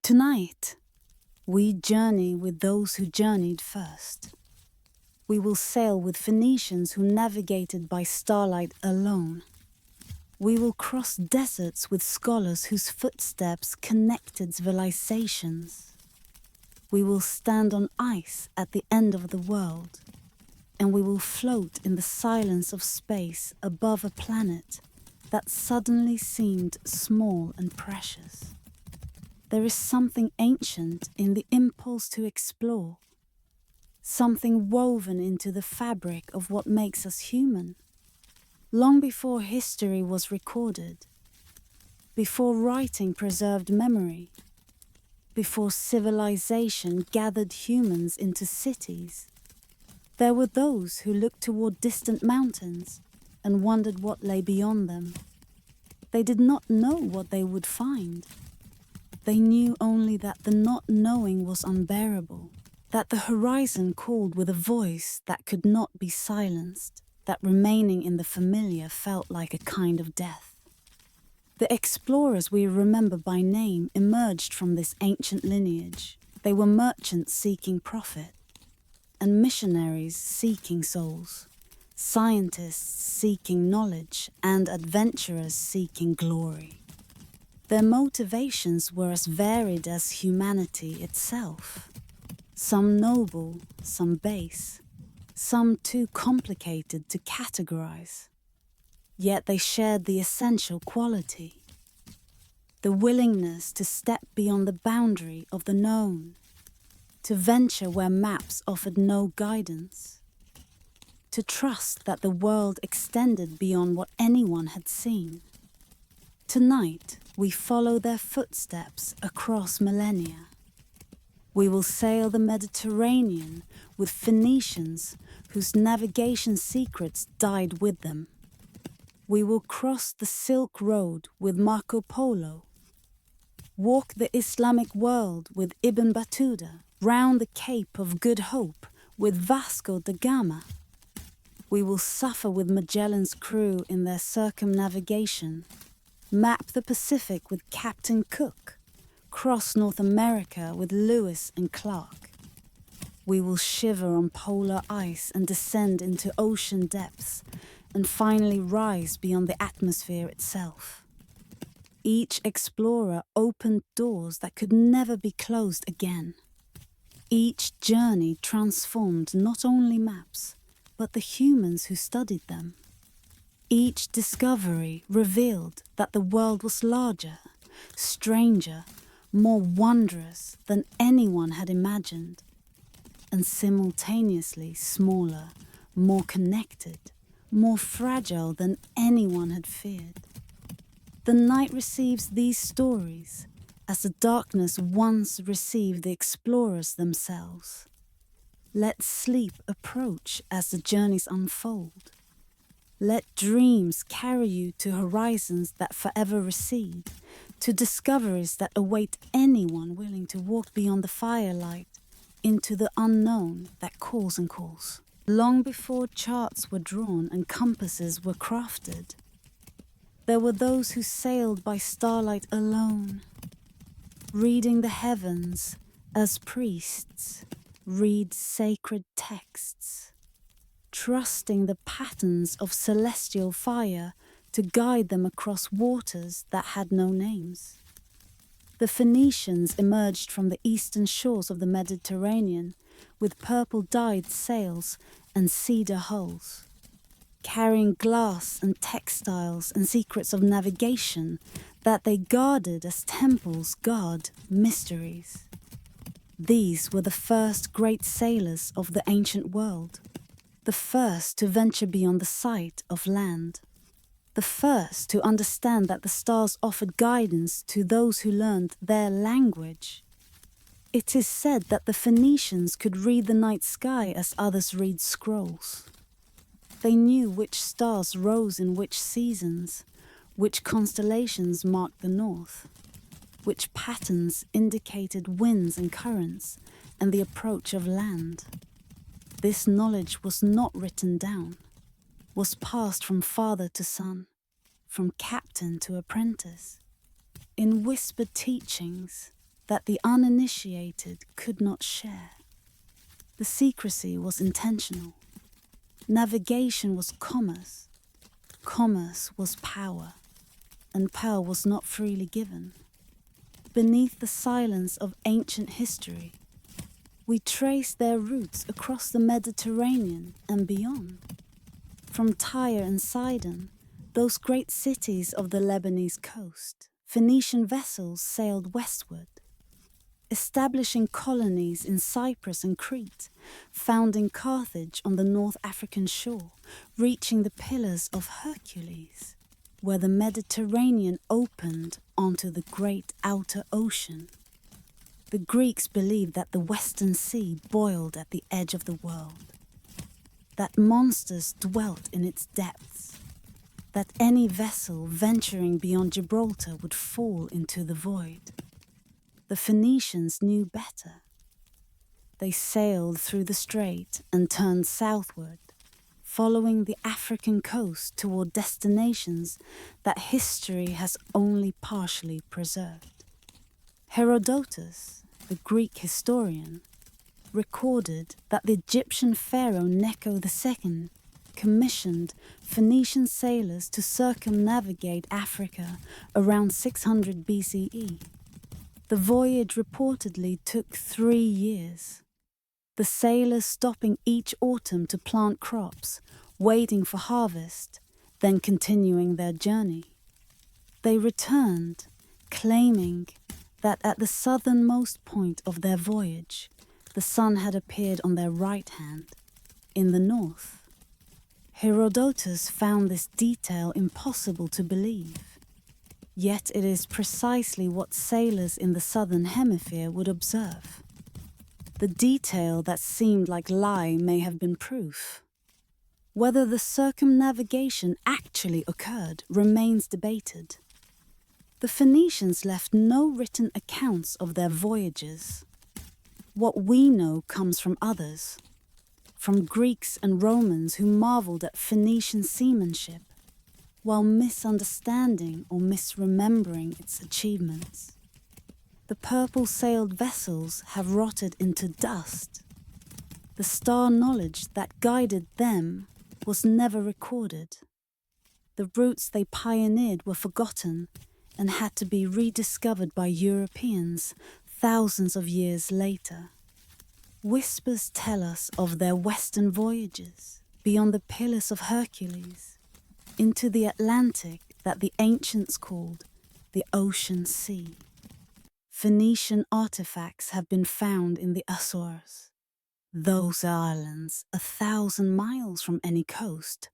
Tonight, we journey with those who journeyed first. We will sail with Phoenicians who navigated by starlight alone. We will cross deserts with scholars whose footsteps connected civilizations. We will stand on ice at the end of the world, and we will float in the silence of space above a planet that suddenly seemed small and precious. There is something ancient in the impulse to explore, something woven into the fabric of what makes us human. Long before history was recorded, before writing preserved memory, before civilization gathered humans into cities, there were those who looked toward distant mountains and wondered what lay beyond them. They did not know what they would find. They knew only that the not knowing was unbearable, that the horizon called with a voice that could not be silenced, that remaining in the familiar felt like a kind of death. The explorers we remember by name emerged from this ancient lineage. They were merchants seeking profit, and missionaries seeking souls, scientists seeking knowledge, and adventurers seeking glory. Their motivations were as varied as humanity itself. Some noble, some base, some too complicated to categorize. Yet they shared the essential quality: the willingness to step beyond the boundary of the known, to venture where maps offered no guidance, to trust that the world extended beyond what anyone had seen. Tonight, we follow their footsteps across millennia. We will sail the Mediterranean with Phoenicians whose navigation secrets died with them. We will cross the Silk Road with Marco Polo, walk the Islamic world with Ibn Battuta, round the Cape of Good Hope with Vasco da Gama. We will suffer with Magellan's crew in their circumnavigation, map the Pacific with Captain Cook, cross North America with Lewis and Clark. We will shiver on polar ice and descend into ocean depths, and finally rise beyond the atmosphere itself. Each explorer opened doors that could never be closed again. Each journey transformed not only maps, but the humans who studied them. Each discovery revealed that the world was larger, stranger, more wondrous than anyone had imagined, and simultaneously smaller, more connected, more fragile than anyone had feared. The night receives these stories as the darkness once received the explorers themselves. Let sleep approach as the journeys unfold. Let dreams carry you to horizons that forever recede, to discoveries that await anyone willing to walk beyond the firelight into the unknown that calls and calls. Long before charts were drawn and compasses were crafted, there were those who sailed by starlight alone, reading the heavens as priests read sacred texts, trusting the patterns of celestial fire to guide them across waters that had no names. The Phoenicians emerged from the eastern shores of the Mediterranean with purple-dyed sails and cedar hulls, carrying glass and textiles and secrets of navigation that they guarded as temples guard mysteries. These were the first great sailors of the ancient world, the first to venture beyond the sight of land, the first to understand that the stars offered guidance to those who learned their language. It is said that the Phoenicians could read the night sky as others read scrolls. They knew which stars rose in which seasons, which constellations marked the north, which patterns indicated winds and currents and the approach of land. This knowledge was not written down, was passed from father to son, from captain to apprentice, in whispered teachings, that the uninitiated could not share. The secrecy was intentional. Navigation was commerce. Commerce was power, and power was not freely given. Beneath the silence of ancient history, we trace their roots across the Mediterranean and beyond. From Tyre and Sidon, those great cities of the Lebanese coast, Phoenician vessels sailed westward, establishing colonies in Cyprus and Crete, founding Carthage on the North African shore, reaching the Pillars of Hercules, where the Mediterranean opened onto the great outer ocean. The Greeks believed that the Western Sea boiled at the edge of the world, that monsters dwelt in its depths, that any vessel venturing beyond Gibraltar would fall into the void. The Phoenicians knew better. They sailed through the strait and turned southward, following the African coast toward destinations that history has only partially preserved. Herodotus, the Greek historian, recorded that the Egyptian pharaoh Necho II commissioned Phoenician sailors to circumnavigate Africa around 600 BCE. The voyage reportedly took 3 years. The sailors stopping each autumn to plant crops, waiting for harvest, then continuing their journey. They returned, claiming that at the southernmost point of their voyage, the sun had appeared on their right hand, in the north. Herodotus found this detail impossible to believe. Yet it is precisely what sailors in the southern hemisphere would observe. The detail that seemed like lie may have been proof. Whether the circumnavigation actually occurred remains debated. The Phoenicians left no written accounts of their voyages. What we know comes from others, from Greeks and Romans who marveled at Phoenician seamanship, while misunderstanding or misremembering its achievements. The purple-sailed vessels have rotted into dust. The star knowledge that guided them was never recorded. The routes they pioneered were forgotten and had to be rediscovered by Europeans thousands of years later. Whispers tell us of their western voyages beyond the Pillars of Hercules, into the Atlantic that the ancients called the Ocean Sea. Phoenician artifacts have been found in the Azores, those islands 1,000 miles from any coast,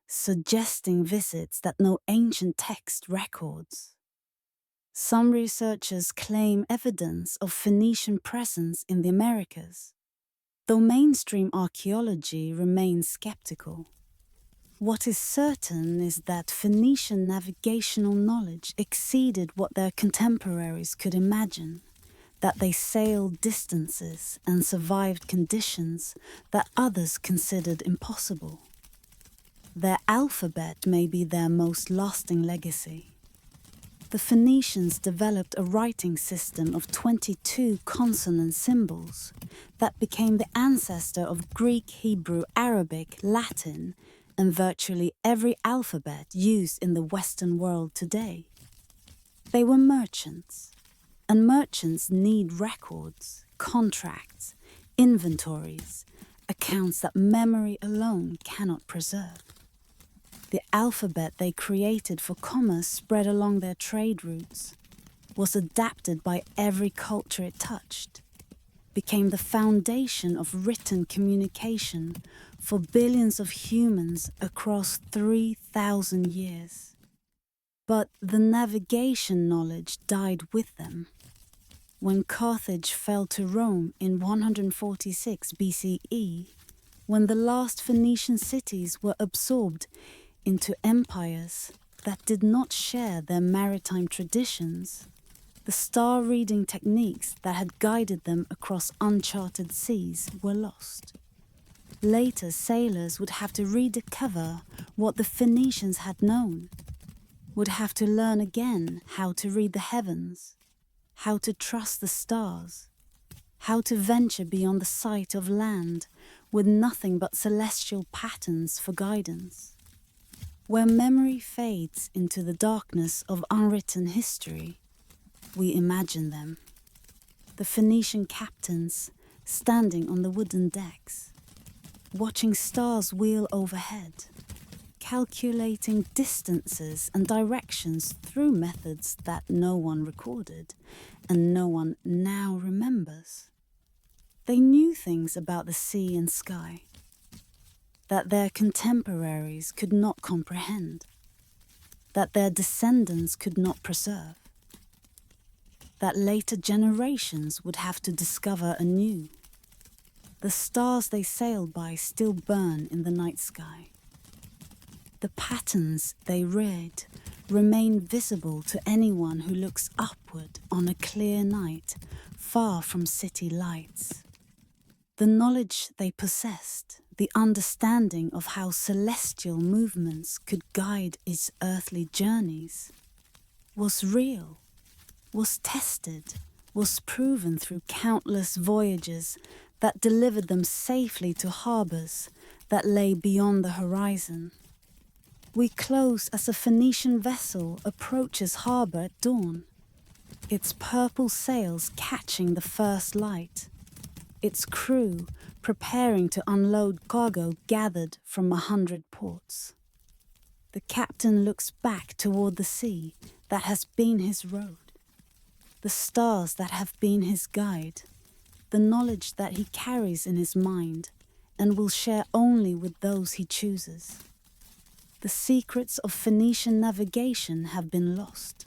suggesting visits that no ancient text records. Some researchers claim evidence of Phoenician presence in the Americas, though mainstream archaeology remains skeptical. What is certain is that Phoenician navigational knowledge exceeded what their contemporaries could imagine, that they sailed distances and survived conditions that others considered impossible. Their alphabet may be their most lasting legacy. The Phoenicians developed a writing system of 22 consonant symbols that became the ancestor of Greek, Hebrew, Arabic, Latin, and virtually every alphabet used in the Western world today. They were merchants, and merchants need records, contracts, inventories, accounts that memory alone cannot preserve. The alphabet they created for commerce spread along their trade routes, was adapted by every culture it touched, became the foundation of written communication for billions of humans across 3,000 years. But the navigation knowledge died with them. When Carthage fell to Rome in 146 BCE, when the last Phoenician cities were absorbed into empires that did not share their maritime traditions, the star-reading techniques that had guided them across uncharted seas were lost. Later, sailors would have to rediscover what the Phoenicians had known, would have to learn again how to read the heavens, how to trust the stars, how to venture beyond the sight of land with nothing but celestial patterns for guidance. Where memory fades into the darkness of unwritten history, we imagine them. The Phoenician captains standing on the wooden decks, watching stars wheel overhead, calculating distances and directions through methods that no one recorded and no one now remembers. They knew things about the sea and sky that their contemporaries could not comprehend, that their descendants could not preserve, that later generations would have to discover anew. The stars they sailed by still burn in the night sky. The patterns they read remain visible to anyone who looks upward on a clear night, far from city lights. The knowledge they possessed, the understanding of how celestial movements could guide its earthly journeys, was real, was tested, was proven through countless voyages that delivered them safely to harbors that lay beyond the horizon. We close as a Phoenician vessel approaches harbor at dawn, its purple sails catching the first light, its crew preparing to unload cargo gathered from 100 ports. The captain looks back toward the sea that has been his road, the stars that have been his guide, the knowledge that he carries in his mind and will share only with those he chooses. The secrets of Phoenician navigation have been lost,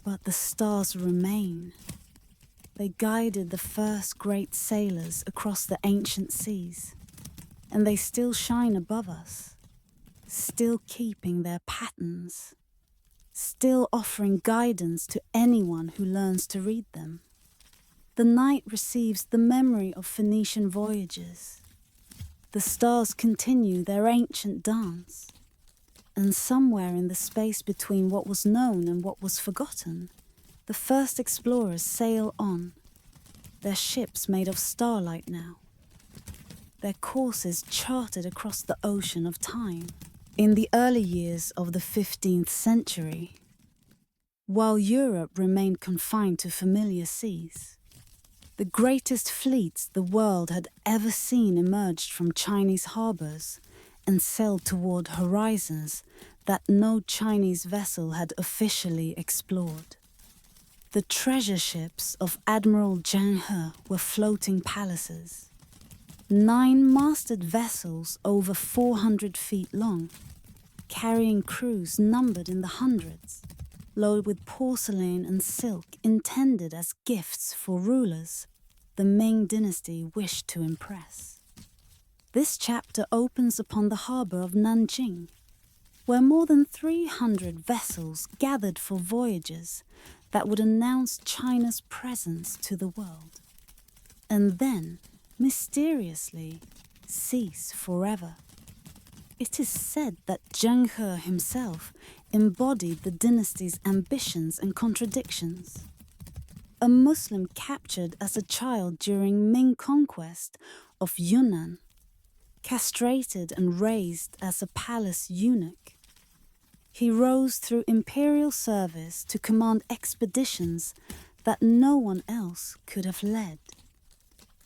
but the stars remain. They guided the first great sailors across the ancient seas, and they still shine above us, still keeping their patterns, still offering guidance to anyone who learns to read them. The night receives the memory of Phoenician voyages. The stars continue their ancient dance, and somewhere in the space between what was known and what was forgotten, the first explorers sail on, their ships made of starlight now, their courses charted across the ocean of time. In the early years of the 15th century, while Europe remained confined to familiar seas, the greatest fleets the world had ever seen emerged from Chinese harbors and sailed toward horizons that no Chinese vessel had officially explored. The treasure ships of Admiral Zheng He were floating palaces, 9 masted vessels over 400 feet long, carrying crews numbered in the hundreds, loaded with porcelain and silk intended as gifts for rulers the Ming dynasty wished to impress. This chapter opens upon the harbor of Nanjing, where more than 300 vessels gathered for voyages that would announce China's presence to the world, and then, mysteriously, cease forever. It is said that Zheng He himself embodied the dynasty's ambitions and contradictions. A Muslim captured as a child during Ming conquest of Yunnan, castrated and raised as a palace eunuch. He rose through imperial service to command expeditions that no one else could have led.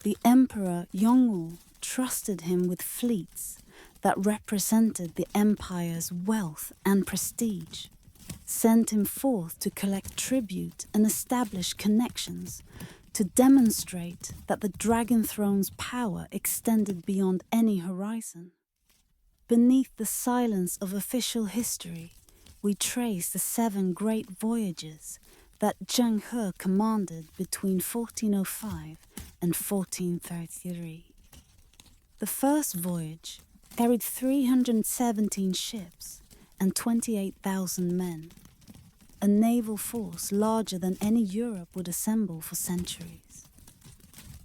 The Emperor Yongwu trusted him with fleets that represented the empire's wealth and prestige, sent him forth to collect tribute and establish connections, to demonstrate that the Dragon Throne's power extended beyond any horizon. Beneath the silence of official history, we trace the 7 great voyages that Zheng He commanded between 1405 and 1433. The first voyage carried 317 ships and 28,000 men, a naval force larger than any Europe would assemble for centuries.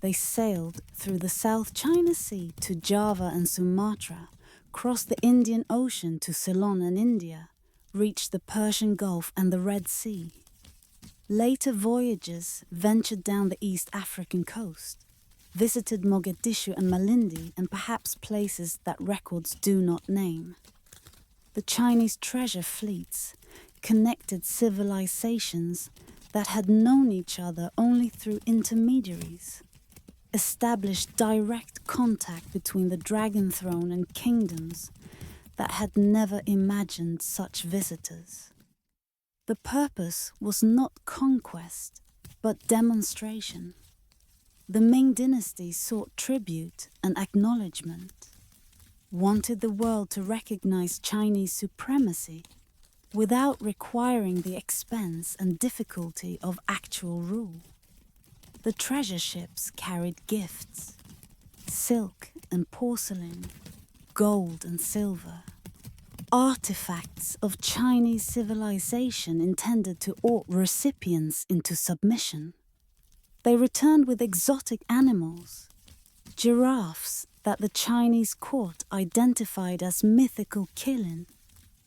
They sailed through the South China Sea to Java and Sumatra, crossed the Indian Ocean to Ceylon and India, reached the Persian Gulf and the Red Sea. Later voyages ventured down the East African coast, visited Mogadishu and Malindi, and perhaps places that records do not name. The Chinese treasure fleets connected civilizations that had known each other only through intermediaries, established direct contact between the Dragon Throne and kingdoms that had never imagined such visitors. The purpose was not conquest, but demonstration. The Ming dynasty sought tribute and acknowledgement, wanted the world to recognize Chinese supremacy without requiring the expense and difficulty of actual rule. The treasure ships carried gifts, silk and porcelain, gold and silver, artifacts of Chinese civilization intended to awe recipients into submission. They returned with exotic animals, giraffes that the Chinese court identified as mythical killing,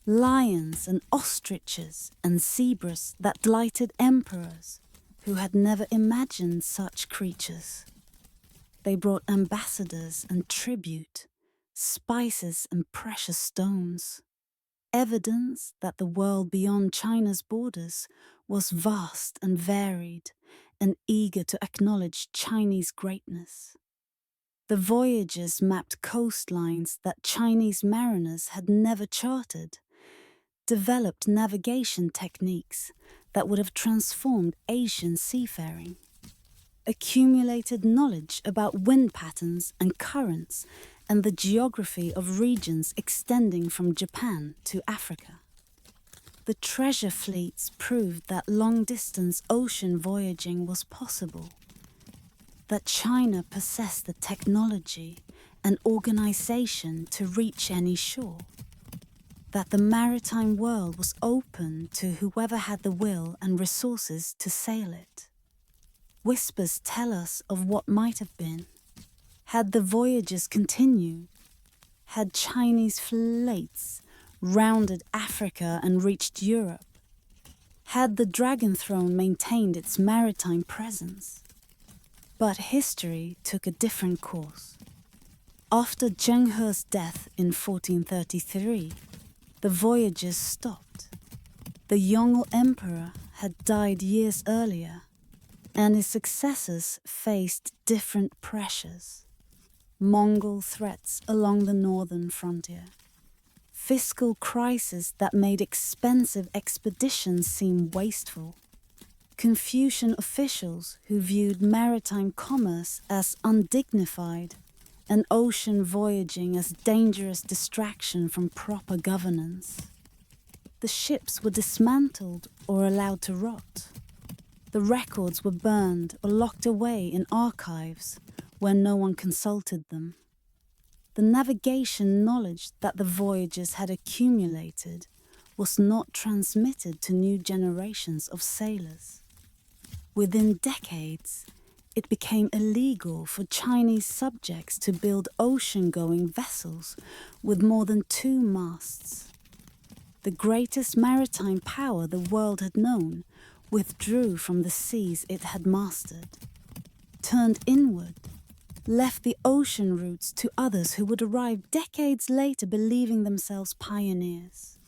lions and ostriches and zebras that delighted emperors who had never imagined such creatures. They brought ambassadors and tribute, spices and precious stones, evidence that the world beyond China's borders was vast and varied and eager to acknowledge Chinese greatness. The voyages mapped coastlines that Chinese mariners had never charted, developed navigation techniques that would have transformed Asian seafaring, accumulated knowledge about wind patterns and currents and the geography of regions extending from Japan to Africa. The treasure fleets proved that long-distance ocean voyaging was possible, that China possessed the technology and organization to reach any shore, that the maritime world was open to whoever had the will and resources to sail it. Whispers tell us of what might have been. Had the voyages continued, had Chinese fleets rounded Africa and reached Europe, had the Dragon Throne maintained its maritime presence. But history took a different course. After Zheng He's death in 1433, the voyages stopped. The Yongle Emperor had died years earlier, and his successors faced different pressures. Mongol threats along the northern frontier, fiscal crises that made expensive expeditions seem wasteful, Confucian officials who viewed maritime commerce as undignified and ocean voyaging as dangerous distraction from proper governance. The ships were dismantled or allowed to rot. The records were burned or locked away in archives where no one consulted them. The navigation knowledge that the voyagers had accumulated was not transmitted to new generations of sailors. Within decades, it became illegal for Chinese subjects to build ocean-going vessels with more than 2 masts. The greatest maritime power the world had known withdrew from the seas it had mastered, turned inward, left the ocean routes to others who would arrive decades later believing themselves pioneers.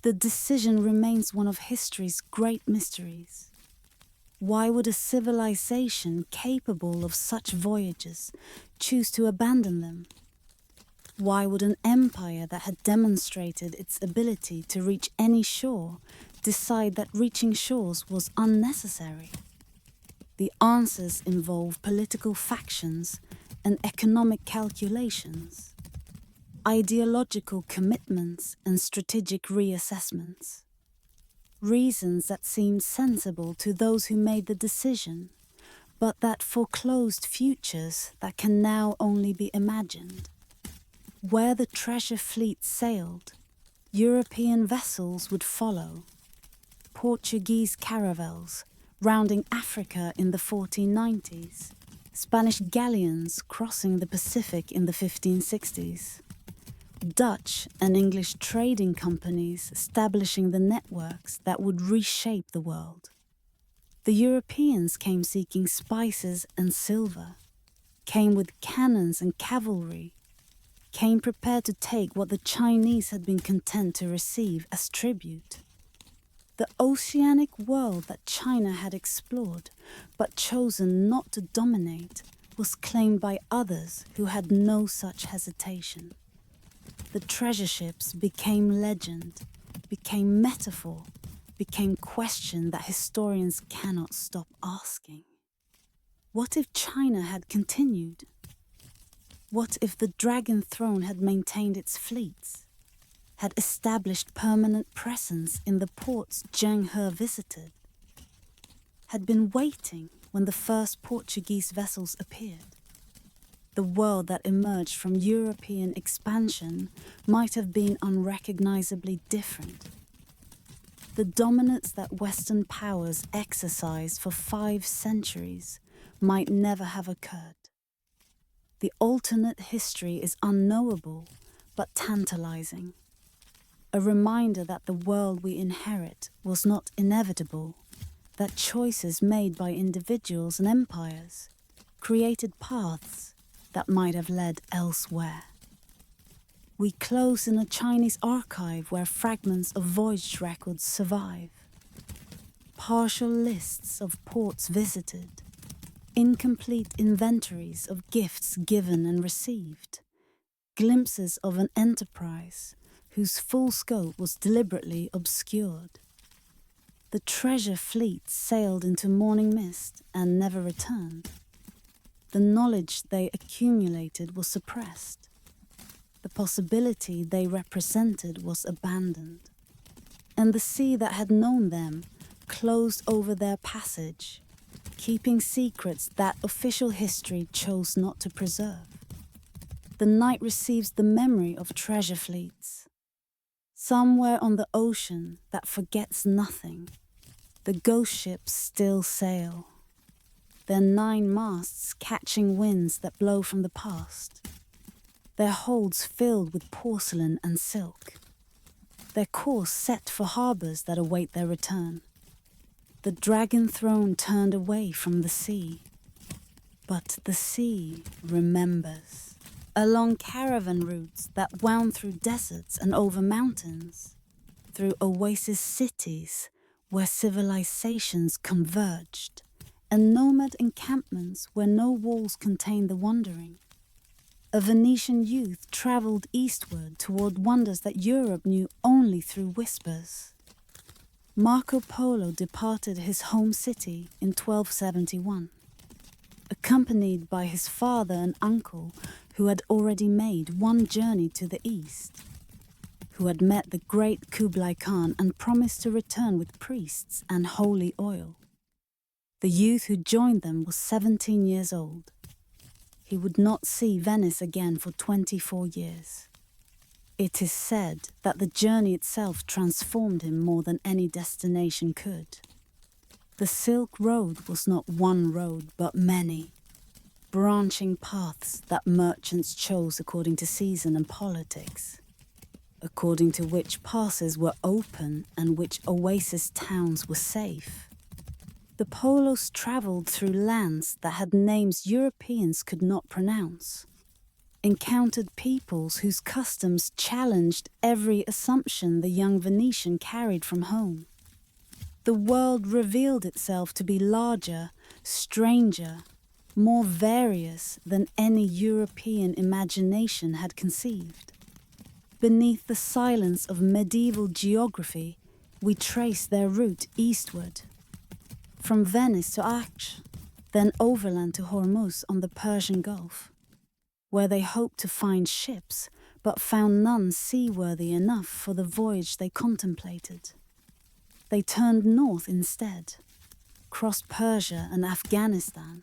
The decision remains one of history's great mysteries. Why would a civilization capable of such voyages choose to abandon them? Why would an empire that had demonstrated its ability to reach any shore decide that reaching shores was unnecessary? The answers involve political factions and economic calculations, ideological commitments and strategic reassessments. Reasons that seemed sensible to those who made the decision, but that foreclosed futures that can now only be imagined. Where the treasure fleet sailed, European vessels would follow. Portuguese caravels rounding Africa in the 1490s, Spanish galleons crossing the Pacific in the 1560s, Dutch and English trading companies establishing the networks that would reshape the world. The Europeans came seeking spices and silver, came with cannons and cavalry, came prepared to take what the Chinese had been content to receive as tribute. The oceanic world that China had explored, but chosen not to dominate, was claimed by others who had no such hesitation. The treasure ships became legend, became metaphor, became question that historians cannot stop asking. What if China had continued? What if the Dragon Throne had maintained its fleets, had established permanent presence in the ports Zheng He visited, had been waiting when the first Portuguese vessels appeared? The world that emerged from European expansion might have been unrecognizably different. The dominance that Western powers exercised for 5 centuries might never have occurred. The alternate history is unknowable, but tantalizing. A reminder that the world we inherit was not inevitable, that choices made by individuals and empires created paths that might have led elsewhere. We close in a Chinese archive where fragments of voyage records survive. Partial lists of ports visited, incomplete inventories of gifts given and received, glimpses of an enterprise whose full scope was deliberately obscured. The treasure fleet sailed into morning mist and never returned. The knowledge they accumulated was suppressed. The possibility they represented was abandoned. And the sea that had known them closed over their passage, keeping secrets that official history chose not to preserve. The night receives the memory of treasure fleets. Somewhere on the ocean that forgets nothing, the ghost ships still sail, their 9 masts catching winds that blow from the past, their holds filled with porcelain and silk, their course set for harbors that await their return. The Dragon Throne turned away from the sea, but the sea remembers. Along caravan routes that wound through deserts and over mountains, through oasis cities where civilizations converged, and nomad encampments where no walls contained the wandering. A Venetian youth traveled eastward toward wonders that Europe knew only through whispers. Marco Polo departed his home city in 1271, accompanied by his father and uncle who had already made one journey to the east, who had met the great Kublai Khan and promised to return with priests and holy oil. The youth who joined them was 17 years old. He would not see Venice again for 24 years. It is said that the journey itself transformed him more than any destination could. The Silk Road was not one road, but many, branching paths that merchants chose according to season and politics, according to which passes were open and which oasis towns were safe. The Polos traveled through lands that had names Europeans could not pronounce, encountered peoples whose customs challenged every assumption the young Venetian carried from home. The world revealed itself to be larger, stranger, more various than any European imagination had conceived. Beneath the silence of medieval geography, we trace their route eastward. From Venice to Acre, then overland to Hormuz on the Persian Gulf, where they hoped to find ships, but found none seaworthy enough for the voyage they contemplated. They turned north instead, crossed Persia and Afghanistan,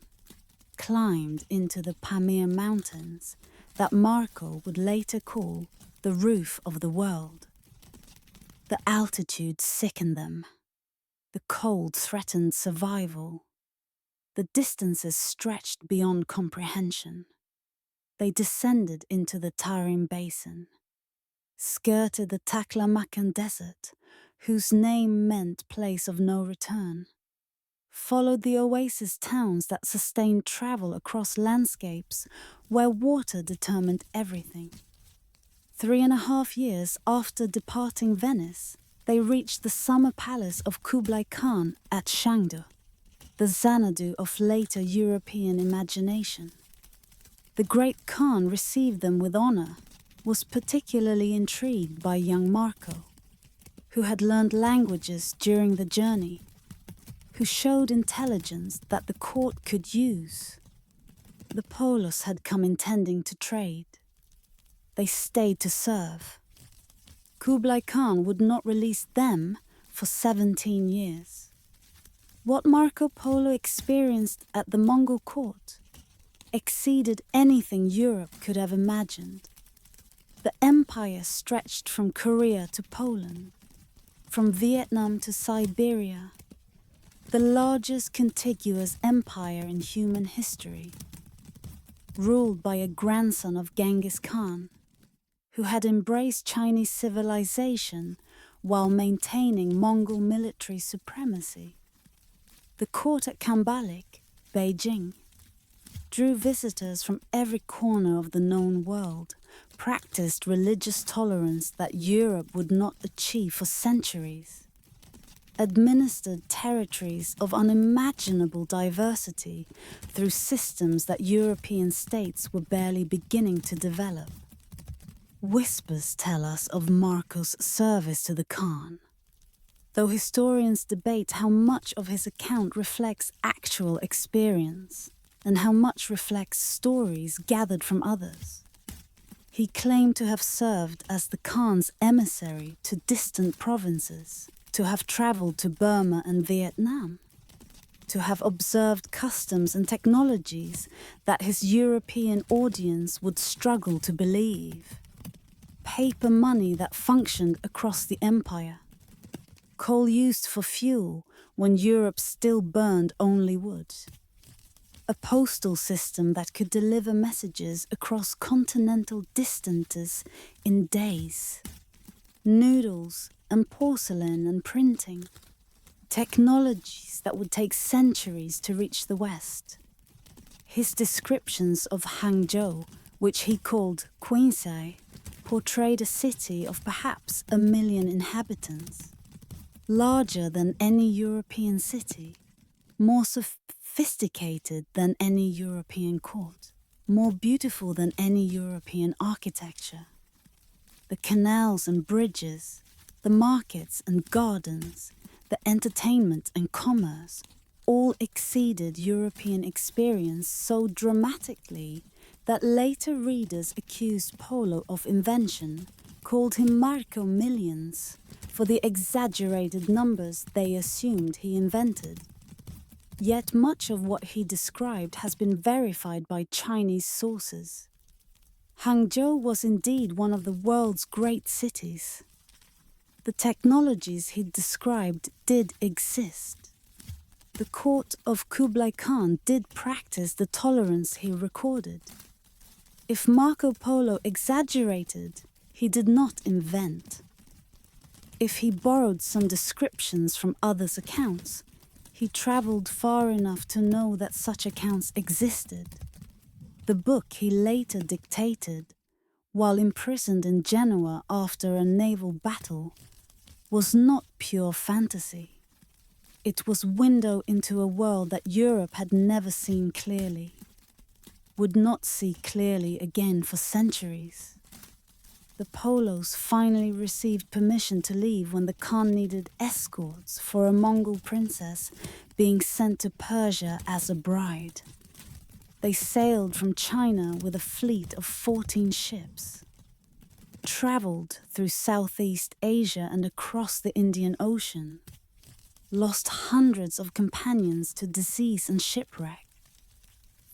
climbed into the Pamir Mountains that Marco would later call the roof of the world. The altitude sickened them. The cold threatened survival. The distances stretched beyond comprehension. They descended into the Tarim Basin, skirted the Taklamakan Desert, whose name meant place of no return, followed the oasis towns that sustained travel across landscapes where water determined everything. 3.5 years after departing Venice, they reached the summer palace of Kublai Khan at Chengdu, the Xanadu of later European imagination. The great Khan received them with honor, was particularly intrigued by young Marco, who had learned languages during the journey, who showed intelligence that the court could use. The Polos had come intending to trade. They stayed to serve. Kublai Khan would not release them for 17 years. What Marco Polo experienced at the Mongol court exceeded anything Europe could have imagined. The empire stretched from Korea to Poland, from Vietnam to Siberia, the largest contiguous empire in human history, ruled by a grandson of Genghis Khan, who had embraced Chinese civilization while maintaining Mongol military supremacy. The court at Kambalik, Beijing, drew visitors from every corner of the known world, practiced religious tolerance that Europe would not achieve for centuries, administered territories of unimaginable diversity through systems that European states were barely beginning to develop. Whispers tell us of Marco's service to the Khan, though historians debate how much of his account reflects actual experience and how much reflects stories gathered from others. He claimed to have served as the Khan's emissary to distant provinces, to have traveled to Burma and Vietnam, to have observed customs and technologies that his European audience would struggle to believe. Paper money that functioned across the empire, coal used for fuel when Europe still burned only wood, a postal system that could deliver messages across continental distances in days, noodles and porcelain and printing, technologies that would take centuries to reach the West. His descriptions of Hangzhou, which he called Queensay, portrayed a city of perhaps 1 million inhabitants, larger than any European city, more sophisticated than any European court, more beautiful than any European architecture. The canals and bridges, the markets and gardens, the entertainment and commerce, all exceeded European experience so dramatically that later readers accused Polo of invention, called him Marco Millions for the exaggerated numbers they assumed he invented. Yet much of what he described has been verified by Chinese sources. Hangzhou was indeed one of the world's great cities. The technologies he described did exist. The court of Kublai Khan did practice the tolerance he recorded. If Marco Polo exaggerated, he did not invent. If he borrowed some descriptions from others' accounts, he traveled far enough to know that such accounts existed. The book he later dictated, while imprisoned in Genoa after a naval battle, was not pure fantasy. It was a window into a world that Europe had never seen clearly, would not see clearly again for centuries. The Polos finally received permission to leave when the Khan needed escorts for a Mongol princess being sent to Persia as a bride. They sailed from China with a fleet of 14 ships, traveled through Southeast Asia and across the Indian Ocean, lost hundreds of companions to disease and shipwreck,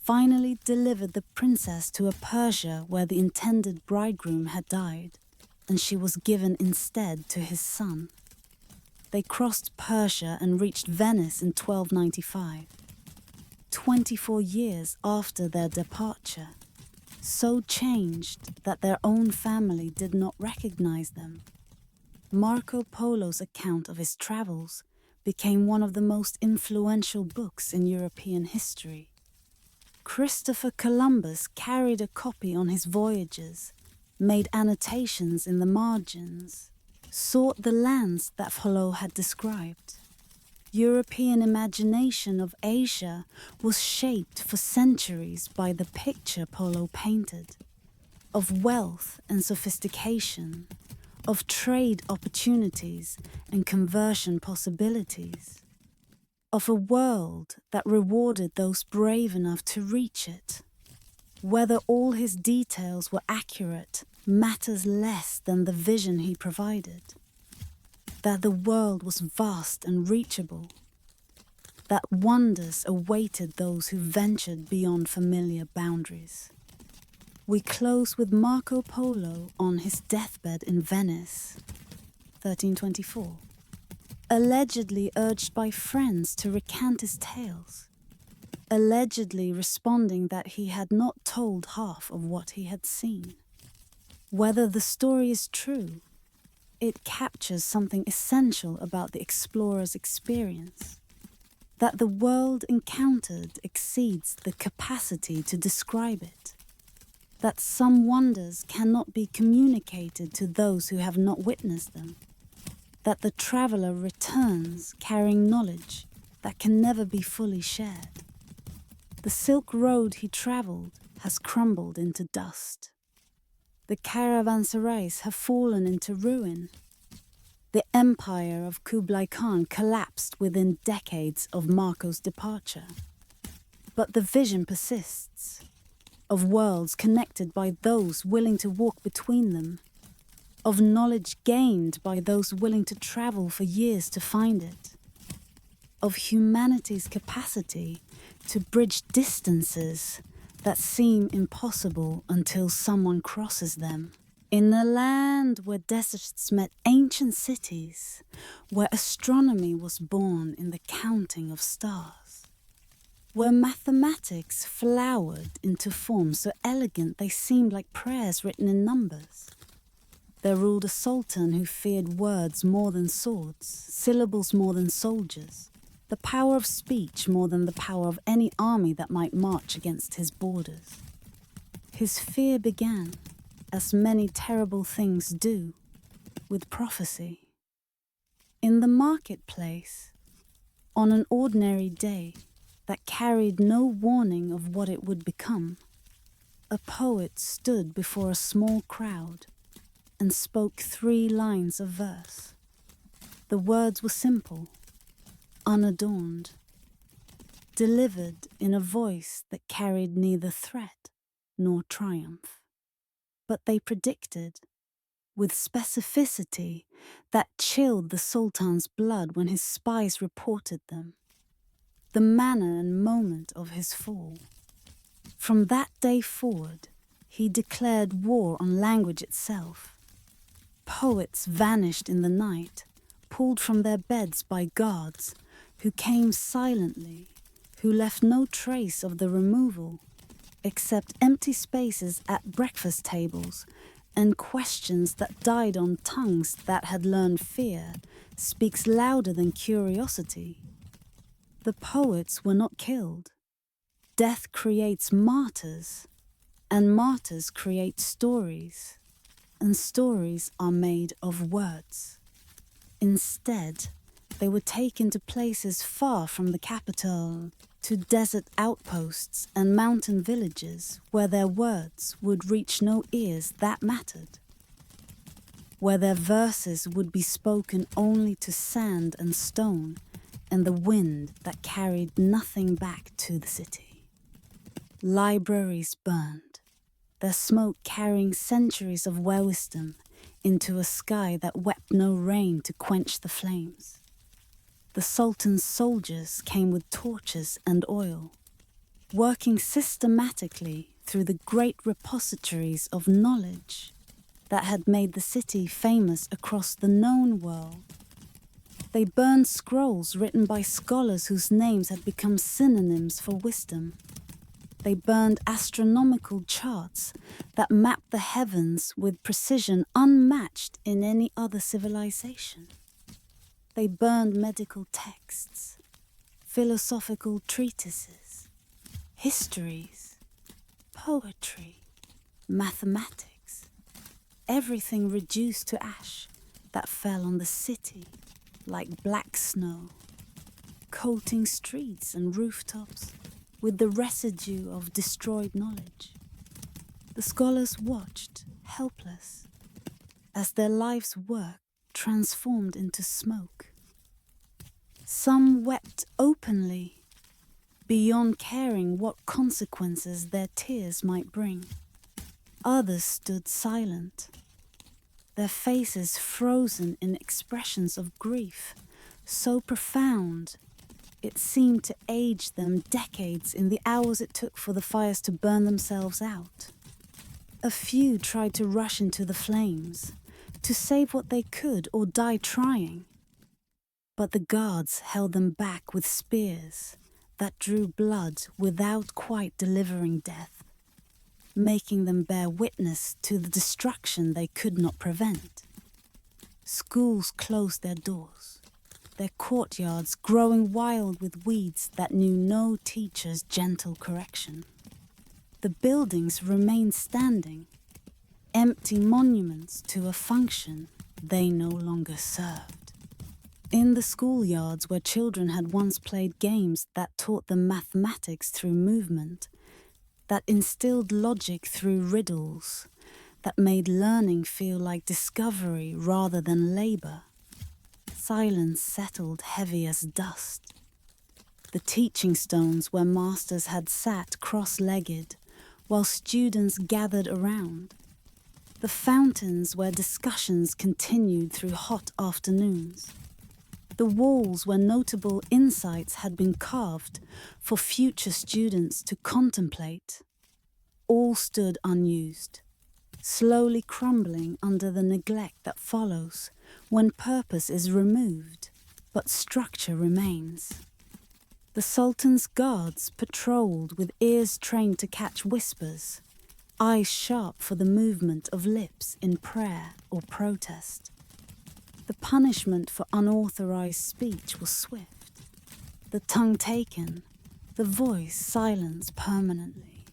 finally delivered the princess to a Persia where the intended bridegroom had died, and she was given instead to his son. They crossed Persia and reached Venice in 1295, 24 years after their departure, so changed that their own family did not recognize them. Marco Polo's account of his travels became one of the most influential books in European history. Christopher Columbus carried a copy on his voyages, made annotations in the margins, sought the lands that Polo had described. European imagination of Asia was shaped for centuries by the picture Polo painted, of wealth and sophistication, of trade opportunities and conversion possibilities, of a world that rewarded those brave enough to reach it. Whether all his details were accurate matters less than the vision he provided. That the world was vast and reachable. That wonders awaited those who ventured beyond familiar boundaries. We close with Marco Polo on his deathbed in Venice, 1324. Allegedly urged by friends to recant his tales, allegedly responding that he had not told half of what he had seen. Whether the story is true, it captures something essential about the explorer's experience, that the world encountered exceeds the capacity to describe it, that some wonders cannot be communicated to those who have not witnessed them, that the traveler returns carrying knowledge that can never be fully shared. The Silk Road he traveled has crumbled into dust. The caravanserais have fallen into ruin. The empire of Kublai Khan collapsed within decades of Marco's departure. But the vision persists, of worlds connected by those willing to walk between them, of knowledge gained by those willing to travel for years to find it, of humanity's capacity to bridge distances that seem impossible until someone crosses them. In a land where deserts met ancient cities, where astronomy was born in the counting of stars, where mathematics flowered into forms so elegant they seemed like prayers written in numbers, there ruled a sultan who feared words more than swords, syllables more than soldiers, the power of speech more than the power of any army that might march against his borders. His fear began, as many terrible things do, with prophecy. In the marketplace, on an ordinary day that carried no warning of what it would become, a poet stood before a small crowd and spoke 3 lines of verse. The words were simple, unadorned, delivered in a voice that carried neither threat nor triumph. But they predicted, with specificity that chilled the Sultan's blood when his spies reported them, the manner and moment of his fall. From that day forward, he declared war on language itself. Poets vanished in the night, pulled from their beds by guards, who came silently, who left no trace of the removal, except empty spaces at breakfast tables and questions that died on tongues that had learned fear, speaks louder than curiosity. The poets were not killed. Death creates martyrs, and martyrs create stories, and stories are made of words. Instead, they were taken to places far from the capital, to desert outposts and mountain villages where their words would reach no ears that mattered, where their verses would be spoken only to sand and stone and the wind that carried nothing back to the city. Libraries burned, their smoke carrying centuries of wisdom into a sky that wept no rain to quench the flames. The Sultan's soldiers came with torches and oil, working systematically through the great repositories of knowledge that had made the city famous across the known world. They burned scrolls written by scholars whose names had become synonyms for wisdom. They burned astronomical charts that mapped the heavens with precision unmatched in any other civilization. They burned medical texts, philosophical treatises, histories, poetry, mathematics, everything reduced to ash that fell on the city like black snow, coating streets and rooftops with the residue of destroyed knowledge. The scholars watched, helpless, as their life's work transformed into smoke. Some wept openly, beyond caring what consequences their tears might bring. Others stood silent, their faces frozen in expressions of grief so profound it seemed to age them decades in the hours it took for the fires to burn themselves out. A few tried to rush into the flames, to save what they could or die trying. But the guards held them back with spears that drew blood without quite delivering death, making them bear witness to the destruction they could not prevent. Schools closed their doors, their courtyards growing wild with weeds that knew no teacher's gentle correction. The buildings remained standing, empty monuments to a function they no longer served. In the schoolyards where children had once played games that taught them mathematics through movement, that instilled logic through riddles, that made learning feel like discovery rather than labor, silence settled heavy as dust. The teaching stones where masters had sat cross-legged while students gathered around. The fountains where discussions continued through hot afternoons. The walls where notable insights had been carved for future students to contemplate. All stood unused, slowly crumbling under the neglect that follows when purpose is removed, but structure remains. The Sultan's guards patrolled with ears trained to catch whispers, eyes sharp for the movement of lips in prayer or protest. The punishment for unauthorized speech was swift. The tongue taken, the voice silenced permanently.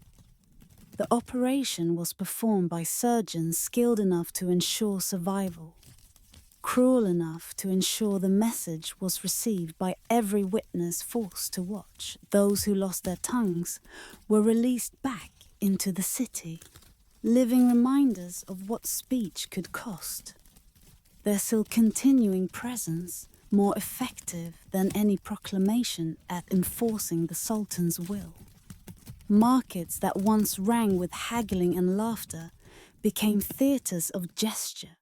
The operation was performed by surgeons skilled enough to ensure survival, cruel enough to ensure the message was received by every witness forced to watch. Those who lost their tongues were released back into the city, living reminders of what speech could cost. Their still continuing presence more effective than any proclamation at enforcing the Sultan's will. Markets that once rang with haggling and laughter became theatres of gesture.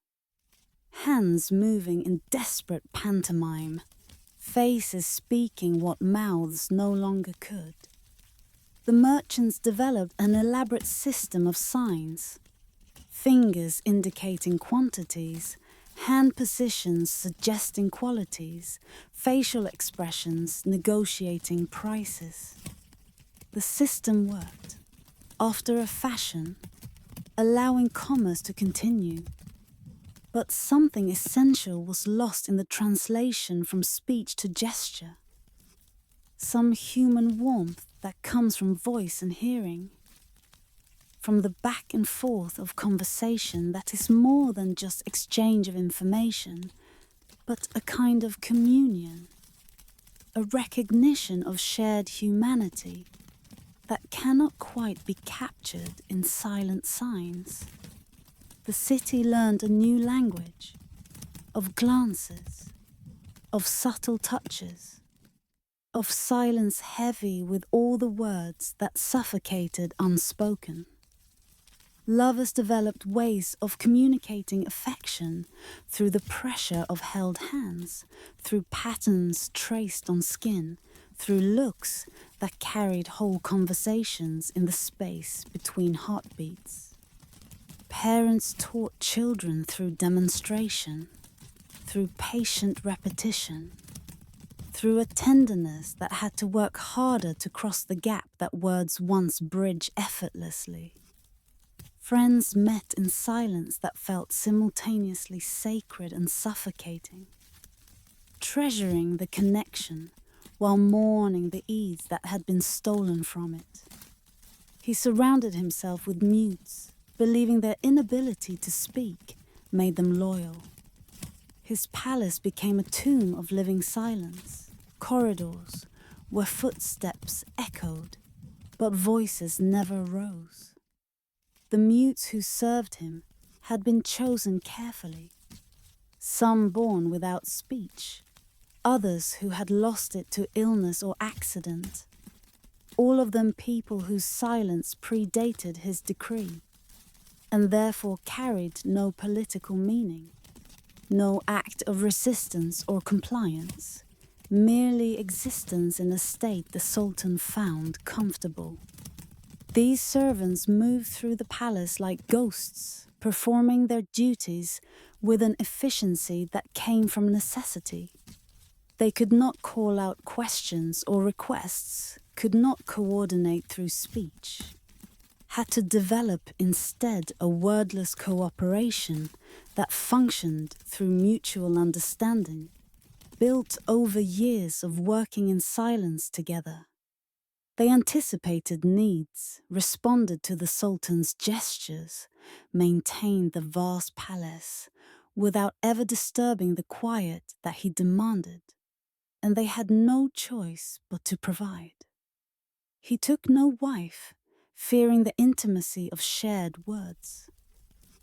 Hands moving in desperate pantomime, faces speaking what mouths no longer could. The merchants developed an elaborate system of signs, fingers indicating quantities, hand positions suggesting qualities, facial expressions negotiating prices. The system worked, after a fashion, allowing commerce to continue. But something essential was lost in the translation from speech to gesture. Some human warmth that comes from voice and hearing. From the back and forth of conversation that is more than just exchange of information, but a kind of communion, a recognition of shared humanity that cannot quite be captured in silent signs. The city learned a new language, of glances, of subtle touches, of silence heavy with all the words that suffocated unspoken. Lovers developed ways of communicating affection through the pressure of held hands, through patterns traced on skin, through looks that carried whole conversations in the space between heartbeats. Parents taught children through demonstration, through patient repetition, through a tenderness that had to work harder to cross the gap that words once bridge effortlessly. Friends met in silence that felt simultaneously sacred and suffocating. treasuring the connection while mourning the ease that had been stolen from it. He surrounded himself with mutes, believing their inability to speak made them loyal. His palace became a tomb of living silence, corridors where footsteps echoed, but voices never rose. The mutes who served him had been chosen carefully, some born without speech, others who had lost it to illness or accident, all of them people whose silence predated his decree, and therefore carried no political meaning, no act of resistance or compliance, merely existence in a state the Sultan found comfortable. These servants moved through the palace like ghosts, performing their duties with an efficiency that came from necessity. They could not call out questions or requests, could not coordinate through speech, had to develop instead a wordless cooperation that functioned through mutual understanding, built over years of working in silence together. They anticipated needs, responded to the Sultan's gestures, maintained the vast palace without ever disturbing the quiet that he demanded, and they had no choice but to provide. He took no wife, fearing the intimacy of shared words.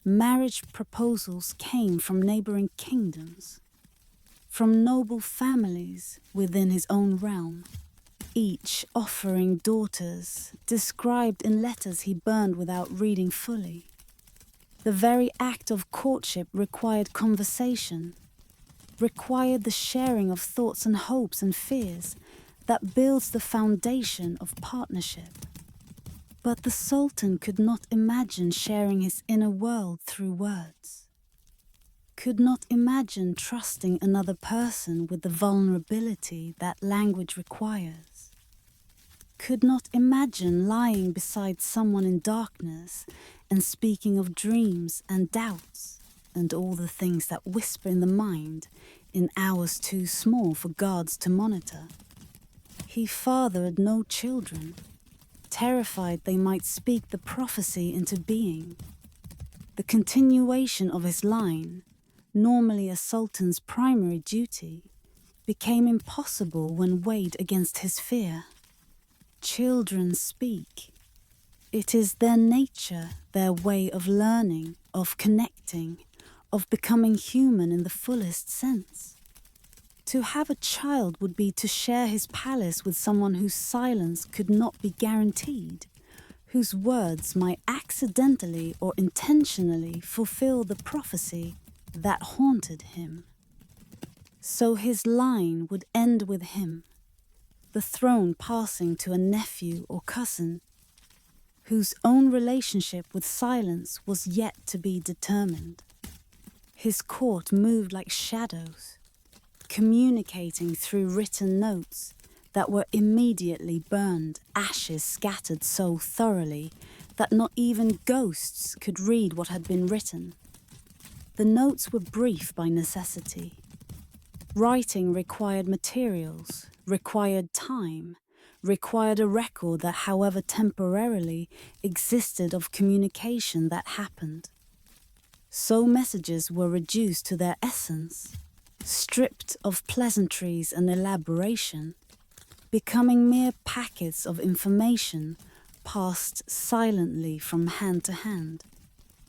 Marriage proposals came from neighboring kingdoms, from noble families within his own realm, each offering daughters described in letters he burned without reading fully. The very act of courtship required conversation, required the sharing of thoughts and hopes and fears that builds the foundation of partnership. But the Sultan could not imagine sharing his inner world through words, could not imagine trusting another person with the vulnerability that language requires, could not imagine lying beside someone in darkness and speaking of dreams and doubts and all the things that whisper in the mind in hours too small for guards to monitor. He fathered no children, terrified they might speak the prophecy into being. The continuation of his line, normally a sultan's primary duty, became impossible when weighed against his fear. Children speak. It is their nature, their way of learning, of connecting, of becoming human in the fullest sense. To have a child would be to share his palace with someone whose silence could not be guaranteed, whose words might accidentally or intentionally fulfill the prophecy that haunted him. So his line would end with him, the throne passing to a nephew or cousin, whose own relationship with silence was yet to be determined. His court moved like shadows, communicating through written notes that were immediately burned, ashes scattered so thoroughly that not even ghosts could read what had been written. The notes were brief by necessity. Writing required materials, required time, required a record that, however temporarily, existed of communication that happened. So messages were reduced to their essence, stripped of pleasantries and elaboration, becoming mere packets of information passed silently from hand to hand,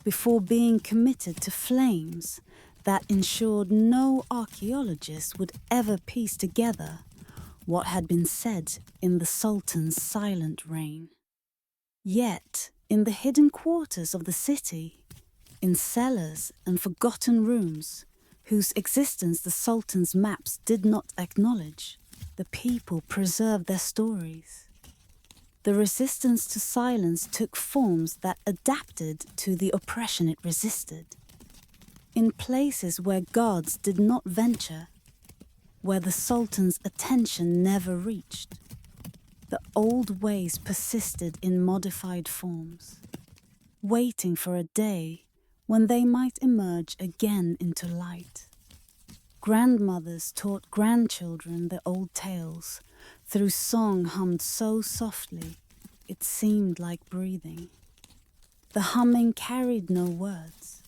before being committed to flames that ensured no archaeologist would ever piece together what had been said in the Sultan's silent reign. Yet, in the hidden quarters of the city, in cellars and forgotten rooms, whose existence the Sultan's maps did not acknowledge, the people preserved their stories. The resistance to silence took forms that adapted to the oppression it resisted. In places where guards did not venture, where the Sultan's attention never reached, the old ways persisted in modified forms, waiting for a day when they might emerge again into light. grandmothers taught grandchildren the old tales, through song hummed so softly it seemed like breathing. The humming carried no words,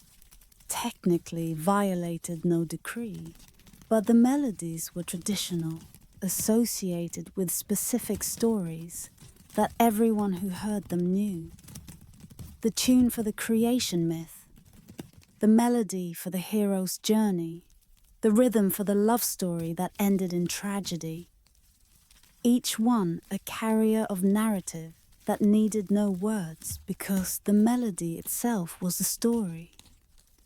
technically violated no decree, but the melodies were traditional, associated with specific stories that everyone who heard them knew. The tune for the creation myth, the melody for the hero's journey, the rhythm for the love story that ended in tragedy. Each one a carrier of narrative that needed no words because the melody itself was the story.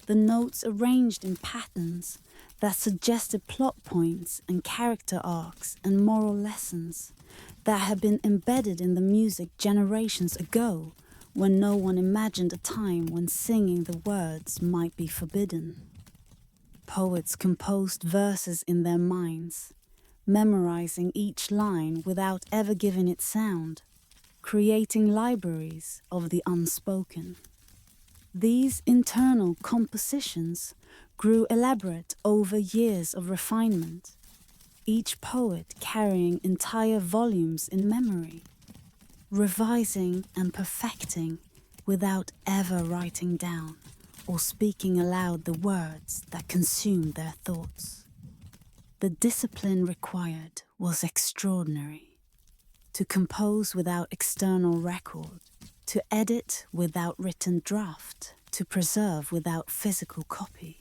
The notes arranged in patterns that suggested plot points and character arcs and moral lessons that had been embedded in the music generations ago when no one imagined a time when singing the words might be forbidden. Poets composed verses in their minds, memorizing each line without ever giving it sound, creating libraries of the unspoken. These internal compositions grew elaborate over years of refinement, each poet carrying entire volumes in memory, revising and perfecting without ever writing down or speaking aloud the words that consumed their thoughts. The discipline required was extraordinary. To compose without external record, to edit without written draft, to preserve without physical copy.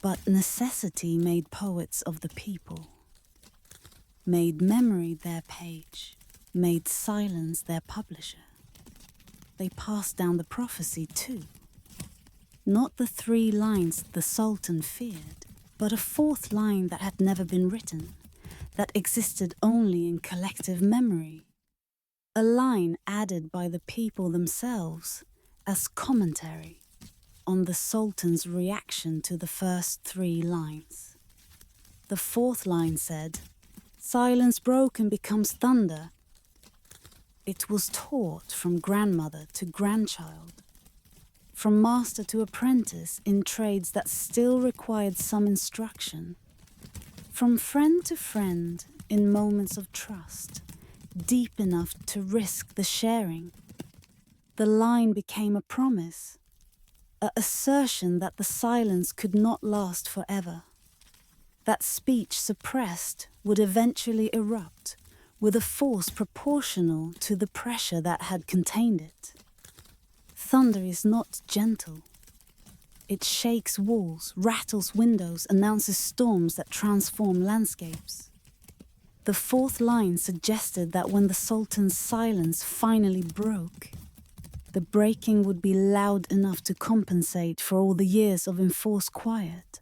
But necessity made poets of the people, made memory their page, made silence their publisher. They passed down the prophecy too. Not the 3 lines the Sultan feared, but a 4th line that had never been written, that existed only in collective memory. A line added by the people themselves as commentary on the Sultan's reaction to the first 3 lines. The 4th line said, "Silence broken becomes thunder." It was taught from grandmother to grandchild, from master to apprentice in trades that still required some instruction, from friend to friend in moments of trust, deep enough to risk the sharing. The line became a promise, an assertion that the silence could not last forever, that speech suppressed would eventually erupt with a force proportional to the pressure that had contained it. Thunder is not gentle. It shakes walls, rattles windows, announces storms that transform landscapes. The 4th line suggested that when the Sultan's silence finally broke, the breaking would be loud enough to compensate for all the years of enforced quiet,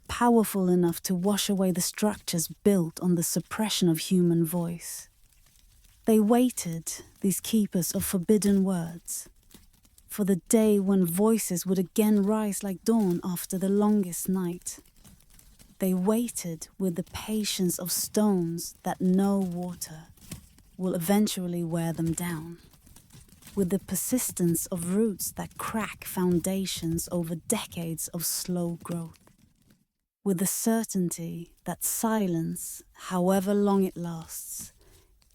powerful enough to wash away the structures built on the suppression of human voice. They waited, these keepers of forbidden words, for the day when voices would again rise like dawn after the longest night. They waited with the patience of stones that no water will eventually wear them down, with the persistence of roots that crack foundations over decades of slow growth, with the certainty that silence, however long it lasts,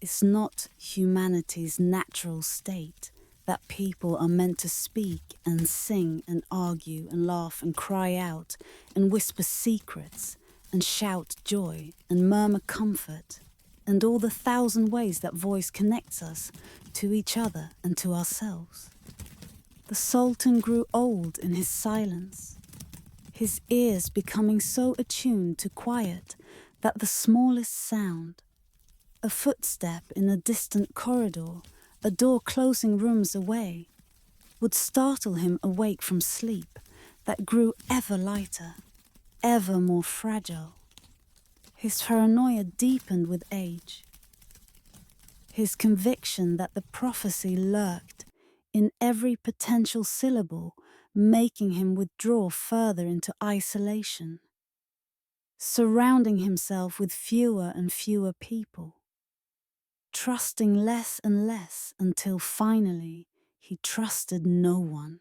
is not humanity's natural state, that people are meant to speak and sing and argue and laugh and cry out and whisper secrets and shout joy and murmur comfort and all the 1,000 ways that voice connects us to each other and to ourselves. The Sultan grew old in his silence, his ears becoming so attuned to quiet that the smallest sound, a footstep in a distant corridor, a door closing rooms away, would startle him awake from sleep that grew ever lighter, ever more fragile. His paranoia deepened with age. His conviction that the prophecy lurked in every potential syllable, making him withdraw further into isolation, surrounding himself with fewer and fewer people, trusting less and less until finally he trusted no one.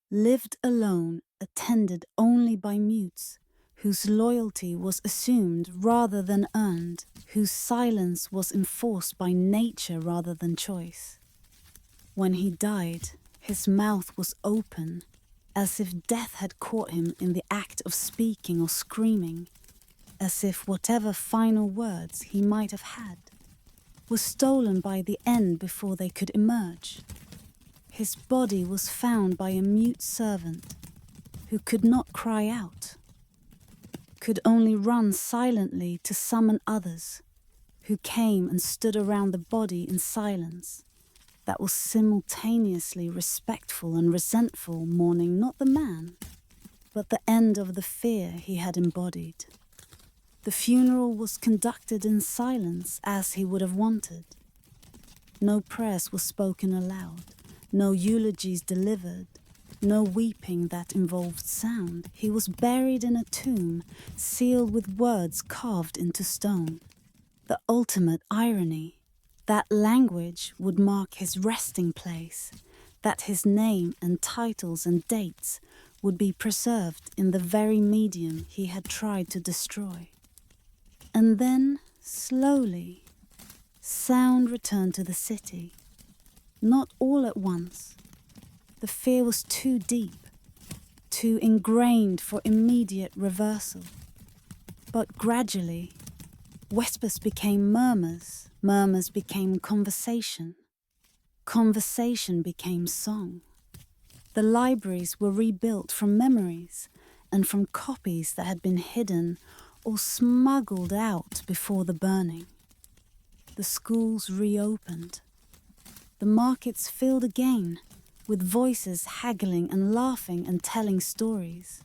Lived alone, attended only by mutes, whose loyalty was assumed rather than earned, whose silence was enforced by nature rather than choice. When he died, his mouth was open, as if death had caught him in the act of speaking or screaming, as if whatever final words he might have had were stolen by the end before they could emerge. His body was found by a mute servant who could not cry out, could only run silently to summon others, who came and stood around the body in silence that was simultaneously respectful and resentful, mourning not the man, but the end of the fear he had embodied. The funeral was conducted in silence as he would have wanted. No prayers were spoken aloud, no eulogies delivered, no weeping that involved sound. He was buried in a tomb, sealed with words carved into stone. The ultimate irony, that language would mark his resting place, that his name and titles and dates would be preserved in the very medium he had tried to destroy. And then, slowly, sound returned to the city. Not all at once. The fear was too deep, too ingrained for immediate reversal. But gradually, whispers became murmurs, murmurs became conversation, conversation became song. The libraries were rebuilt from memories and from copies that had been hidden or smuggled out before the burning. The schools reopened. The markets filled again, with voices haggling and laughing and telling stories.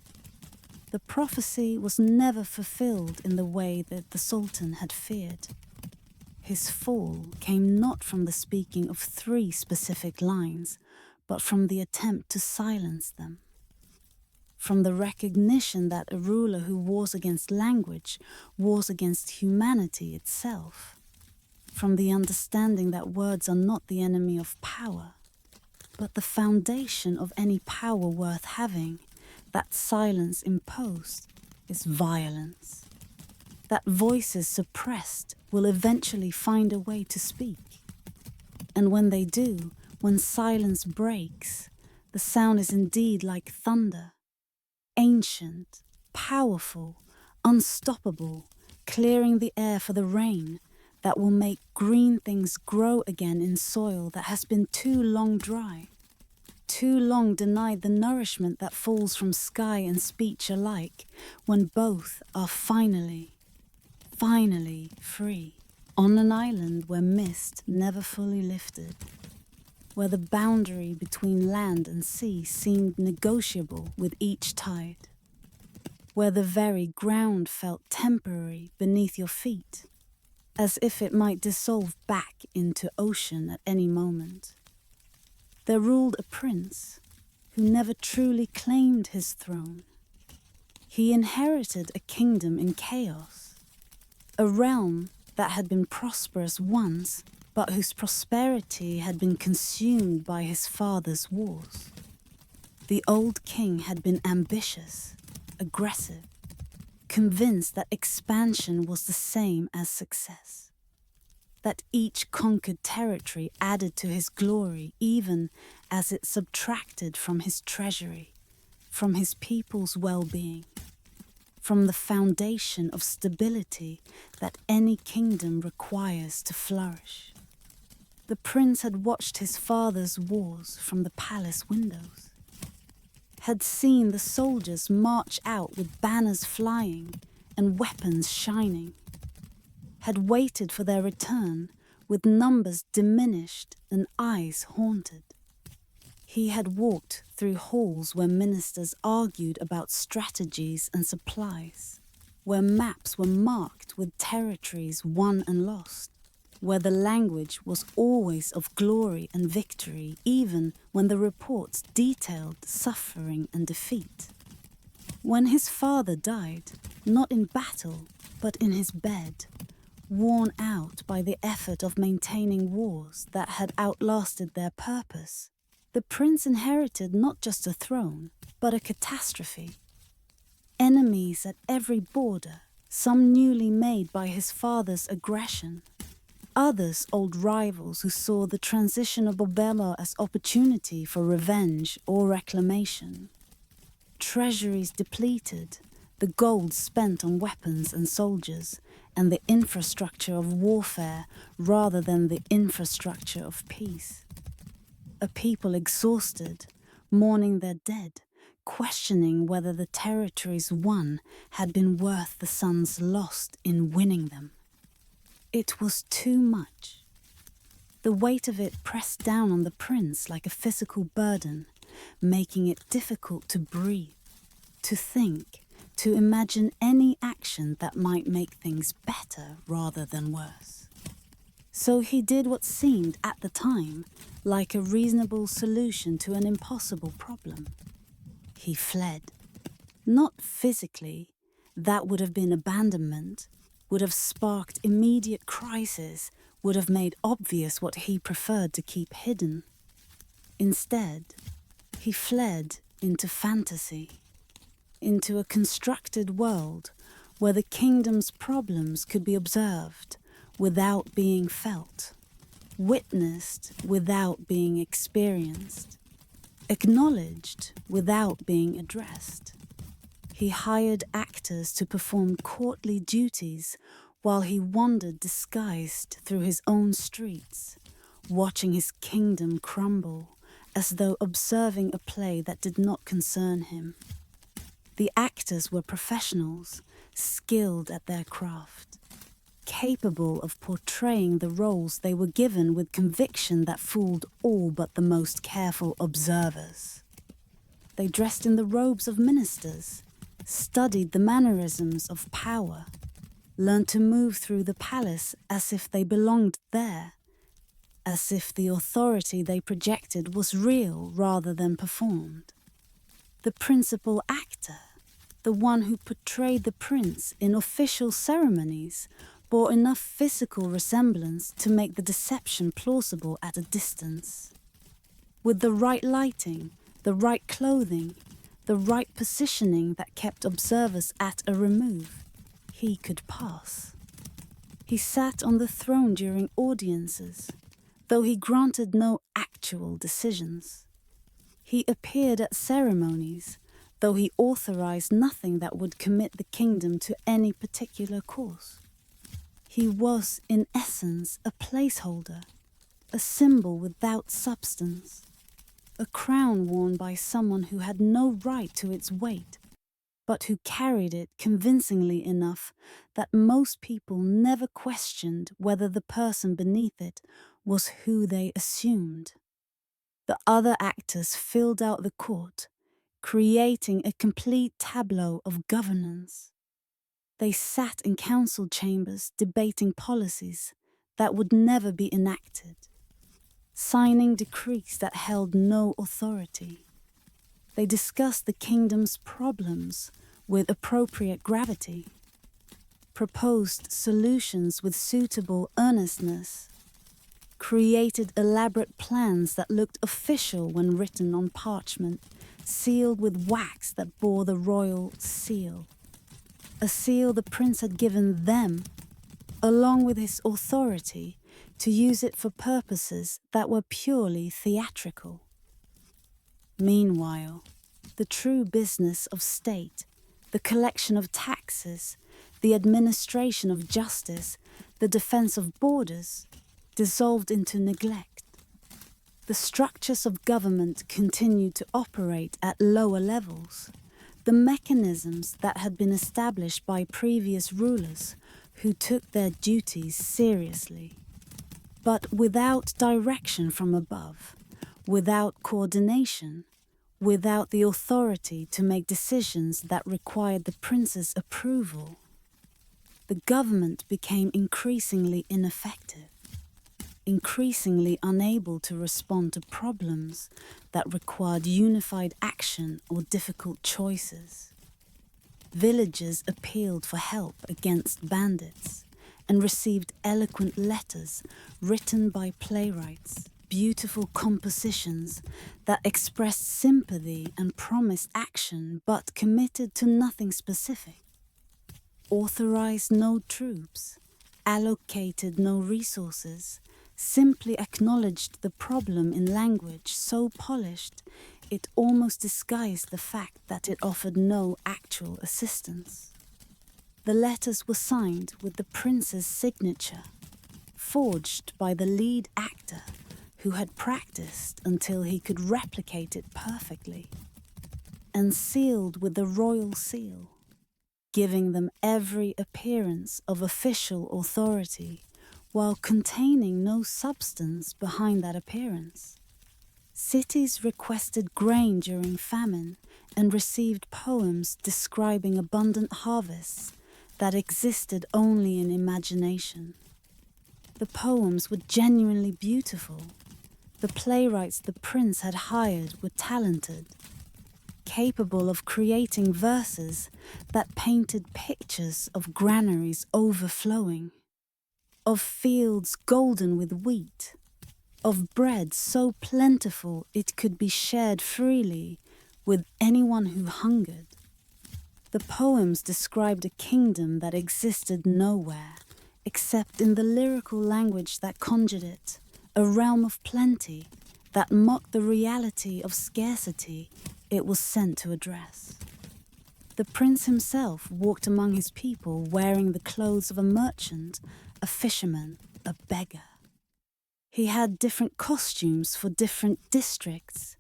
The prophecy was never fulfilled in the way that the Sultan had feared. His fall came not from the speaking of 3 specific lines, but from the attempt to silence them. From the recognition that a ruler who wars against language wars against humanity itself. From the understanding that words are not the enemy of power, but the foundation of any power worth having, that silence imposed is violence. That voices suppressed will eventually find a way to speak. And when they do, when silence breaks, the sound is indeed like thunder, ancient, powerful, unstoppable, clearing the air for the rain that will make green things grow again in soil that has been too long dry, too long denied the nourishment that falls from sky and speech alike, when both are finally free, on an island where mist never fully lifted, where the boundary between land and sea seemed negotiable with each tide, where the very ground felt temporary beneath your feet, as if it might dissolve back into ocean at any moment. There ruled a prince who never truly claimed his throne. He inherited a kingdom in chaos, a realm that had been prosperous once, but whose prosperity had been consumed by his father's wars. The old king had been ambitious, aggressive, convinced that expansion was the same as success, that each conquered territory added to his glory even as it subtracted from his treasury, from his people's well-being, from the foundation of stability that any kingdom requires to flourish. The prince had watched his father's wars from the palace windows, had seen the soldiers march out with banners flying and weapons shining, had waited for their return with numbers diminished and eyes haunted. He had walked through halls where ministers argued about strategies and supplies, where maps were marked with territories won and lost, where the language was always of glory and victory, even when the reports detailed suffering and defeat. When his father died, not in battle, but in his bed, worn out by the effort of maintaining wars that had outlasted their purpose, the prince inherited not just a throne, but a catastrophe. enemies at every border, some newly made by his father's aggression, others old rivals who saw the transition of Obama as opportunity for revenge or reclamation. Treasuries depleted, the gold spent on weapons and soldiers, and the infrastructure of warfare rather than the infrastructure of peace. A people exhausted, mourning their dead, questioning whether the territories won had been worth the sons lost in winning them. It was too much. The weight of it pressed down on the prince like a physical burden, making it difficult to breathe, to think, to imagine any action that might make things better rather than worse. So he did what seemed, at the time, like a reasonable solution to an impossible problem. He fled. Not physically, that would have been abandonment, would have sparked immediate crisis, would have made obvious what he preferred to keep hidden. Instead, he fled into fantasy, into a constructed world where the kingdom's problems could be observed without being felt, witnessed without being experienced, acknowledged without being addressed. He hired actors to perform courtly duties while he wandered disguised through his own streets, watching his kingdom crumble as though observing a play that did not concern him. The actors were professionals, skilled at their craft, capable of portraying the roles they were given with conviction that fooled all but the most careful observers. They dressed in the robes of ministers, studied the mannerisms of power, learned to move through the palace as if they belonged there, as if the authority they projected was real rather than performed. The principal actor, the one who portrayed the prince in official ceremonies, bore enough physical resemblance to make the deception plausible at a distance. With the right lighting, the right clothing, the right positioning that kept observers at a remove, he could pass. He sat on the throne during audiences, though he granted no actual decisions. He appeared at ceremonies, though he authorized nothing that would commit the kingdom to any particular course. He was, in essence, a placeholder, a symbol without substance, a crown worn by someone who had no right to its weight, but who carried it convincingly enough that most people never questioned whether the person beneath it was who they assumed. The other actors filled out the court, creating a complete tableau of governance. They sat in council chambers debating policies that would never be enacted, signing decrees that held no authority. They discussed the kingdom's problems with appropriate gravity, proposed solutions with suitable earnestness, created elaborate plans that looked official when written on parchment, sealed with wax that bore the royal seal. A seal the prince had given them, along with his authority, to use it for purposes that were purely theatrical. Meanwhile, the true business of state, the collection of taxes, the administration of justice, the defense of borders, dissolved into neglect. The structures of government continued to operate at lower levels. The mechanisms that had been established by previous rulers who took their duties seriously. But without direction from above, without coordination, without the authority to make decisions that required the prince's approval, the government became increasingly ineffective, increasingly unable to respond to problems that required unified action or difficult choices. Villagers appealed for help against bandits and received eloquent letters written by playwrights, beautiful compositions that expressed sympathy and promised action but committed to nothing specific, authorized no troops, allocated no resources, simply acknowledged the problem in language so polished it almost disguised the fact that it offered no actual assistance. The letters were signed with the prince's signature, forged by the lead actor who had practiced until he could replicate it perfectly, and sealed with the royal seal, giving them every appearance of official authority while containing no substance behind that appearance. Cities requested grain during famine and received poems describing abundant harvests that existed only in imagination. The poems were genuinely beautiful. The playwrights the prince had hired were talented, capable of creating verses that painted pictures of granaries overflowing, of fields golden with wheat, of bread so plentiful it could be shared freely with anyone who hungered. The poems described a kingdom that existed nowhere except in the lyrical language that conjured it, a realm of plenty that mocked the reality of scarcity it was sent to address. The prince himself walked among his people wearing the clothes of a merchant, a fisherman, a beggar. He had different costumes for different districts,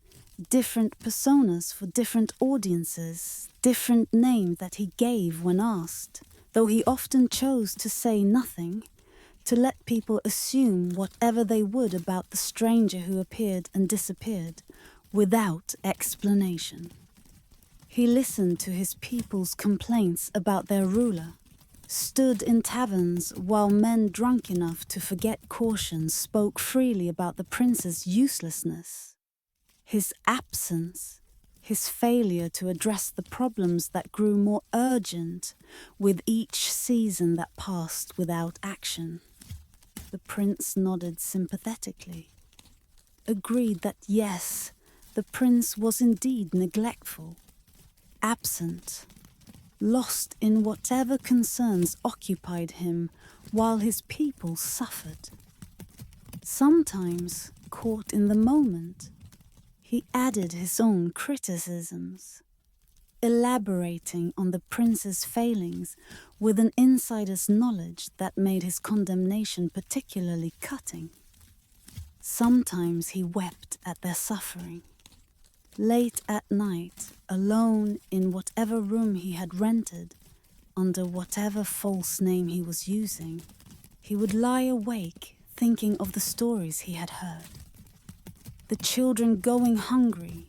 different personas for different audiences, different names that he gave when asked, though he often chose to say nothing, to let people assume whatever they would about the stranger who appeared and disappeared, without explanation. He listened to his people's complaints about their ruler, stood in taverns while men drunk enough to forget caution spoke freely about the prince's uselessness, his absence, his failure to address the problems that grew more urgent with each season that passed without action. The prince nodded sympathetically, agreed that yes, the prince was indeed neglectful, absent, lost in whatever concerns occupied him while his people suffered. Sometimes, caught in the moment, he added his own criticisms, elaborating on the prince's failings with an insider's knowledge that made his condemnation particularly cutting. Sometimes he wept at their suffering. Late at night, alone in whatever room he had rented, under whatever false name he was using, he would lie awake thinking of the stories he had heard. The children going hungry,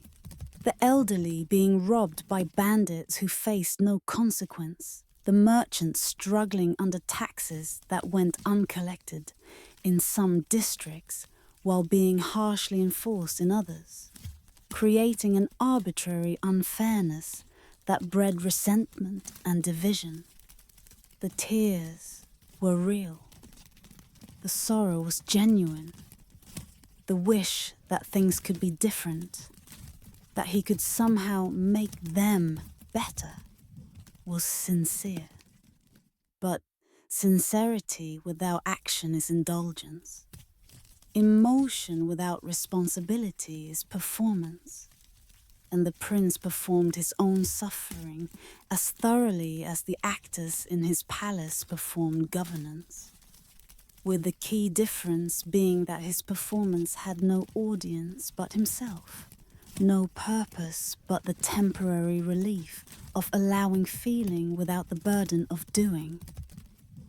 the elderly being robbed by bandits who faced no consequence, the merchants struggling under taxes that went uncollected in some districts while being harshly enforced in others, creating an arbitrary unfairness that bred resentment and division. The tears were real. The sorrow was genuine. The wish that things could be different, that he could somehow make them better, was sincere. But sincerity without action is indulgence. Emotion without responsibility is performance. And the prince performed his own suffering as thoroughly as the actors in his palace performed governance, with the key difference being that his performance had no audience but himself, no purpose but the temporary relief of allowing feeling without the burden of doing.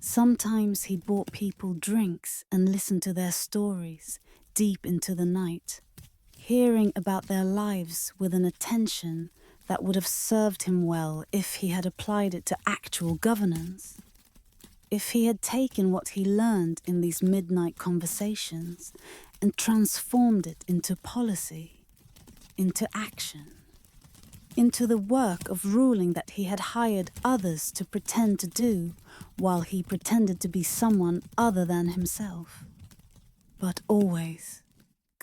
Sometimes he bought people drinks and listened to their stories deep into the night, hearing about their lives with an attention that would have served him well if he had applied it to actual governance. If he had taken what he learned in these midnight conversations and transformed it into policy, into action, into the work of ruling that he had hired others to pretend to do while he pretended to be someone other than himself. But always,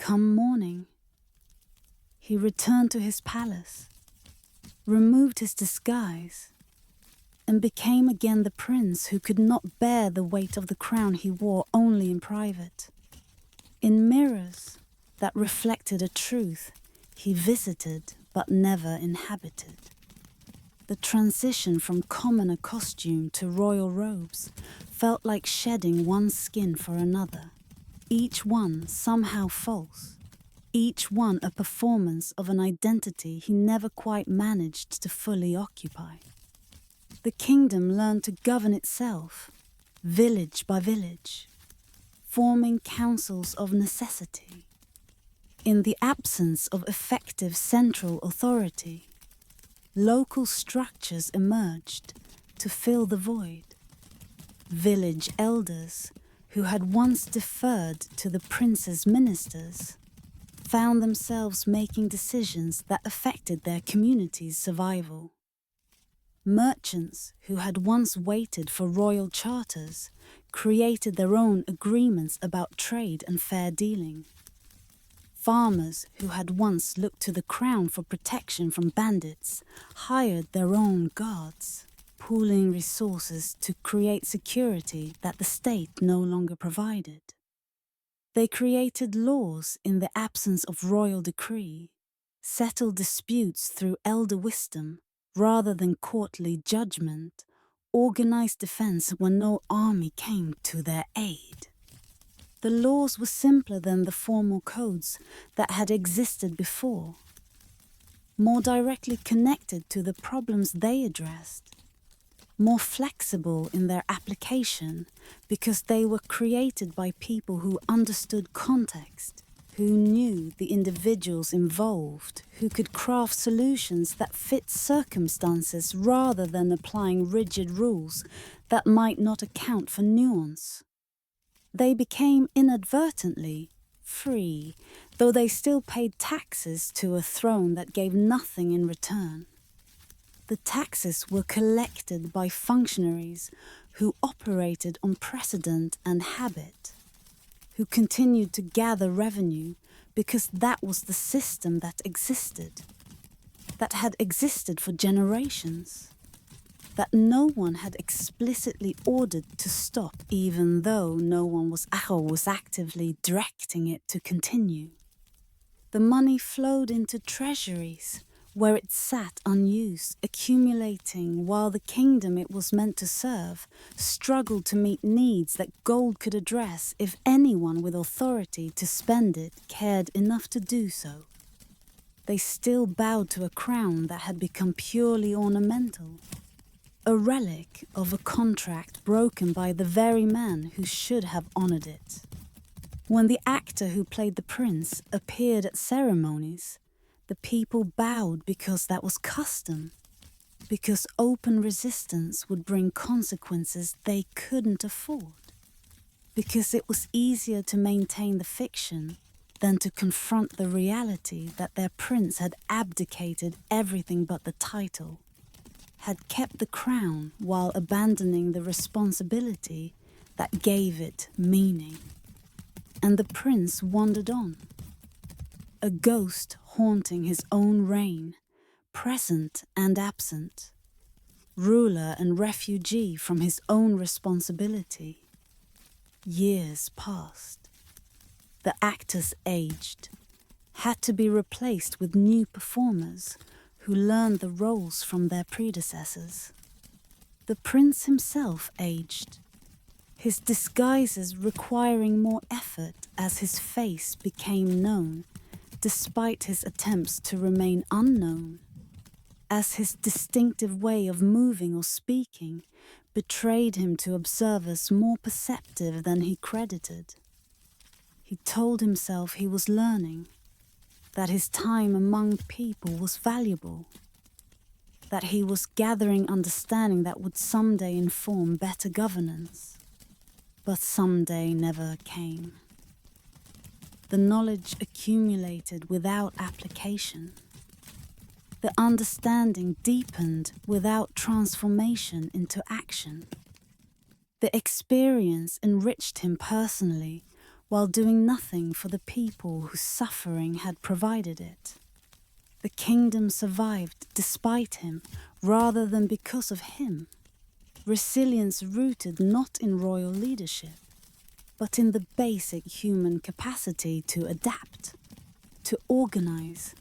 Come morning, he returned to his palace, removed his disguise, and became again the prince who could not bear the weight of the crown he wore only in private. In mirrors that reflected a truth he visited but never inhabited. The transition from commoner costume to royal robes felt like shedding one skin for another, each one somehow false, each one a performance of an identity he never quite managed to fully occupy. The kingdom learned to govern itself, village by village, forming councils of necessity. In the absence of effective central authority, local structures emerged to fill the void. Village elders, who had once deferred to the prince's ministers, found themselves making decisions that affected their community's survival. Merchants, who had once waited for royal charters, created their own agreements about trade and fair dealing. Farmers, who had once looked to the crown for protection from bandits, hired their own guards, pooling resources to create security that the state no longer provided. They created laws in the absence of royal decree, settled disputes through elder wisdom rather than courtly judgment, organized defense when no army came to their aid. The laws were simpler than the formal codes that had existed before, more directly connected to the problems they addressed, more flexible in their application because they were created by people who understood context, who knew the individuals involved, who could craft solutions that fit circumstances rather than applying rigid rules that might not account for nuance. They became inadvertently free, though they still paid taxes to a throne that gave nothing in return. The taxes were collected by functionaries who operated on precedent and habit, who continued to gather revenue because that was the system that had existed for generations, that no one had explicitly ordered to stop, even though no one was actively directing it to continue. The money flowed into treasuries, where it sat unused, accumulating while the kingdom it was meant to serve struggled to meet needs that gold could address if anyone with authority to spend it cared enough to do so. They still bowed to a crown that had become purely ornamental, a relic of a contract broken by the very man who should have honored it. When the actor who played the prince appeared at ceremonies, the people bowed because that was custom, because open resistance would bring consequences they couldn't afford, because it was easier to maintain the fiction than to confront the reality that their prince had abdicated everything but the title, had kept the crown while abandoning the responsibility that gave it meaning. And the prince wandered on, a ghost haunting his own reign, present and absent, ruler and refugee from his own responsibility. Years passed. The actors aged, had to be replaced with new performers who learned the roles from their predecessors. The prince himself aged, his disguises requiring more effort as his face became known, despite his attempts to remain unknown, as his distinctive way of moving or speaking betrayed him to observers more perceptive than he credited. He told himself he was learning, that his time among people was valuable, that he was gathering understanding that would someday inform better governance. But someday never came. The knowledge accumulated without application. The understanding deepened without transformation into action. The experience enriched him personally while doing nothing for the people whose suffering had provided it. The kingdom survived despite him rather than because of him. Resilience rooted not in royal leadership, but in the basic human capacity to adapt, to organize,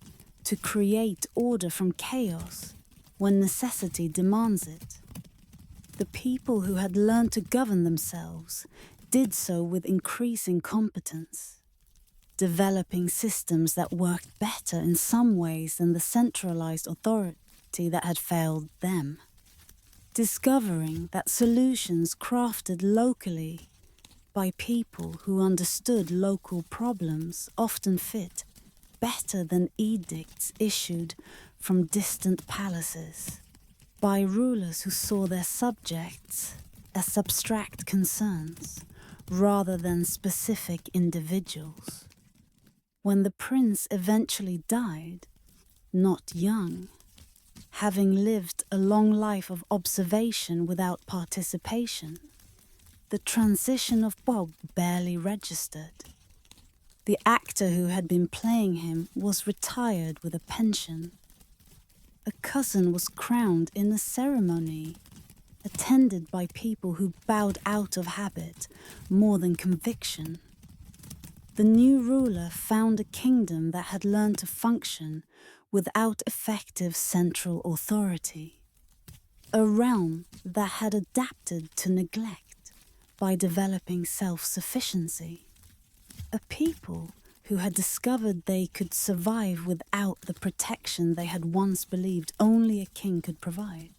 to create order from chaos when necessity demands it. The people who had learned to govern themselves did so with increasing competence, developing systems that worked better in some ways than the centralized authority that had failed them, discovering that solutions crafted locally by people who understood local problems often fit better than edicts issued from distant palaces, by rulers who saw their subjects as abstract concerns rather than specific individuals. When the prince eventually died, not young, having lived a long life of observation without participation, the transition of Bob barely registered. The actor who had been playing him was retired with a pension. A cousin was crowned in a ceremony, attended by people who bowed out of habit more than conviction. The new ruler found a kingdom that had learned to function without effective central authority, a realm that had adapted to neglect by developing self-sufficiency, a people who had discovered they could survive without the protection they had once believed only a king could provide.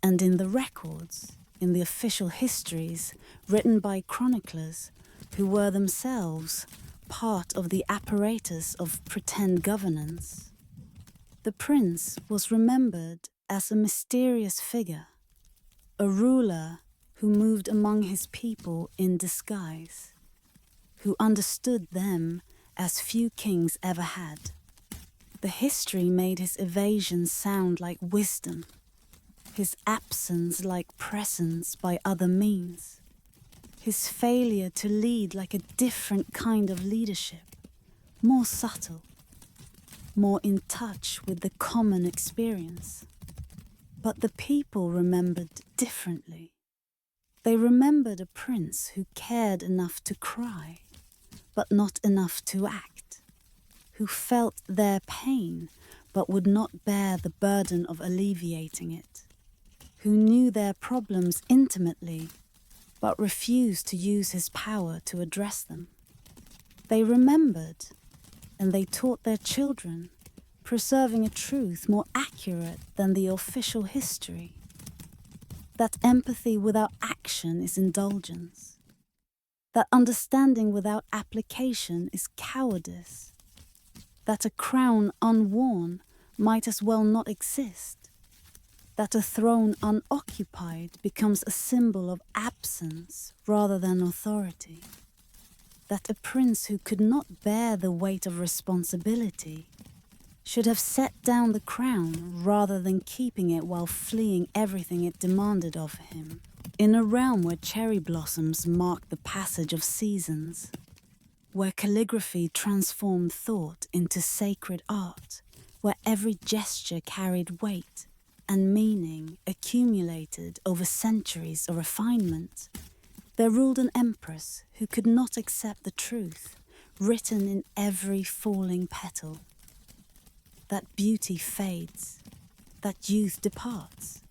And in the records, in the official histories written by chroniclers who were themselves part of the apparatus of pretend governance, the prince was remembered as a mysterious figure, a ruler who moved among his people in disguise, who understood them as few kings ever had. The history made his evasion sound like wisdom, his absence like presence by other means, his failure to lead like a different kind of leadership, more subtle, more in touch with the common experience. But the people remembered differently. They remembered a prince who cared enough to cry, but not enough to act, who felt their pain but would not bear the burden of alleviating it, who knew their problems intimately but refused to use his power to address them. They remembered, and they taught their children, preserving a truth more accurate than the official history, that empathy without action is indulgence, that understanding without application is cowardice, that a crown unworn might as well not exist, that a throne unoccupied becomes a symbol of absence rather than authority, that a prince who could not bear the weight of responsibility should have set down the crown rather than keeping it while fleeing everything it demanded of him. In a realm where cherry blossoms marked the passage of seasons, where calligraphy transformed thought into sacred art, where every gesture carried weight and meaning accumulated over centuries of refinement, there ruled an empress who could not accept the truth written in every falling petal, that beauty fades, that youth departs,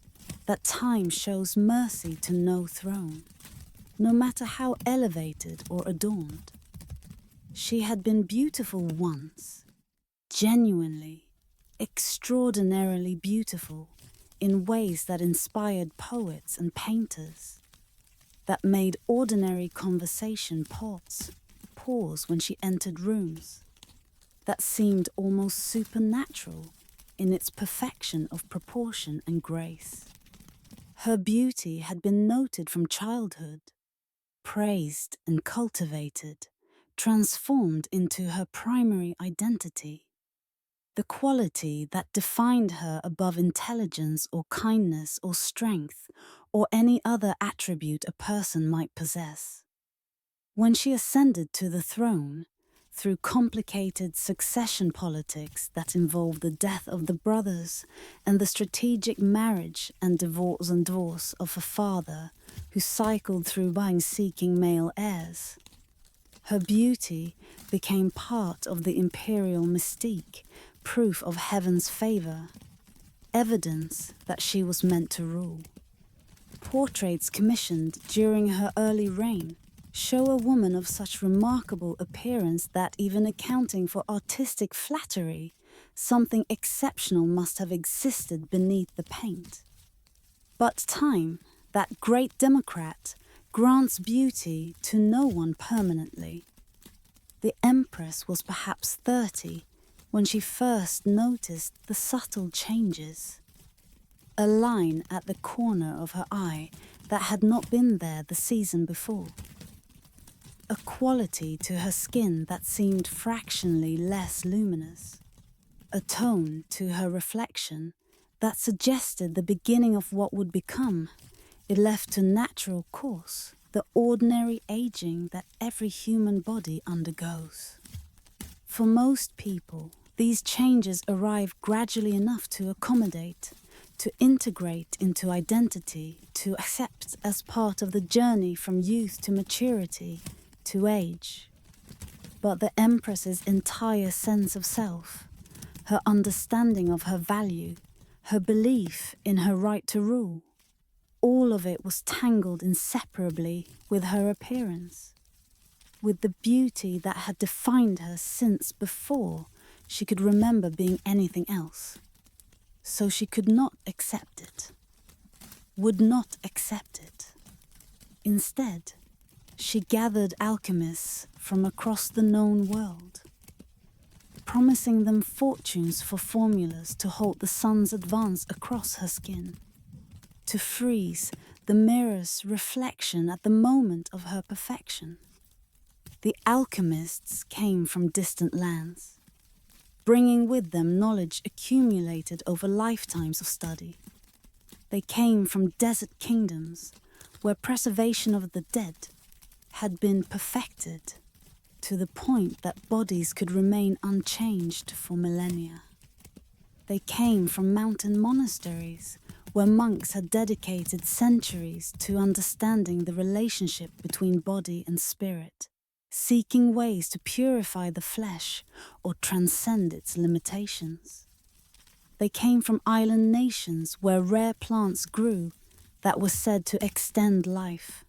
that time shows mercy to no throne, no matter how elevated or adorned. She had been beautiful once, genuinely, extraordinarily beautiful, in ways that inspired poets and painters, that made ordinary conversation pause when she entered rooms, that seemed almost supernatural in its perfection of proportion and grace. Her beauty had been noted from childhood, praised and cultivated, transformed into her primary identity, the quality that defined her above intelligence or kindness or strength or any other attribute a person might possess. When she ascended to the throne, through complicated succession politics that involved the death of the brothers and the strategic marriage and divorce of her father, who cycled through buying seeking male heirs, her beauty became part of the imperial mystique, proof of heaven's favor, evidence that she was meant to rule. Portraits commissioned during her early reign show a woman of such remarkable appearance that, even accounting for artistic flattery, something exceptional must have existed beneath the paint. But time, that great democrat, grants beauty to no one permanently. The Empress was perhaps 30 when she first noticed the subtle changes. A line at the corner of her eye that had not been there the season before. A quality to her skin that seemed fractionally less luminous. A tone to her reflection that suggested the beginning of what would become, if left to natural course, the ordinary aging that every human body undergoes. For most people, these changes arrive gradually enough to accommodate, to integrate into identity, to accept as part of the journey from youth to maturity, to age. But the Empress's entire sense of self, her understanding of her value, her belief in her right to rule, all of it was tangled inseparably with her appearance, with the beauty that had defined her since before she could remember being anything else. So she could not accept it, would not accept it. Instead, she gathered alchemists from across the known world, promising them fortunes for formulas to halt the sun's advance across her skin, to freeze the mirror's reflection at the moment of her perfection. The alchemists came from distant lands, bringing with them knowledge accumulated over lifetimes of study. They came from desert kingdoms where preservation of the dead had been perfected to the point that bodies could remain unchanged for millennia. They came from mountain monasteries where monks had dedicated centuries to understanding the relationship between body and spirit, seeking ways to purify the flesh or transcend its limitations. They came from island nations where rare plants grew that were said to extend life,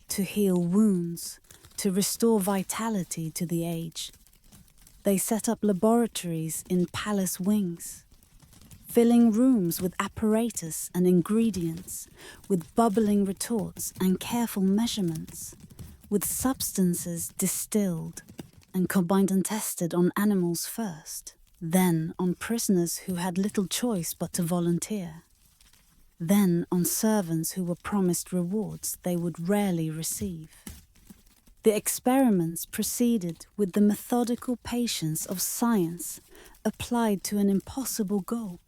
to heal wounds, to restore vitality to the aged. They set up laboratories in palace wings, filling rooms with apparatus and ingredients, with bubbling retorts and careful measurements, with substances distilled and combined and tested on animals first, then on prisoners who had little choice but to volunteer, then on servants who were promised rewards they would rarely receive. The experiments proceeded with the methodical patience of science applied to an impossible goal,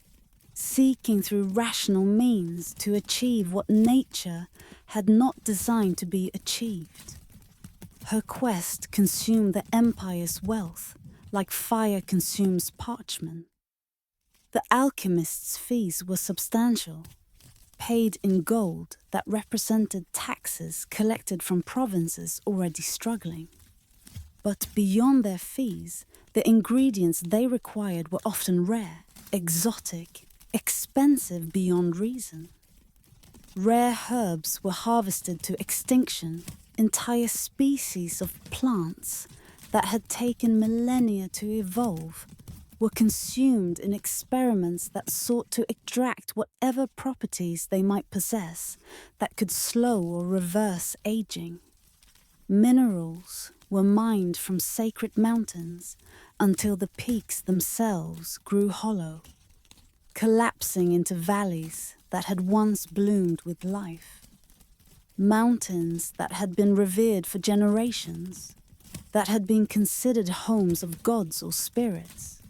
seeking through rational means to achieve what nature had not designed to be achieved. Her quest consumed the empire's wealth like fire consumes parchment. The alchemists' fees were substantial, paid in gold that represented taxes collected from provinces already struggling. But beyond their fees, the ingredients they required were often rare, exotic, expensive beyond reason. Rare herbs were harvested to extinction, entire species of plants that had taken millennia to evolve were consumed in experiments that sought to extract whatever properties they might possess that could slow or reverse aging. Minerals were mined from sacred mountains until the peaks themselves grew hollow, collapsing into valleys that had once bloomed with life. Mountains that had been revered for generations, that had been considered homes of gods or spirits,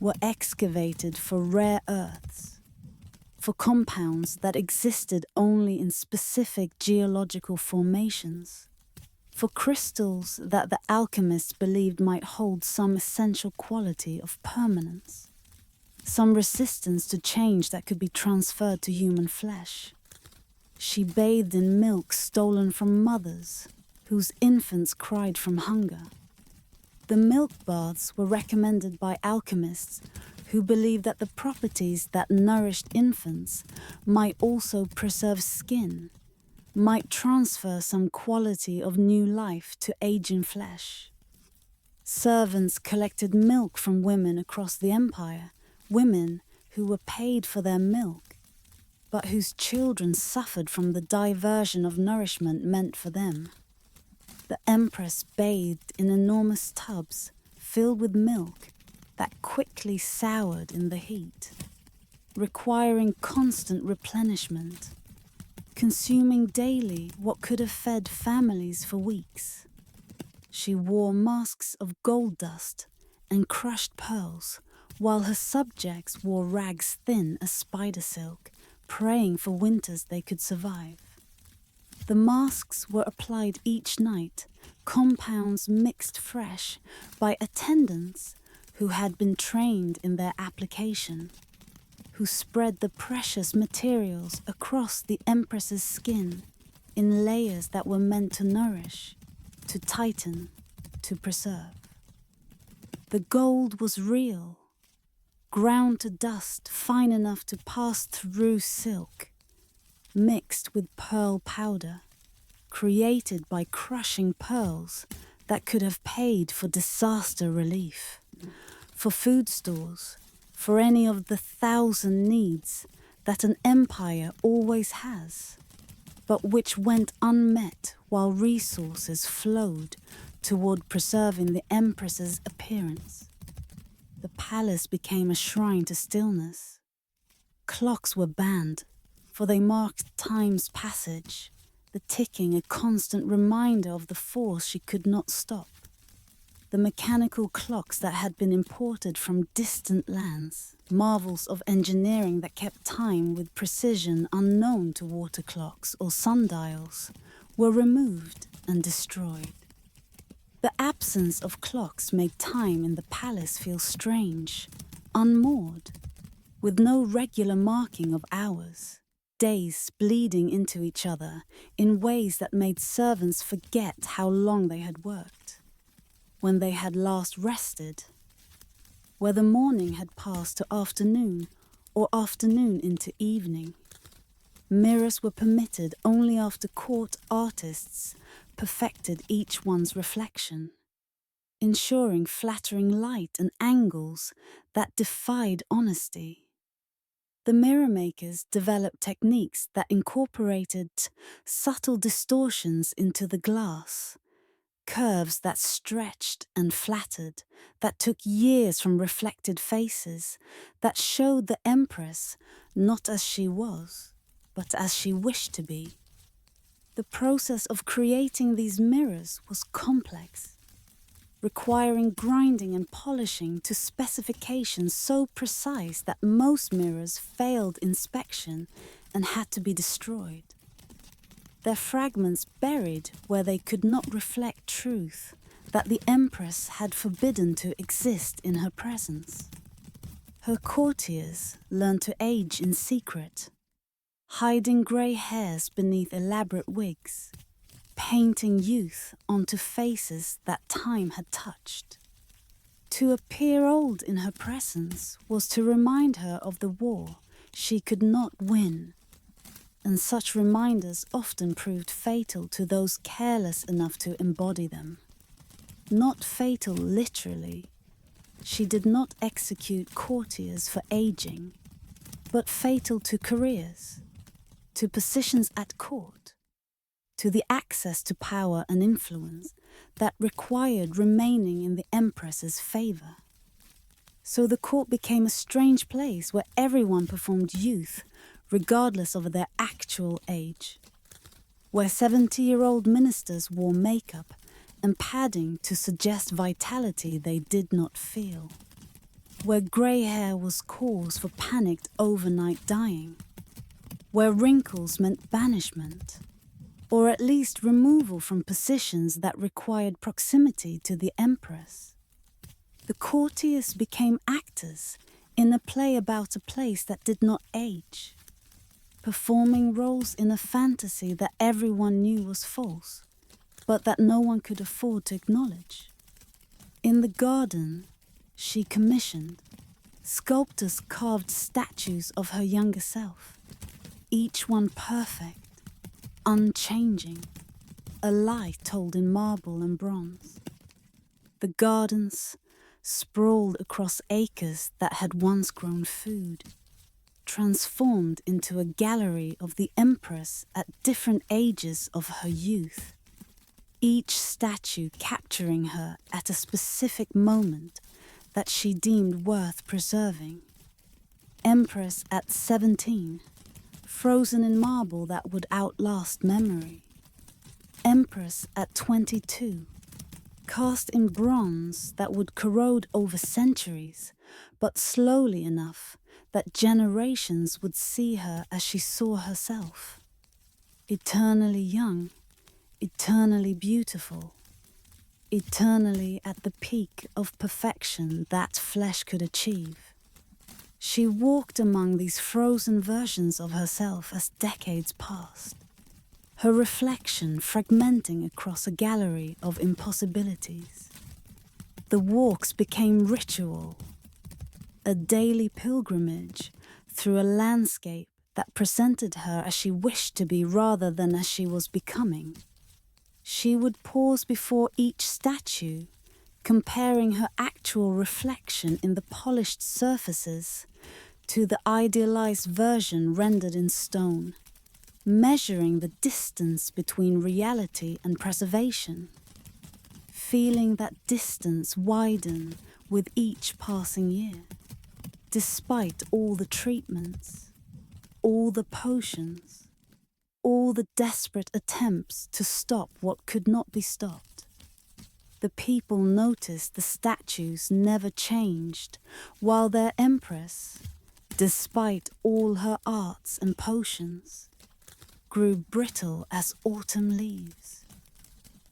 were excavated for rare earths, for compounds that existed only in specific geological formations, for crystals that the alchemists believed might hold some essential quality of permanence, some resistance to change that could be transferred to human flesh. She bathed in milk stolen from mothers whose infants cried from hunger. The milk baths were recommended by alchemists who believed that the properties that nourished infants might also preserve skin, might transfer some quality of new life to aging flesh. Servants collected milk from women across the empire, women who were paid for their milk, but whose children suffered from the diversion of nourishment meant for them. The empress bathed in enormous tubs filled with milk that quickly soured in the heat, requiring constant replenishment, consuming daily what could have fed families for weeks. She wore masks of gold dust and crushed pearls, while her subjects wore rags thin as spider silk, praying for winters they could survive. The masks were applied each night, compounds mixed fresh by attendants who had been trained in their application, who spread the precious materials across the empress's skin in layers that were meant to nourish, to tighten, to preserve. The gold was real, ground to dust fine enough to pass through silk, mixed with pearl powder, created by crushing pearls that could have paid for disaster relief, for food stores, for any of the 1,000 needs that an empire always has, but which went unmet while resources flowed toward preserving the empress's appearance. The palace became a shrine to stillness. Clocks were banned, for they marked time's passage, the ticking a constant reminder of the force she could not stop. The mechanical clocks that had been imported from distant lands, marvels of engineering that kept time with precision unknown to water clocks or sundials, were removed and destroyed. The absence of clocks made time in the palace feel strange, unmoored, with no regular marking of hours, days bleeding into each other in ways that made servants forget how long they had worked, when they had last rested, whether morning had passed to afternoon or afternoon into evening. Mirrors were permitted only after court artists perfected each one's reflection, ensuring flattering light and angles that defied honesty. The mirror makers developed techniques that incorporated subtle distortions into the glass, curves that stretched and flattered, that took years from reflected faces, that showed the empress not as she was, but as she wished to be. The process of creating these mirrors was complex, requiring grinding and polishing to specifications so precise that most mirrors failed inspection and had to be destroyed. Their fragments buried where they could not reflect truth that the empress had forbidden to exist in her presence. Her courtiers learned to age in secret, hiding grey hairs beneath elaborate wigs, painting youth onto faces that time had touched. To appear old in her presence was to remind her of the war she could not win, and such reminders often proved fatal to those careless enough to embody them. Not fatal literally. She did not execute courtiers for aging, but fatal to careers, to positions at court, to the access to power and influence that required remaining in the empress's favor. So the court became a strange place where everyone performed youth regardless of their actual age, where 70-year-old ministers wore makeup and padding to suggest vitality they did not feel, where grey hair was cause for panicked overnight dying, where wrinkles meant banishment, or at least removal from positions that required proximity to the empress. The courtiers became actors in a play about a place that did not age, performing roles in a fantasy that everyone knew was false, but that no one could afford to acknowledge. In the garden, she commissioned, sculptors carved statues of her younger self, each one perfect, unchanging, a lie told in marble and bronze. The gardens sprawled across acres that had once grown food, transformed into a gallery of the empress at different ages of her youth, each statue capturing her at a specific moment that she deemed worth preserving. Empress at 17, frozen in marble that would outlast memory. Empress at 22, cast in bronze that would corrode over centuries, but slowly enough that generations would see her as she saw herself. Eternally young, eternally beautiful, eternally at the peak of perfection that flesh could achieve. She walked among these frozen versions of herself as decades passed, her reflection fragmenting across a gallery of impossibilities. The walks became ritual, a daily pilgrimage through a landscape that presented her as she wished to be rather than as she was becoming. She would pause before each statue, comparing her actual reflection in the polished surfaces to the idealized version rendered in stone, measuring the distance between reality and preservation, feeling that distance widen with each passing year, despite all the treatments, all the potions, all the desperate attempts to stop what could not be stopped. The people noticed the statues never changed, while their empress, despite all her arts and potions, grew brittle as autumn leaves.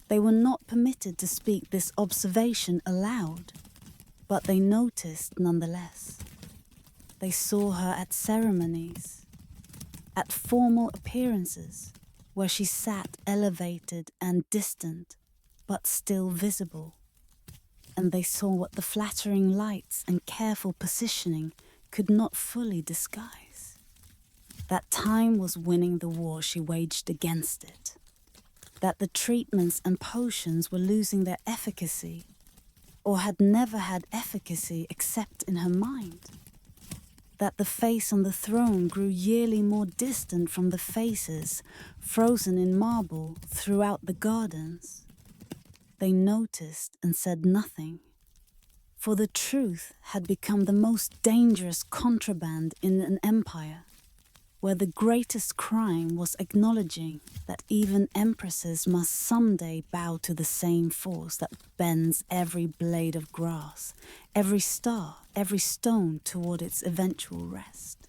They were not permitted to speak this observation aloud, but they noticed nonetheless. They saw her at ceremonies, at formal appearances, where she sat elevated and distant, but still visible. And they saw what the flattering lights and careful positioning could not fully disguise. That time was winning the war she waged against it. That the treatments and potions were losing their efficacy, or had never had efficacy except in her mind. That the face on the throne grew yearly more distant from the faces frozen in marble throughout the gardens. They noticed and said nothing, for the truth had become the most dangerous contraband in an empire, where the greatest crime was acknowledging that even empresses must someday bow to the same force that bends every blade of grass, every star, every stone toward its eventual rest.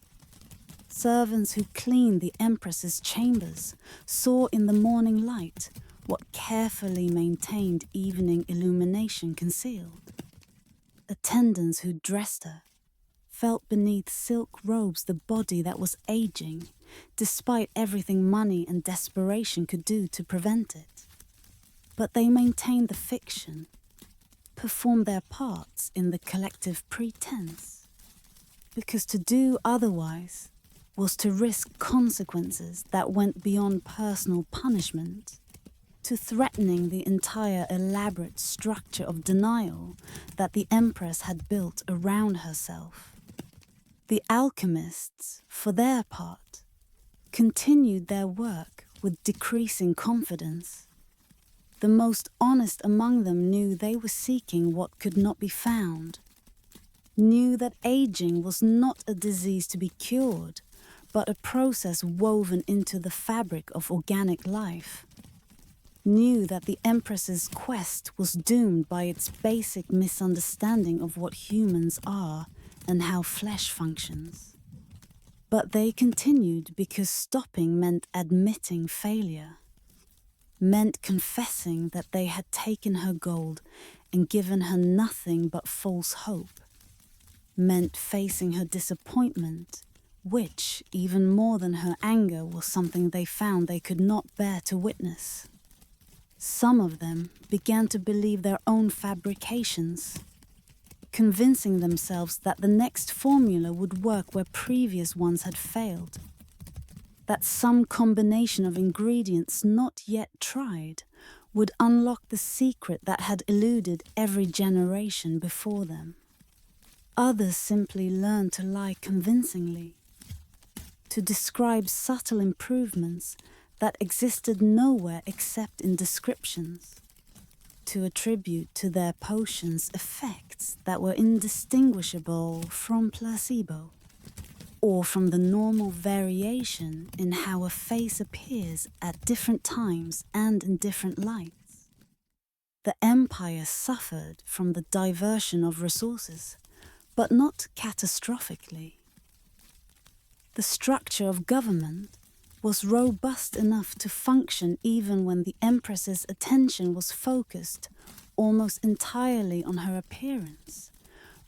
Servants who cleaned the empress's chambers saw in the morning light what carefully maintained evening illumination concealed. Attendants who dressed her felt beneath silk robes the body that was aging, despite everything money and desperation could do to prevent it. But they maintained the fiction, performed their parts in the collective pretense, because to do otherwise was to risk consequences that went beyond personal punishment, to threatening the entire elaborate structure of denial that the empress had built around herself. The alchemists, for their part, continued their work with decreasing confidence. The most honest among them knew they were seeking what could not be found, knew that aging was not a disease to be cured, but a process woven into the fabric of organic life, knew that the Empress's quest was doomed by its basic misunderstanding of what humans are and how flesh functions. But they continued because stopping meant admitting failure. meant confessing that they had taken her gold and given her nothing but false hope, meant facing her disappointment, which, even more than her anger, was something they found they could not bear to witness. Some of them began to believe their own fabrications, convincing themselves that the next formula would work where previous ones had failed, that some combination of ingredients not yet tried would unlock the secret that had eluded every generation before them. Others simply learned to lie convincingly, to describe subtle improvements that existed nowhere except in descriptions, to attribute to their potions effects that were indistinguishable from placebo, or from the normal variation in how a face appears at different times and in different lights. The empire suffered from the diversion of resources, but not catastrophically. The structure of government was robust enough to function even when the Empress's attention was focused almost entirely on her appearance,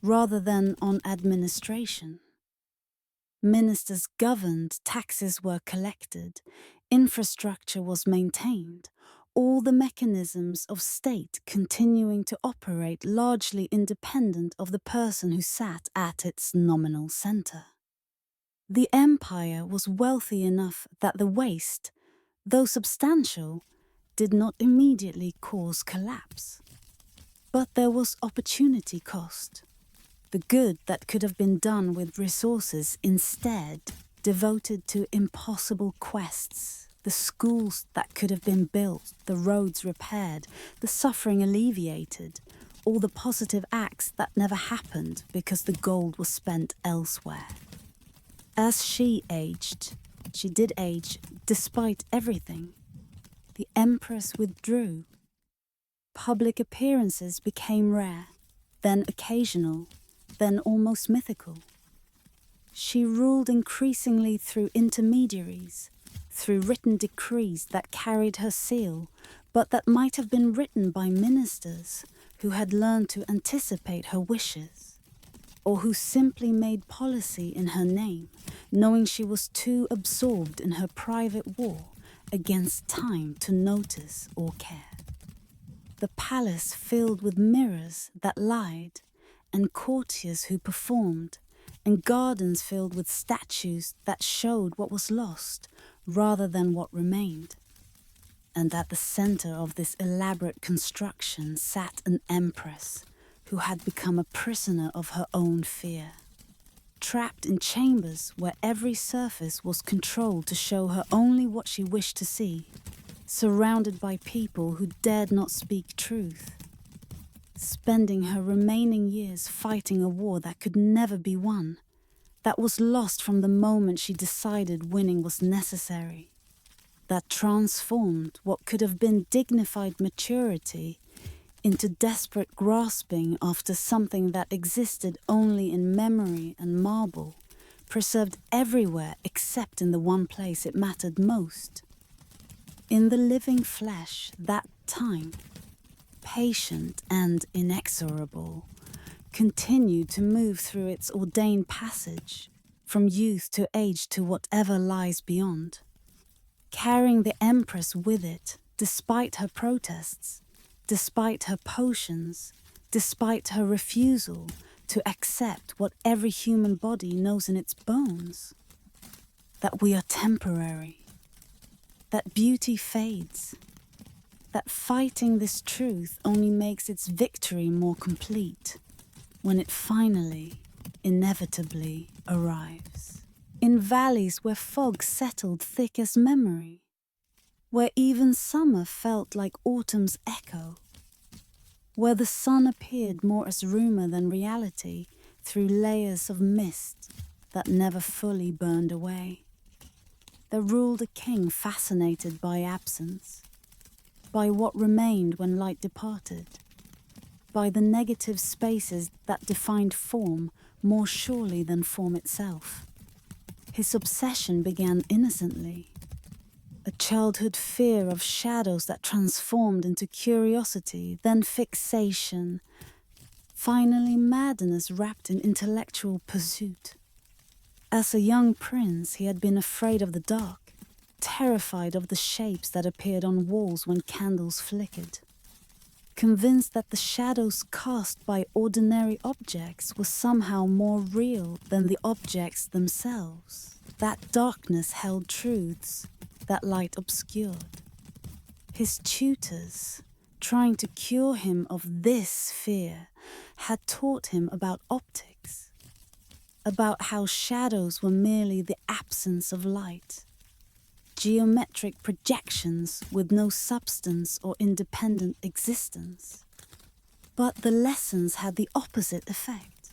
rather than on administration. Ministers governed, taxes were collected, infrastructure was maintained, all the mechanisms of state continuing to operate largely independent of the person who sat at its nominal center. The empire was wealthy enough that the waste, though substantial, did not immediately cause collapse. But there was opportunity cost. The good that could have been done with resources instead devoted to impossible quests, the schools that could have been built, the roads repaired, the suffering alleviated, all the positive acts that never happened because the gold was spent elsewhere. As she aged, she did age despite everything. The Empress withdrew. Public appearances became rare, then occasional, then almost mythical. She ruled increasingly through intermediaries, through written decrees that carried her seal, but that might have been written by ministers who had learned to anticipate her wishes, or who simply made policy in her name, knowing she was too absorbed in her private war against time to notice or care. The palace filled with mirrors that lied, and courtiers who performed, and gardens filled with statues that showed what was lost rather than what remained. And at the center of this elaborate construction sat an empress who had become a prisoner of her own fear, trapped in chambers where every surface was controlled to show her only what she wished to see, surrounded by people who dared not speak truth, spending her remaining years fighting a war that could never be won, that was lost from the moment she decided winning was necessary, that transformed what could have been dignified maturity into desperate grasping after something that existed only in memory and marble, preserved everywhere except in the one place it mattered most. In the living flesh, that time, patient and inexorable, continued to move through its ordained passage, from youth to age to whatever lies beyond, carrying the Empress with it, despite her protests, despite her potions, despite her refusal to accept what every human body knows in its bones, that we are temporary, that beauty fades, that fighting this truth only makes its victory more complete when it finally, inevitably arrives. In valleys where fog settled thick as memory, where even summer felt like autumn's echo, where the sun appeared more as rumor than reality through layers of mist that never fully burned away. There ruled a king fascinated by absence, by what remained when light departed, by the negative spaces that defined form more surely than form itself. His obsession began innocently. A childhood fear of shadows that transformed into curiosity, then fixation, finally madness wrapped in intellectual pursuit. As a young prince, he had been afraid of the dark, terrified of the shapes that appeared on walls when candles flickered, convinced that the shadows cast by ordinary objects were somehow more real than the objects themselves, that darkness held truths that light obscured. His tutors, trying to cure him of this fear, had taught him about optics, about how shadows were merely the absence of light, geometric projections with no substance or independent existence. But the lessons had the opposite effect.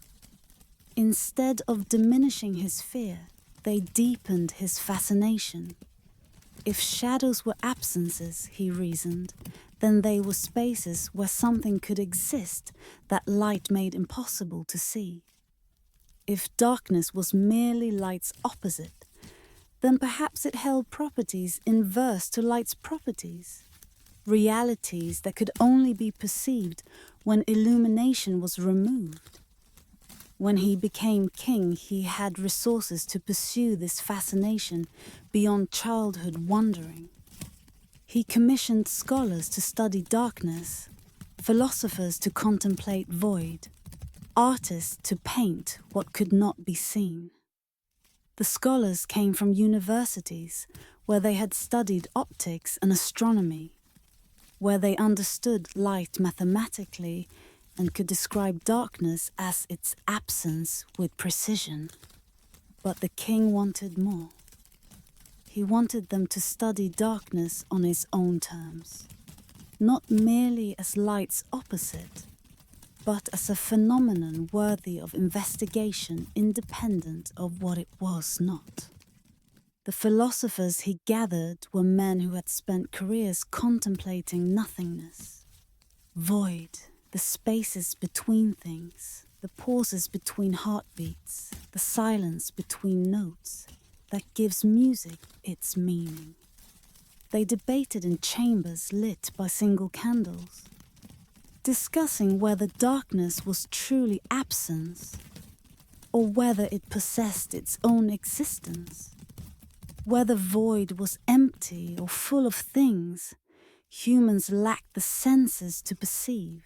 Instead of diminishing his fear, they deepened his fascination. If shadows were absences, he reasoned, then they were spaces where something could exist that light made impossible to see. If darkness was merely light's opposite, then perhaps it held properties inverse to light's properties, realities that could only be perceived when illumination was removed. When he became king, he had resources to pursue this fascination beyond childhood wondering. He commissioned scholars to study darkness, philosophers to contemplate void, artists to paint what could not be seen. The scholars came from universities where they had studied optics and astronomy, where they understood light mathematically and could describe darkness as its absence with precision. But the king wanted more. He wanted them to study darkness on his own terms, not merely as light's opposite, but as a phenomenon worthy of investigation independent of what it was not. The philosophers he gathered were men who had spent careers contemplating nothingness, void, the spaces between things, the pauses between heartbeats, the silence between notes that gives music its meaning. They debated in chambers lit by single candles, discussing whether darkness was truly absence or whether it possessed its own existence, whether void was empty or full of things humans lacked the senses to perceive,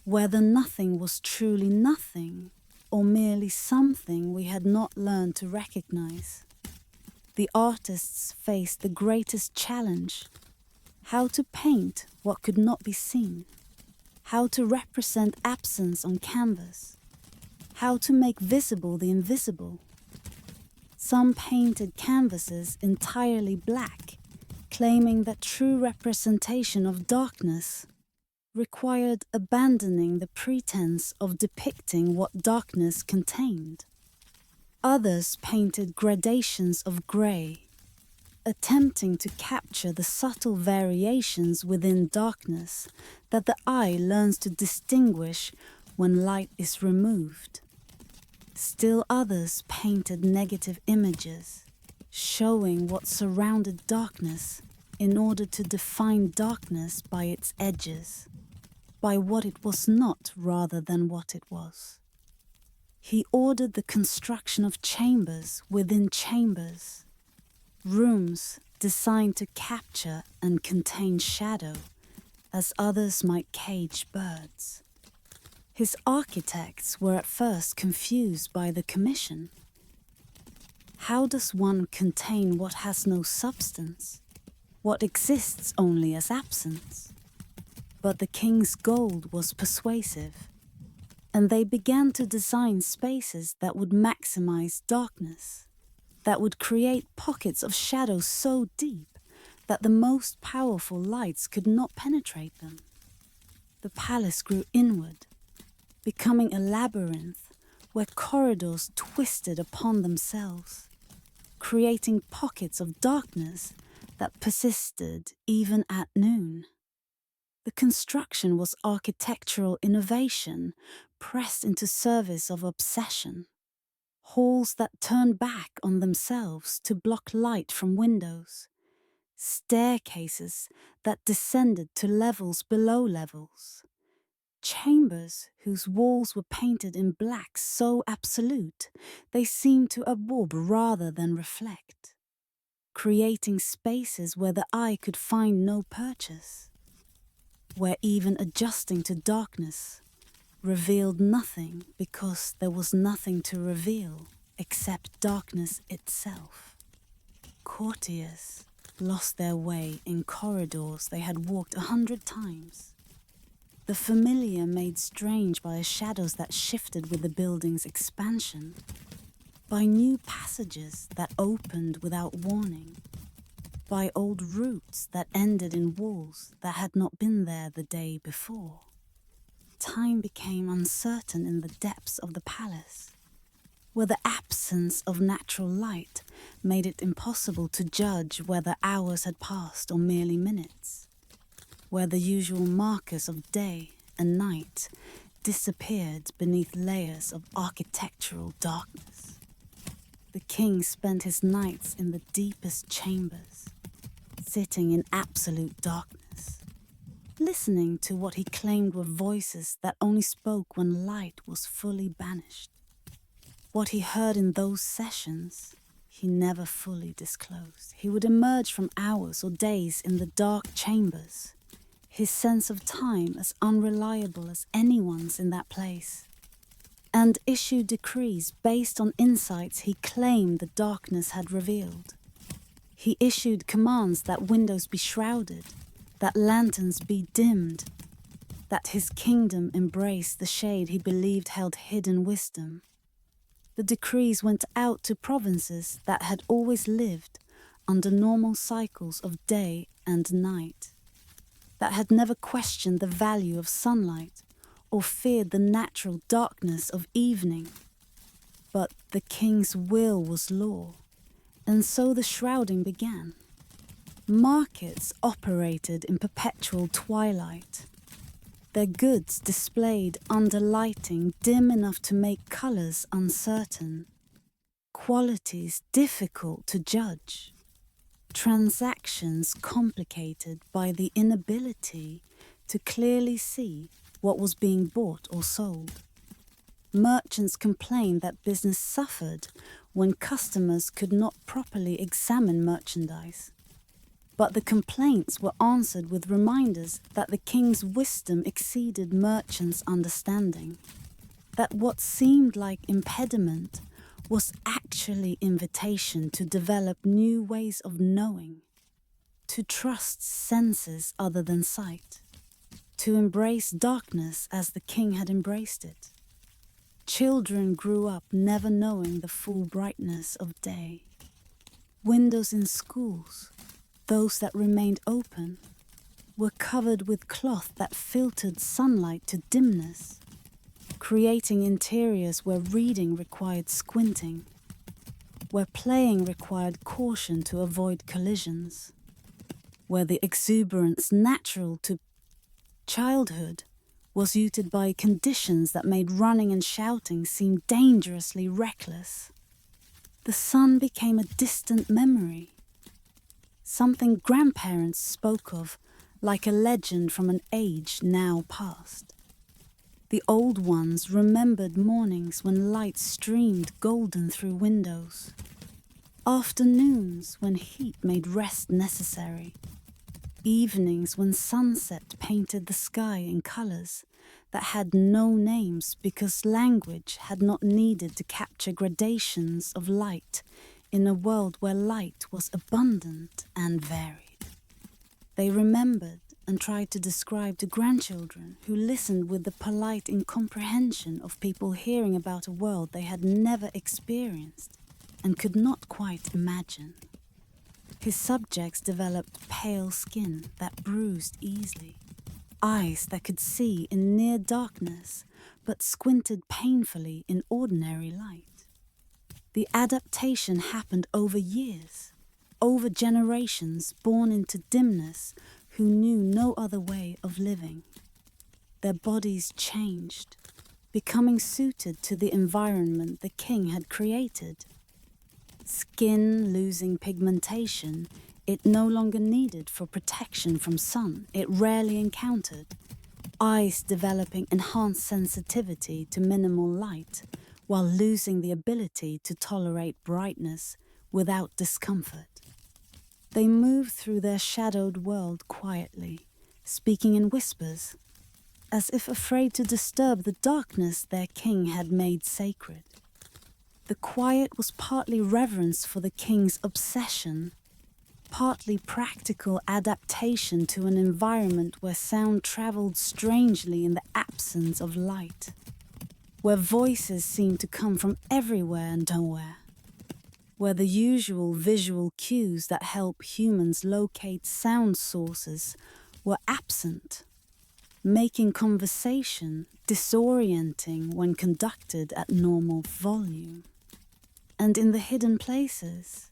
whether nothing was truly nothing or merely something we had not learned to recognize. The artists faced the greatest challenge: how to paint what could not be seen, how to represent absence on canvas, how to make visible the invisible. Some painted canvases entirely black, claiming that true representation of darkness required abandoning the pretense of depicting what darkness contained. Others painted gradations of grey, attempting to capture the subtle variations within darkness that the eye learns to distinguish when light is removed. Still others painted negative images, showing what surrounded darkness in order to define darkness by its edges, by what it was not rather than what it was. He ordered the construction of chambers within chambers, rooms designed to capture and contain shadow, as others might cage birds. His architects were at first confused by the commission. How does one contain what has no substance, what exists only as absence? But the king's gold was persuasive, and they began to design spaces that would maximize darkness, that would create pockets of shadow so deep that the most powerful lights could not penetrate them. The palace grew inward, becoming a labyrinth where corridors twisted upon themselves, creating pockets of darkness that persisted even at noon. The construction was architectural innovation pressed into service of obsession. Halls that turned back on themselves to block light from windows, staircases that descended to levels below levels, chambers whose walls were painted in black so absolute they seemed to absorb rather than reflect, creating spaces where the eye could find no purchase, where even adjusting to darkness revealed nothing because there was nothing to reveal except darkness itself. Courtiers lost their way in corridors they had walked 100 times, the familiar made strange by shadows that shifted with the building's expansion, by new passages that opened without warning, by old routes that ended in walls that had not been there the day before. Time became uncertain in the depths of the palace, where the absence of natural light made it impossible to judge whether hours had passed or merely minutes, where the usual markers of day and night disappeared beneath layers of architectural darkness. The king spent his nights in the deepest chambers, sitting in absolute darkness, listening to what he claimed were voices that only spoke when light was fully banished. What he heard in those sessions, he never fully disclosed. He would emerge from hours or days in the dark chambers, his sense of time as unreliable as anyone's in that place, and issue decrees based on insights he claimed the darkness had revealed. He issued commands that windows be shrouded, that lanterns be dimmed, that his kingdom embrace the shade he believed held hidden wisdom. The decrees went out to provinces that had always lived under normal cycles of day and night, that had never questioned the value of sunlight or feared the natural darkness of evening. But the king's will was law, and so the shrouding began. Markets operated in perpetual twilight, their goods displayed under lighting dim enough to make colours uncertain, qualities difficult to judge, transactions complicated by the inability to clearly see what was being bought or sold. Merchants complained that business suffered when customers could not properly examine merchandise. But the complaints were answered with reminders that the king's wisdom exceeded merchants' understanding, that what seemed like impediment was actually invitation to develop new ways of knowing, to trust senses other than sight, to embrace darkness as the king had embraced it. Children grew up never knowing the full brightness of day. Windows in schools, those that remained open, were covered with cloth that filtered sunlight to dimness, creating interiors where reading required squinting, where playing required caution to avoid collisions, where the exuberance natural to childhood was muted by conditions that made running and shouting seem dangerously reckless. The sun became a distant memory, something grandparents spoke of like a legend from an age now past. The old ones remembered mornings when light streamed golden through windows, afternoons when heat made rest necessary, evenings when sunset painted the sky in colours that had no names because language had not needed to capture gradations of light in a world where light was abundant and varied. They remembered and tried to describe to grandchildren who listened with the polite incomprehension of people hearing about a world they had never experienced and could not quite imagine. His subjects developed pale skin that bruised easily, eyes that could see in near darkness but squinted painfully in ordinary light. The adaptation happened over years, over generations born into dimness who knew no other way of living. Their bodies changed, becoming suited to the environment the king had created. Skin losing pigmentation it no longer needed for protection from sun it rarely encountered, eyes developing enhanced sensitivity to minimal light while losing the ability to tolerate brightness without discomfort. They moved through their shadowed world quietly, speaking in whispers, as if afraid to disturb the darkness their king had made sacred. The quiet was partly reverence for the king's obsession, partly practical adaptation to an environment where sound traveled strangely in the absence of light, where voices seemed to come from everywhere and nowhere, where the usual visual cues that help humans locate sound sources were absent, making conversation disorienting when conducted at normal volume. And in the hidden places,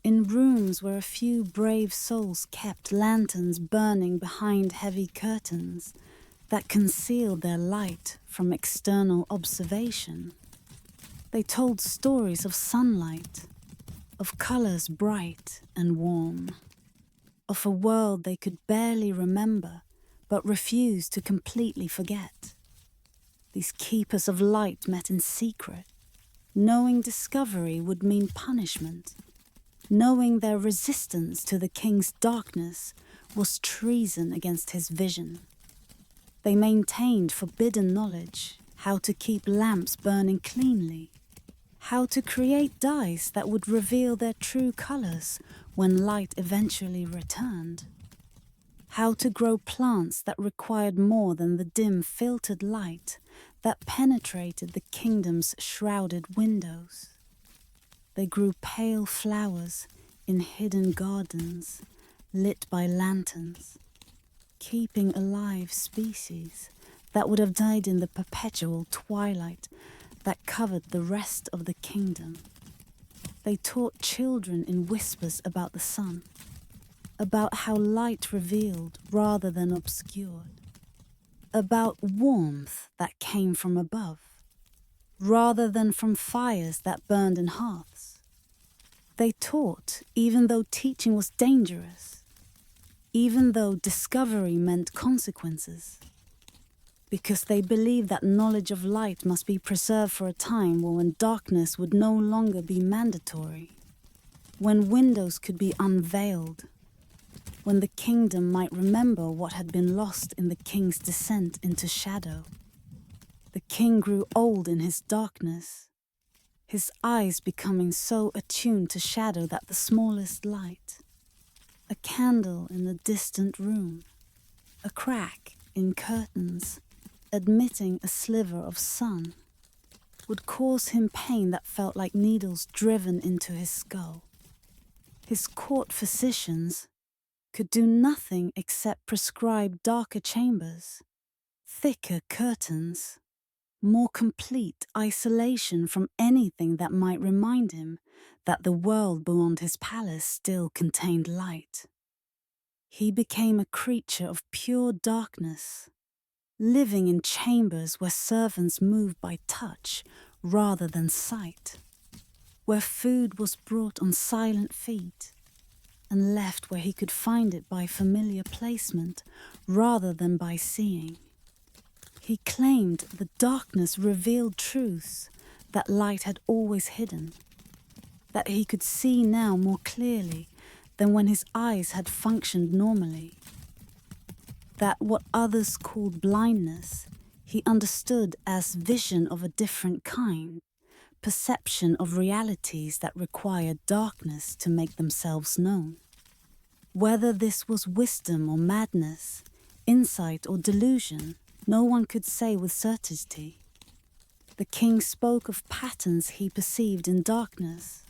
in rooms where a few brave souls kept lanterns burning behind heavy curtains that concealed their light from external observation, they told stories of sunlight, of colors bright and warm, of a world they could barely remember but refused to completely forget. These keepers of light met in secret, knowing discovery would mean punishment, knowing their resistance to the king's darkness was treason against his vision. They maintained forbidden knowledge, how to keep lamps burning cleanly, how to create dyes that would reveal their true colors when light eventually returned, how to grow plants that required more than the dim filtered light that penetrated the kingdom's shrouded windows. They grew pale flowers in hidden gardens lit by lanterns, keeping alive species that would have died in the perpetual twilight that covered the rest of the kingdom. They taught children in whispers about the sun, about how light revealed rather than obscured, about warmth that came from above, rather than from fires that burned in hearths. They taught even though teaching was dangerous, even though discovery meant consequences, because they believed that knowledge of light must be preserved for a time when darkness would no longer be mandatory, when windows could be unveiled, when the kingdom might remember what had been lost in the king's descent into shadow. The king grew old in his darkness, his eyes becoming so attuned to shadow that the smallest light, a candle in a distant room, a crack in curtains admitting a sliver of sun, would cause him pain that felt like needles driven into his skull. His court physicians could do nothing except prescribe darker chambers, thicker curtains, more complete isolation from anything that might remind him that the world beyond his palace still contained light. He became a creature of pure darkness, living in chambers where servants moved by touch rather than sight, where food was brought on silent feet and left where he could find it by familiar placement rather than by seeing. He claimed the darkness revealed truths that light had always hidden, that he could see now more clearly than when his eyes had functioned normally, that what others called blindness, he understood as vision of a different kind, perception of realities that required darkness to make themselves known. Whether this was wisdom or madness, insight or delusion, no one could say with certainty. The king spoke of patterns he perceived in darkness,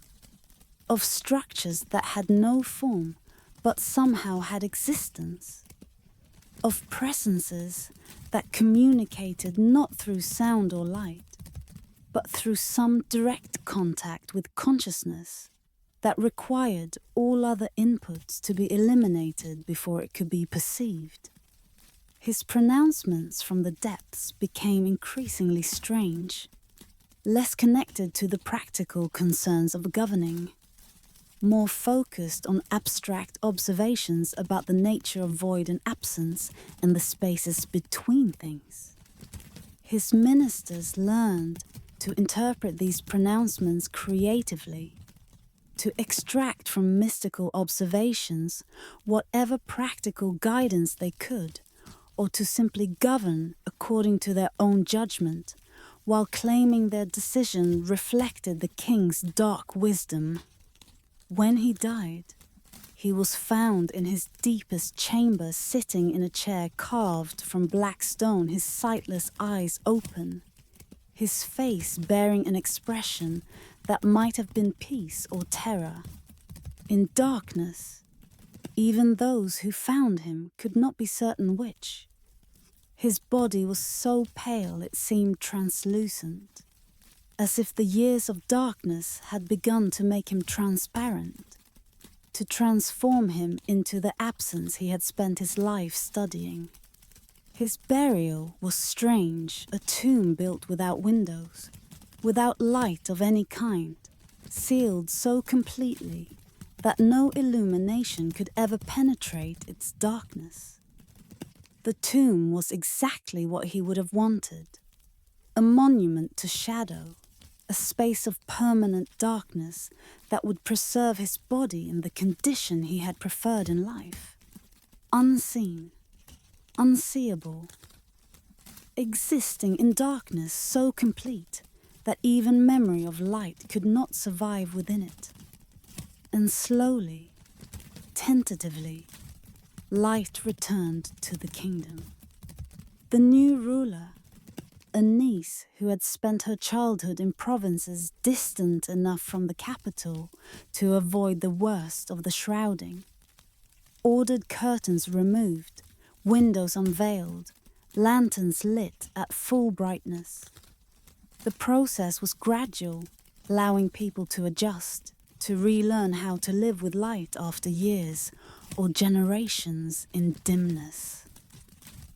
of structures that had no form but somehow had existence, of presences that communicated not through sound or light, but through some direct contact with consciousness that required all other inputs to be eliminated before it could be perceived. His pronouncements from the depths became increasingly strange, less connected to the practical concerns of governing, more focused on abstract observations about the nature of void and absence and the spaces between things. His ministers learned to interpret these pronouncements creatively, to extract from mystical observations whatever practical guidance they could, or to simply govern according to their own judgment, while claiming their decision reflected the king's dark wisdom. When he died, he was found in his deepest chamber, sitting in a chair carved from black stone, his sightless eyes open, his face bearing an expression that might have been peace or terror. In darkness, even those who found him could not be certain which. His body was so pale it seemed translucent, as if the years of darkness had begun to make him transparent, to transform him into the absence he had spent his life studying. His burial was strange, a tomb built without windows, without light of any kind, sealed so completely that no illumination could ever penetrate its darkness. The tomb was exactly what he would have wanted, a monument to shadow, a space of permanent darkness that would preserve his body in the condition he had preferred in life, unseen, unseeable, existing in darkness so complete that even memory of light could not survive within it. And slowly, tentatively, light returned to the kingdom. The new ruler, a niece who had spent her childhood in provinces distant enough from the capital to avoid the worst of the shrouding, ordered curtains removed, windows unveiled, lanterns lit at full brightness. The process was gradual, allowing people to adjust, to relearn how to live with light after years or generations in dimness.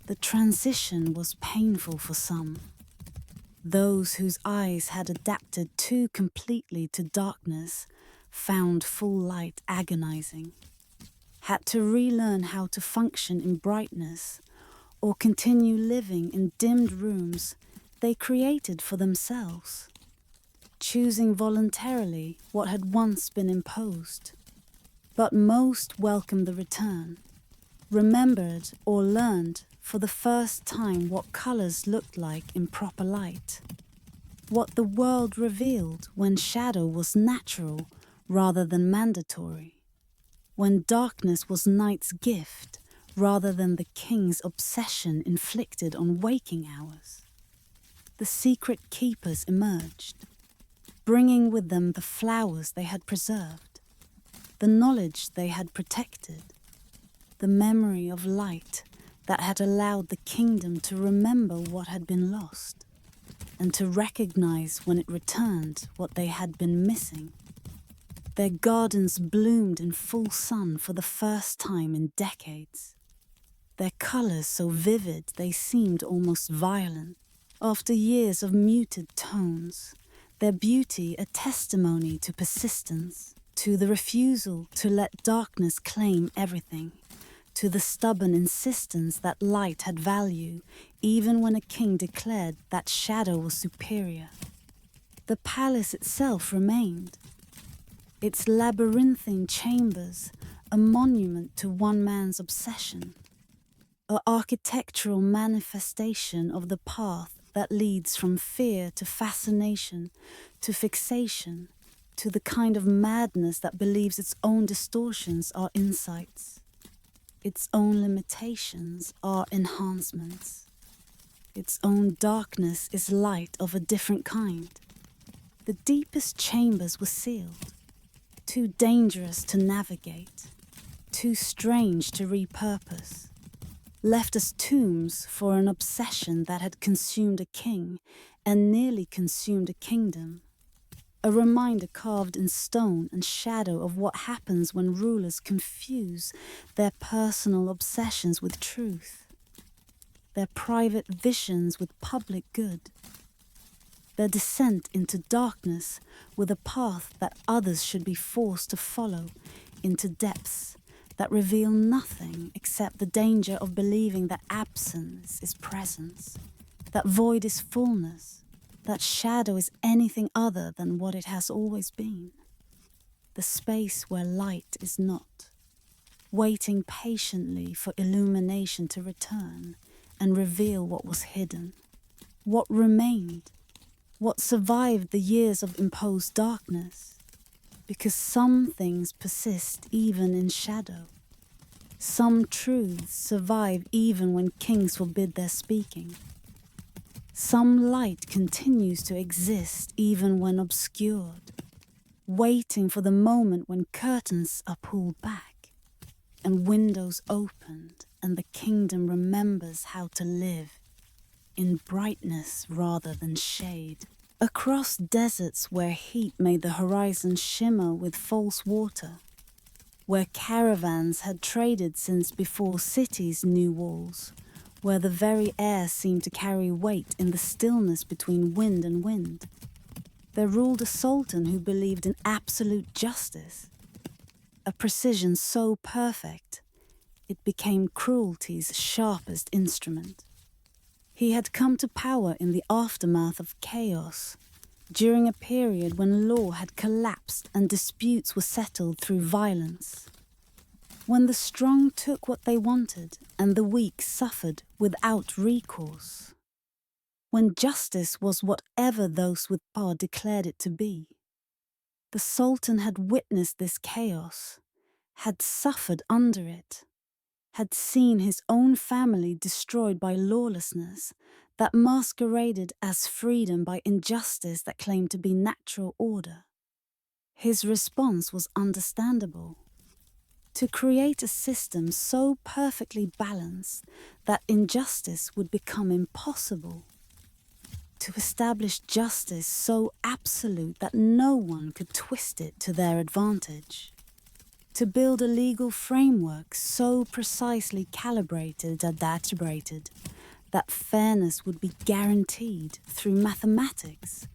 The transition was painful for some. Those whose eyes had adapted too completely to darkness found full light agonizing, had to relearn how to function in brightness or continue living in dimmed rooms they created for themselves, choosing voluntarily what had once been imposed. But most welcomed the return, remembered or learned for the first time what colors looked like in proper light, what the world revealed when shadow was natural rather than mandatory, when darkness was night's gift rather than the king's obsession inflicted on waking hours. The secret keepers emerged, bringing with them the flowers they had preserved, the knowledge they had protected, the memory of light that had allowed the kingdom to remember what had been lost, and to recognize when it returned what they had been missing. Their gardens bloomed in full sun for the first time in decades, their colors so vivid they seemed almost violent. After years of muted tones, their beauty a testimony to persistence, to the refusal to let darkness claim everything, to the stubborn insistence that light had value, even when a king declared that shadow was superior. The palace itself remained, its labyrinthine chambers a monument to one man's obsession, an architectural manifestation of the path that leads from fear to fascination, to fixation, to the kind of madness that believes its own distortions are insights. Its own limitations are enhancements. Its own darkness is light of a different kind. The deepest chambers were sealed, too dangerous to navigate, too strange to repurpose, left as tombs for an obsession that had consumed a king and nearly consumed a kingdom. A reminder carved in stone and shadow of what happens when rulers confuse their personal obsessions with truth, their private visions with public good. their descent into darkness with a path that others should be forced to follow into depths that reveal nothing except the danger of believing that absence is presence, that void is fullness, that shadow is anything other than what it has always been. The space where light is not, waiting patiently for illumination to return and reveal what was hidden, what remained, what survived the years of imposed darkness, because some things persist even in shadow. Some truths survive even when kings forbid their speaking. Some light continues to exist even when obscured, waiting for the moment when curtains are pulled back and windows opened and the kingdom remembers how to live in brightness rather than shade. Across deserts where heat made the horizon shimmer with false water, where caravans had traded since before cities knew walls, where the very air seemed to carry weight in the stillness between wind and wind, there ruled a sultan who believed in absolute justice, a precision so perfect it became cruelty's sharpest instrument. He had come to power in the aftermath of chaos, during a period when law had collapsed and disputes were settled through violence. When the strong took what they wanted and the weak suffered without recourse. When justice was whatever those with power declared it to be. The Sultan had witnessed this chaos, had suffered under it, had seen his own family destroyed by lawlessness that masqueraded as freedom by injustice that claimed to be natural order. His response was understandable. To create a system so perfectly balanced that injustice would become impossible. To establish justice so absolute that no one could twist it to their advantage. To build a legal framework so precisely calibrated and adapted that fairness would be guaranteed through mathematics,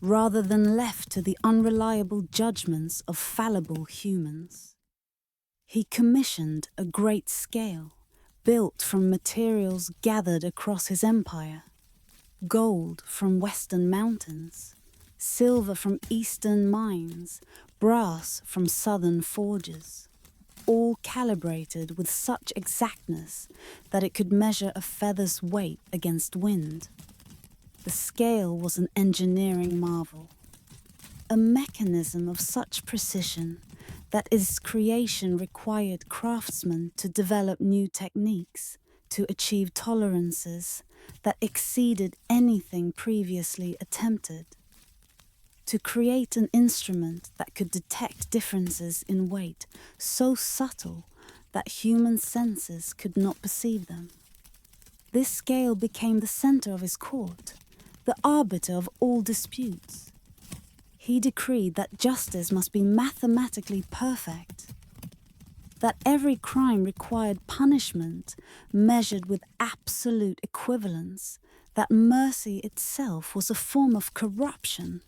rather than left to the unreliable judgments of fallible humans. He commissioned a great scale, built from materials gathered across his empire, gold from western mountains, silver from eastern mines, brass from southern forges, all calibrated with such exactness that it could measure a feather's weight against wind. The scale was an engineering marvel, a mechanism of such precision that its creation required craftsmen to develop new techniques, to achieve tolerances that exceeded anything previously attempted. To create an instrument that could detect differences in weight so subtle that human senses could not perceive them. This scale became the center of his court, the arbiter of all disputes. He decreed that justice must be mathematically perfect, that every crime required punishment measured with absolute equivalence, that mercy itself was a form of corruption.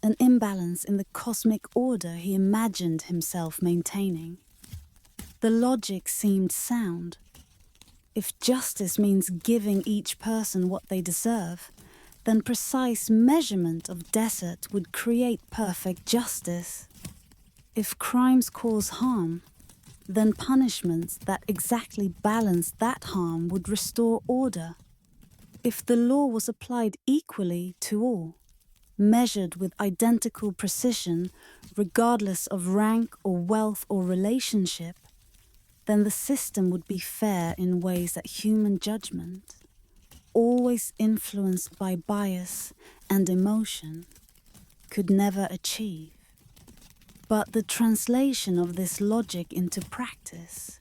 An imbalance in the cosmic order he imagined himself maintaining. The logic seemed sound. If justice means giving each person what they deserve, then precise measurement of desert would create perfect justice. If crimes cause harm, then punishments that exactly balanced that harm would restore order. If the law was applied equally to all, measured with identical precision, regardless of rank or wealth or relationship, then the system would be fair in ways that human judgment, always influenced by bias and emotion, could never achieve. But the translation of this logic into practice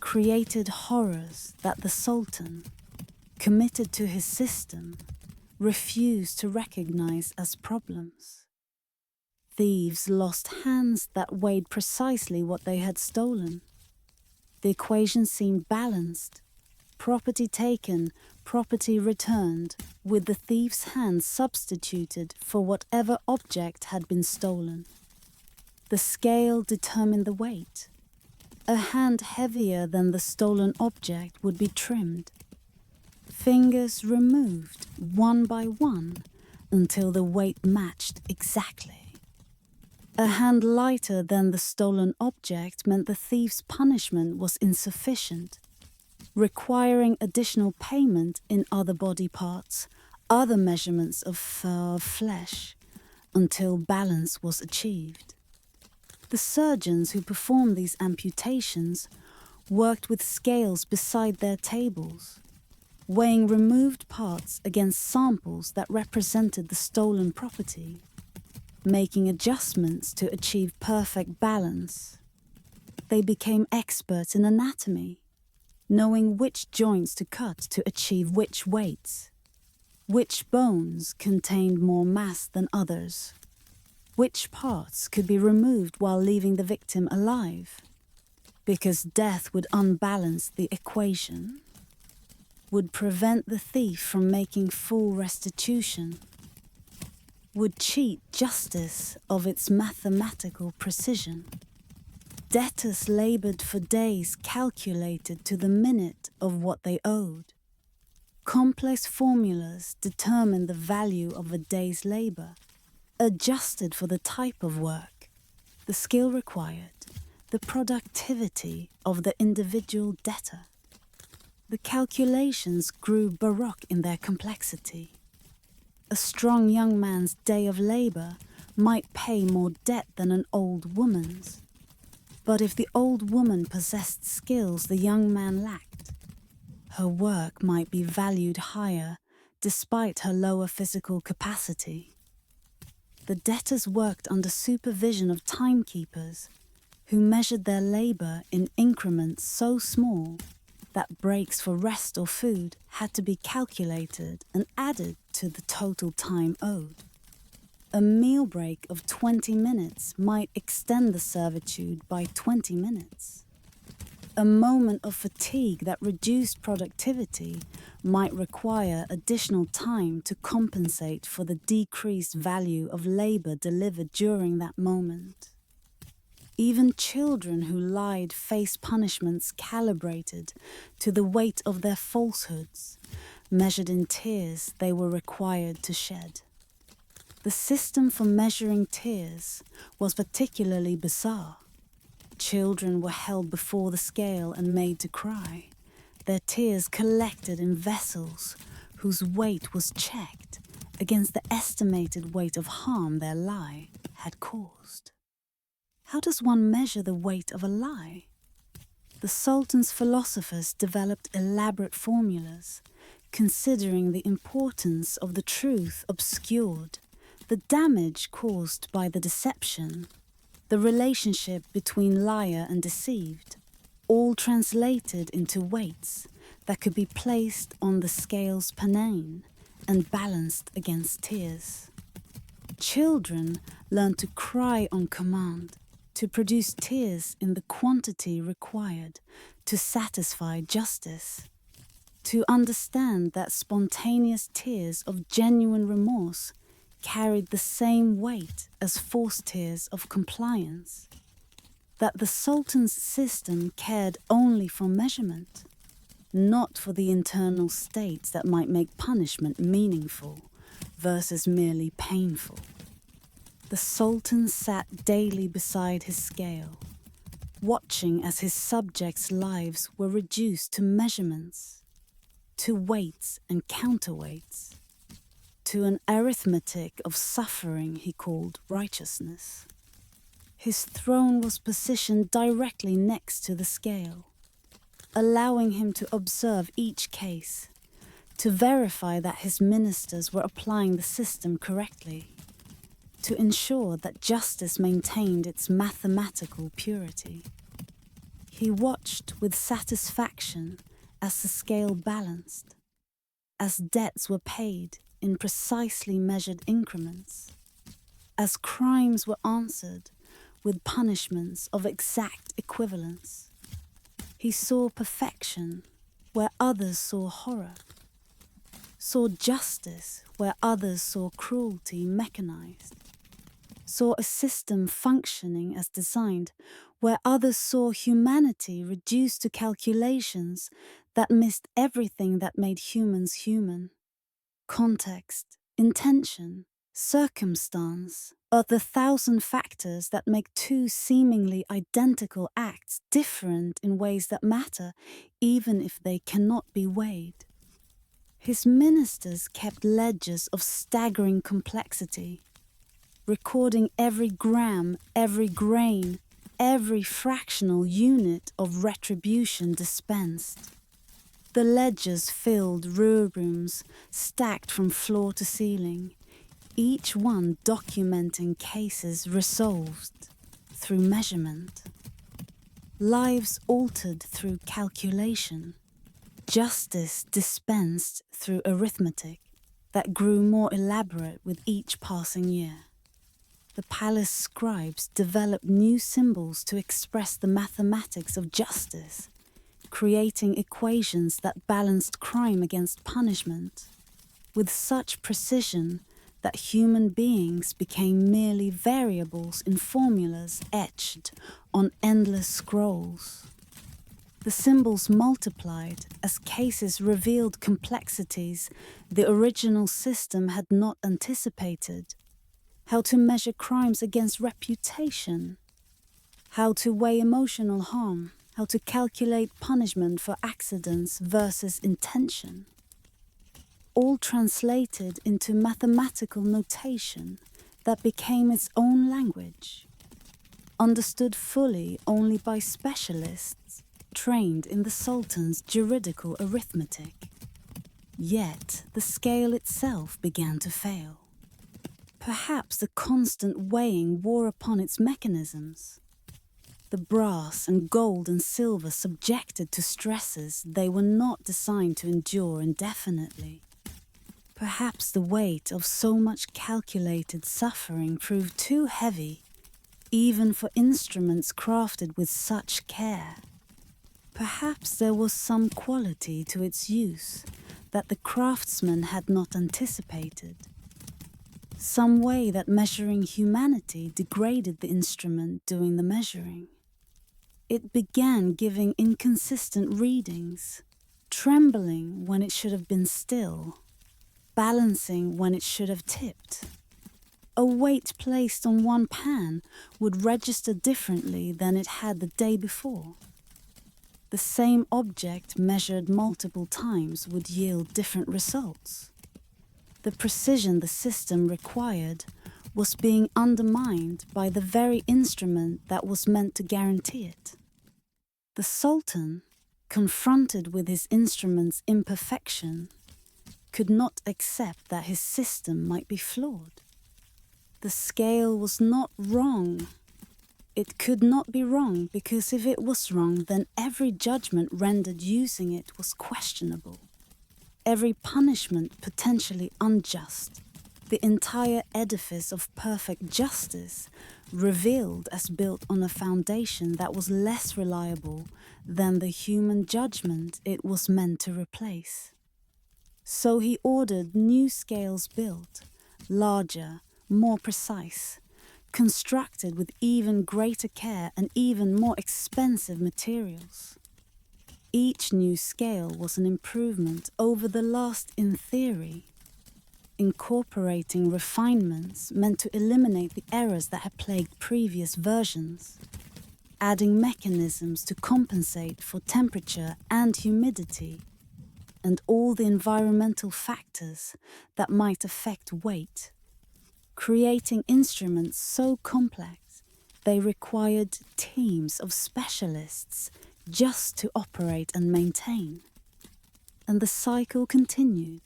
created horrors that the Sultan, committed to his system, refused to recognize as problems. Thieves lost hands that weighed precisely what they had stolen. The equation seemed balanced. Property taken, property returned, with the thief's hand substituted for whatever object had been stolen. The scale determined the weight. A hand heavier than the stolen object would be trimmed. Fingers removed one by one until the weight matched exactly. A hand lighter than the stolen object meant the thief's punishment was insufficient, requiring additional payment in other body parts, other measurements of flesh, until balance was achieved. The surgeons who performed these amputations worked with scales beside their tables, weighing removed parts against samples that represented the stolen property, making adjustments to achieve perfect balance. They became experts in anatomy, knowing which joints to cut to achieve which weights, which bones contained more mass than others, which parts could be removed while leaving the victim alive, because death would unbalance the equation, would prevent the thief from making full restitution, would cheat justice of its mathematical precision. Debtors labored for days calculated to the minute of what they owed. Complex formulas determined the value of a day's labor, adjusted for the type of work, the skill required, the productivity of the individual debtor. The calculations grew baroque in their complexity. A strong young man's day of labor might pay more debt than an old woman's. But if the old woman possessed skills the young man lacked, her work might be valued higher despite her lower physical capacity. The debtors worked under supervision of timekeepers who measured their labor in increments so small that breaks for rest or food had to be calculated and added to the total time owed. A meal break of 20 minutes might extend the servitude by 20 minutes. A moment of fatigue that reduced productivity might require additional time to compensate for the decreased value of labor delivered during that moment. Even children who lied faced punishments calibrated to the weight of their falsehoods, measured in tears they were required to shed. The system for measuring tears was particularly bizarre. Children were held before the scale and made to cry, their tears collected in vessels whose weight was checked against the estimated weight of harm their lie had caused. How does one measure the weight of a lie? The Sultan's philosophers developed elaborate formulas, considering the importance of the truth obscured, the damage caused by the deception, the relationship between liar and deceived, all translated into weights that could be placed on the scale's panane and balanced against tears. Children learn to cry on command, to produce tears in the quantity required to satisfy justice, to understand that spontaneous tears of genuine remorse carried the same weight as forced tears of compliance, that the Sultan's system cared only for measurement, not for the internal states that might make punishment meaningful versus merely painful. The Sultan sat daily beside his scale, watching as his subjects' lives were reduced to measurements, to weights and counterweights, to an arithmetic of suffering he called righteousness. His throne was positioned directly next to the scale, allowing him to observe each case, to verify that his ministers were applying the system correctly, to ensure that justice maintained its mathematical purity. He watched with satisfaction as the scale balanced, as debts were paid in precisely measured increments, as crimes were answered with punishments of exact equivalence. He saw perfection where others saw horror, saw justice where others saw cruelty mechanized, saw a system functioning as designed where others saw humanity reduced to calculations that missed everything that made humans human. Context, intention, circumstance are the thousand factors that make two seemingly identical acts different in ways that matter, even if they cannot be weighed. His ministers kept ledgers of staggering complexity, recording every gram, every grain, every fractional unit of retribution dispensed. The ledgers filled rooms stacked from floor to ceiling, each one documenting cases resolved through measurement, lives altered through calculation, justice dispensed through arithmetic that grew more elaborate with each passing year. The palace scribes developed new symbols to express the mathematics of justice, creating equations that balanced crime against punishment, with such precision that human beings became merely variables in formulas etched on endless scrolls. The symbols multiplied as cases revealed complexities the original system had not anticipated. How to measure crimes against reputation, how to weigh emotional harm, how to calculate punishment for accidents versus intention. All translated into mathematical notation that became its own language, understood fully only by specialists trained in the Sultan's juridical arithmetic. Yet the scale itself began to fail. Perhaps the constant weighing wore upon its mechanisms. The brass and gold and silver subjected to stresses they were not designed to endure indefinitely. Perhaps the weight of so much calculated suffering proved too heavy, even for instruments crafted with such care. Perhaps there was some quality to its use that the craftsman had not anticipated. Some way that measuring humanity degraded the instrument doing the measuring. It began giving inconsistent readings, trembling when it should have been still, balancing when it should have tipped. A weight placed on one pan would register differently than it had the day before. The same object measured multiple times would yield different results. The precision the system required was being undermined by the very instrument that was meant to guarantee it. The Sultan, confronted with his instrument's imperfection, could not accept that his system might be flawed. The scale was not wrong. It could not be wrong because if it was wrong, then every judgment rendered using it was questionable. Every punishment potentially unjust, the entire edifice of perfect justice revealed as built on a foundation that was less reliable than the human judgment it was meant to replace. So he ordered new scales built, larger, more precise, constructed with even greater care and even more expensive materials. Each new scale was an improvement over the last in theory, incorporating refinements meant to eliminate the errors that had plagued previous versions, adding mechanisms to compensate for temperature and humidity, and all the environmental factors that might affect weight, creating instruments so complex they required teams of specialists just to operate and maintain. And the cycle continued.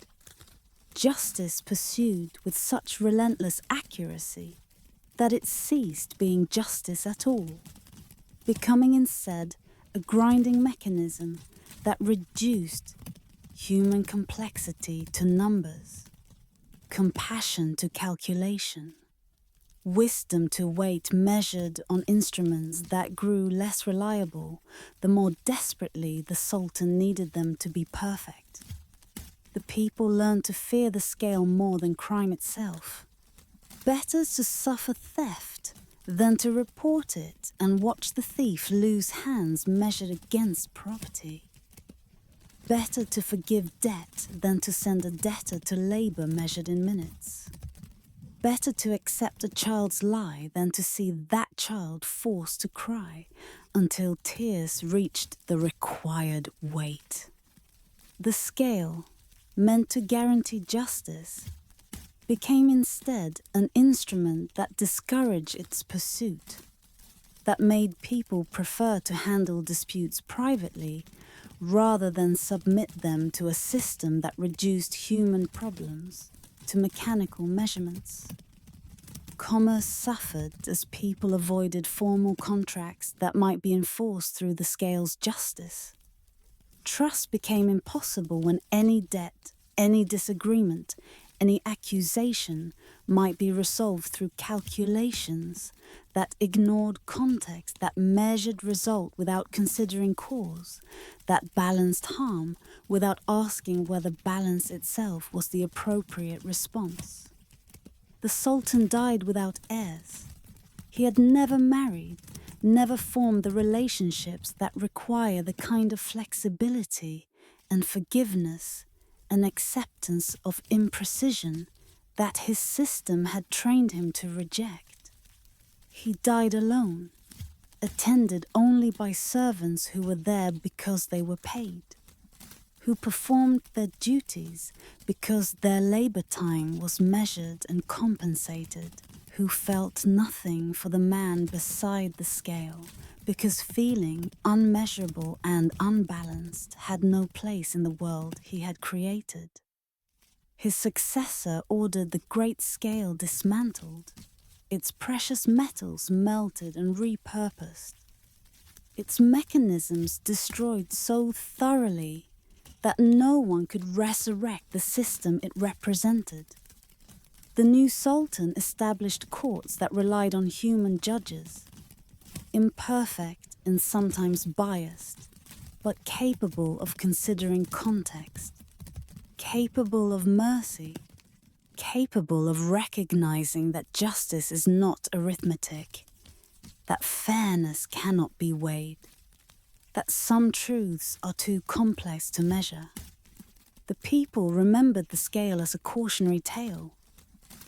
Justice pursued with such relentless accuracy that it ceased being justice at all, becoming instead a grinding mechanism that reduced human complexity to numbers, compassion to calculation, wisdom to weight measured on instruments that grew less reliable the more desperately the Sultan needed them to be perfect. The people learned to fear the scale more than crime itself. Better to suffer theft than to report it and watch the thief lose hands measured against property. Better to forgive debt than to send a debtor to labor measured in minutes. Better to accept a child's lie than to see that child forced to cry until tears reached the required weight. The scale, meant to guarantee justice, became instead an instrument that discouraged its pursuit, that made people prefer to handle disputes privately rather than submit them to a system that reduced human problems to mechanical measurements. Commerce suffered as people avoided formal contracts that might be enforced through the scale's justice. Trust became impossible when any debt, any disagreement, any accusation might be resolved through calculations that ignored context, that measured result without considering cause, that balanced harm without asking whether balance itself was the appropriate response. The Sultan died without heirs. He had never married, never formed the relationships that require the kind of flexibility and forgiveness and acceptance of imprecision that his system had trained him to reject. He died alone, attended only by servants who were there because they were paid, who performed their duties because their labor time was measured and compensated, who felt nothing for the man beside the scale because feeling unmeasurable and unbalanced had no place in the world he had created. His successor ordered the great scale dismantled, its precious metals melted and repurposed, its mechanisms destroyed so thoroughly that no one could resurrect the system it represented. The new Sultan established courts that relied on human judges, imperfect and sometimes biased, but capable of considering context, capable of mercy, capable of recognizing that justice is not arithmetic, that fairness cannot be weighed, that some truths are too complex to measure. The people remembered the scale as a cautionary tale,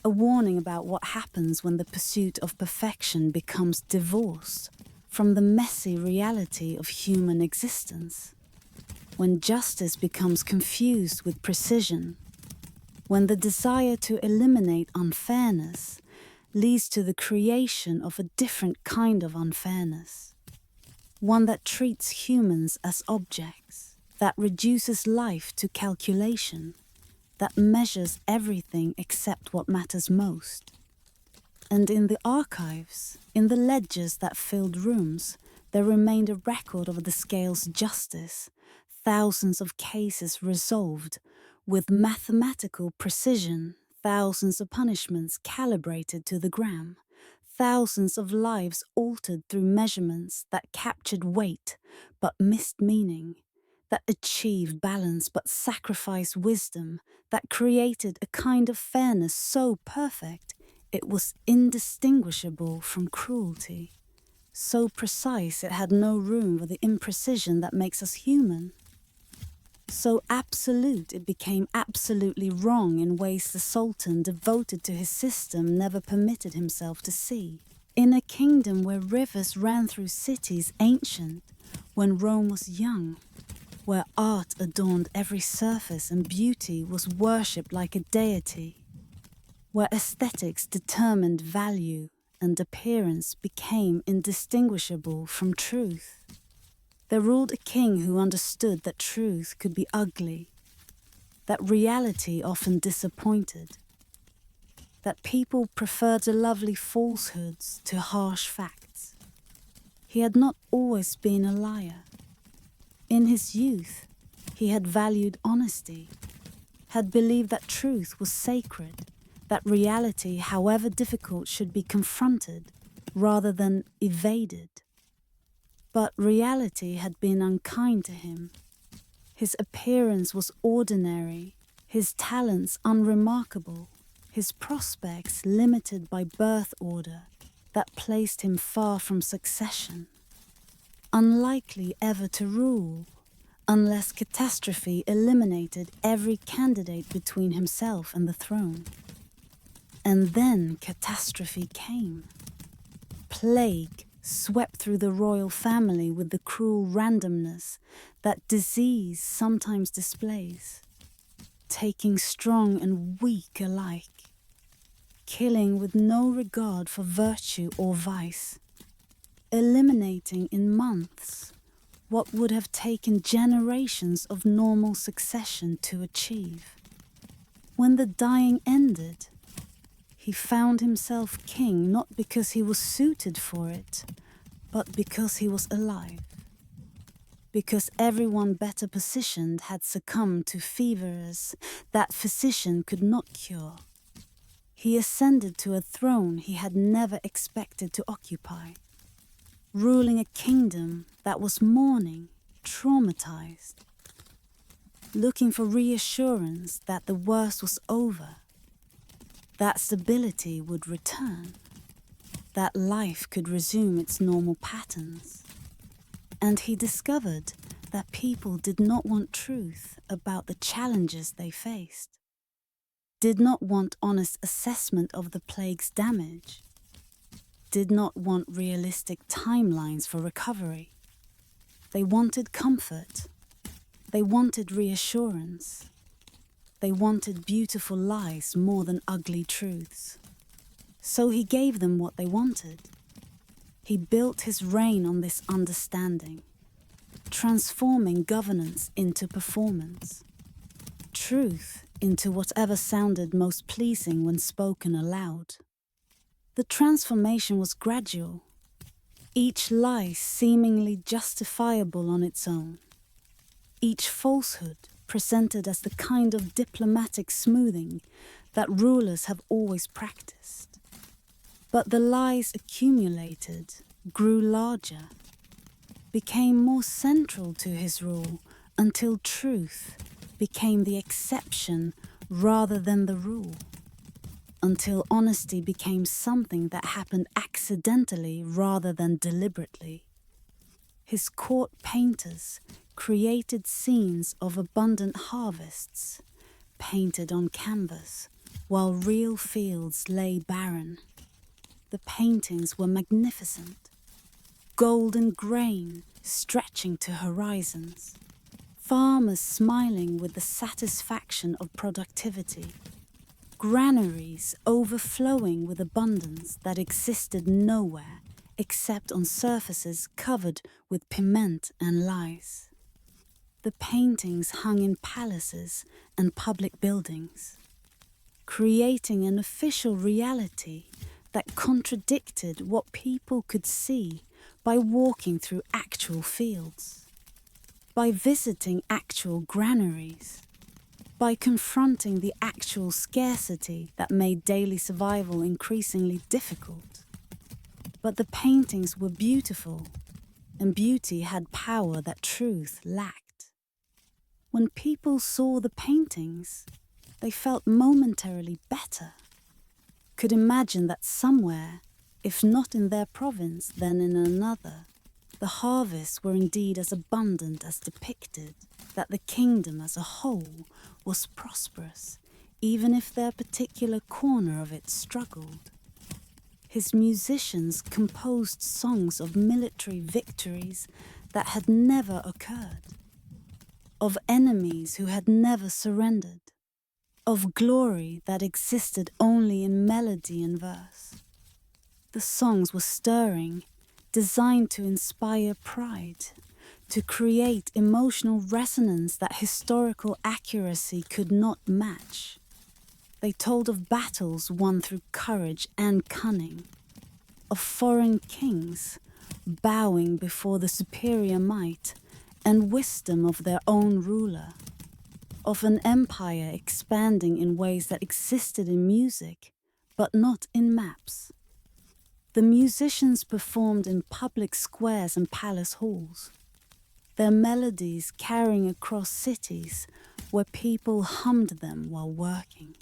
a warning about what happens when the pursuit of perfection becomes divorced from the messy reality of human existence, when justice becomes confused with precision, when the desire to eliminate unfairness leads to the creation of a different kind of unfairness, one that treats humans as objects, that reduces life to calculation, that measures everything except what matters most. And in the archives, in the ledgers that filled rooms, there remained a record of the scale's justice, thousands of cases resolved with mathematical precision, thousands of punishments calibrated to the gram, thousands of lives altered through measurements that captured weight but missed meaning, that achieved balance but sacrificed wisdom, that created a kind of fairness so perfect it was indistinguishable from cruelty, so precise it had no room for the imprecision that makes us human, so absolute it became absolutely wrong in ways the Sultan devoted to his system never permitted himself to see. In a kingdom where rivers ran through cities ancient, when Rome was young, where art adorned every surface and beauty was worshipped like a deity, where aesthetics determined value and appearance became indistinguishable from truth, there ruled a king who understood that truth could be ugly, that reality often disappointed, that people preferred the lovely falsehoods to harsh facts. He had not always been a liar. In his youth, he had valued honesty, had believed that truth was sacred, that reality, however difficult, should be confronted rather than evaded. But reality had been unkind to him. His appearance was ordinary, his talents unremarkable, his prospects limited by birth order that placed him far from succession, unlikely ever to rule, unless catastrophe eliminated every candidate between himself and the throne. And then catastrophe came. Plague swept through the royal family with the cruel randomness that disease sometimes displays, taking strong and weak alike, killing with no regard for virtue or vice, eliminating in months what would have taken generations of normal succession to achieve. When the dying ended, he found himself king not because he was suited for it, but because he was alive. Because everyone better positioned had succumbed to fevers that physician could not cure. He ascended to a throne he had never expected to occupy, ruling a kingdom that was mourning, traumatized, looking for reassurance that the worst was over, that stability would return, that life could resume its normal patterns. And he discovered that people did not want truth about the challenges they faced, did not want honest assessment of the plague's damage, did not want realistic timelines for recovery. They wanted comfort. They wanted reassurance. They wanted beautiful lies more than ugly truths. So he gave them what they wanted. He built his reign on this understanding, transforming governance into performance, truth into whatever sounded most pleasing when spoken aloud. The transformation was gradual, each lie seemingly justifiable on its own, each falsehood presented as the kind of diplomatic smoothing that rulers have always practiced. But the lies accumulated, grew larger, became more central to his rule until truth became the exception rather than the rule, until honesty became something that happened accidentally rather than deliberately. His court painters created scenes of abundant harvests, painted on canvas, while real fields lay barren. The paintings were magnificent, golden grain stretching to horizons, farmers smiling with the satisfaction of productivity, granaries overflowing with abundance that existed nowhere except on surfaces covered with piment and lies. The paintings hung in palaces and public buildings, creating an official reality that contradicted what people could see by walking through actual fields, by visiting actual granaries, by confronting the actual scarcity that made daily survival increasingly difficult. But the paintings were beautiful, and beauty had power that truth lacked. When people saw the paintings, they felt momentarily better, could imagine that somewhere, if not in their province, then in another, the harvests were indeed as abundant as depicted, that the kingdom as a whole was prosperous, even if their particular corner of it struggled. His musicians composed songs of military victories that had never occurred, of enemies who had never surrendered, of glory that existed only in melody and verse. The songs were stirring, designed to inspire pride, to create emotional resonance that historical accuracy could not match. They told of battles won through courage and cunning, of foreign kings bowing before the superior might and wisdom of their own ruler, of an empire expanding in ways that existed in music, but not in maps. The musicians performed in public squares and palace halls, their melodies carrying across cities where people hummed them while working,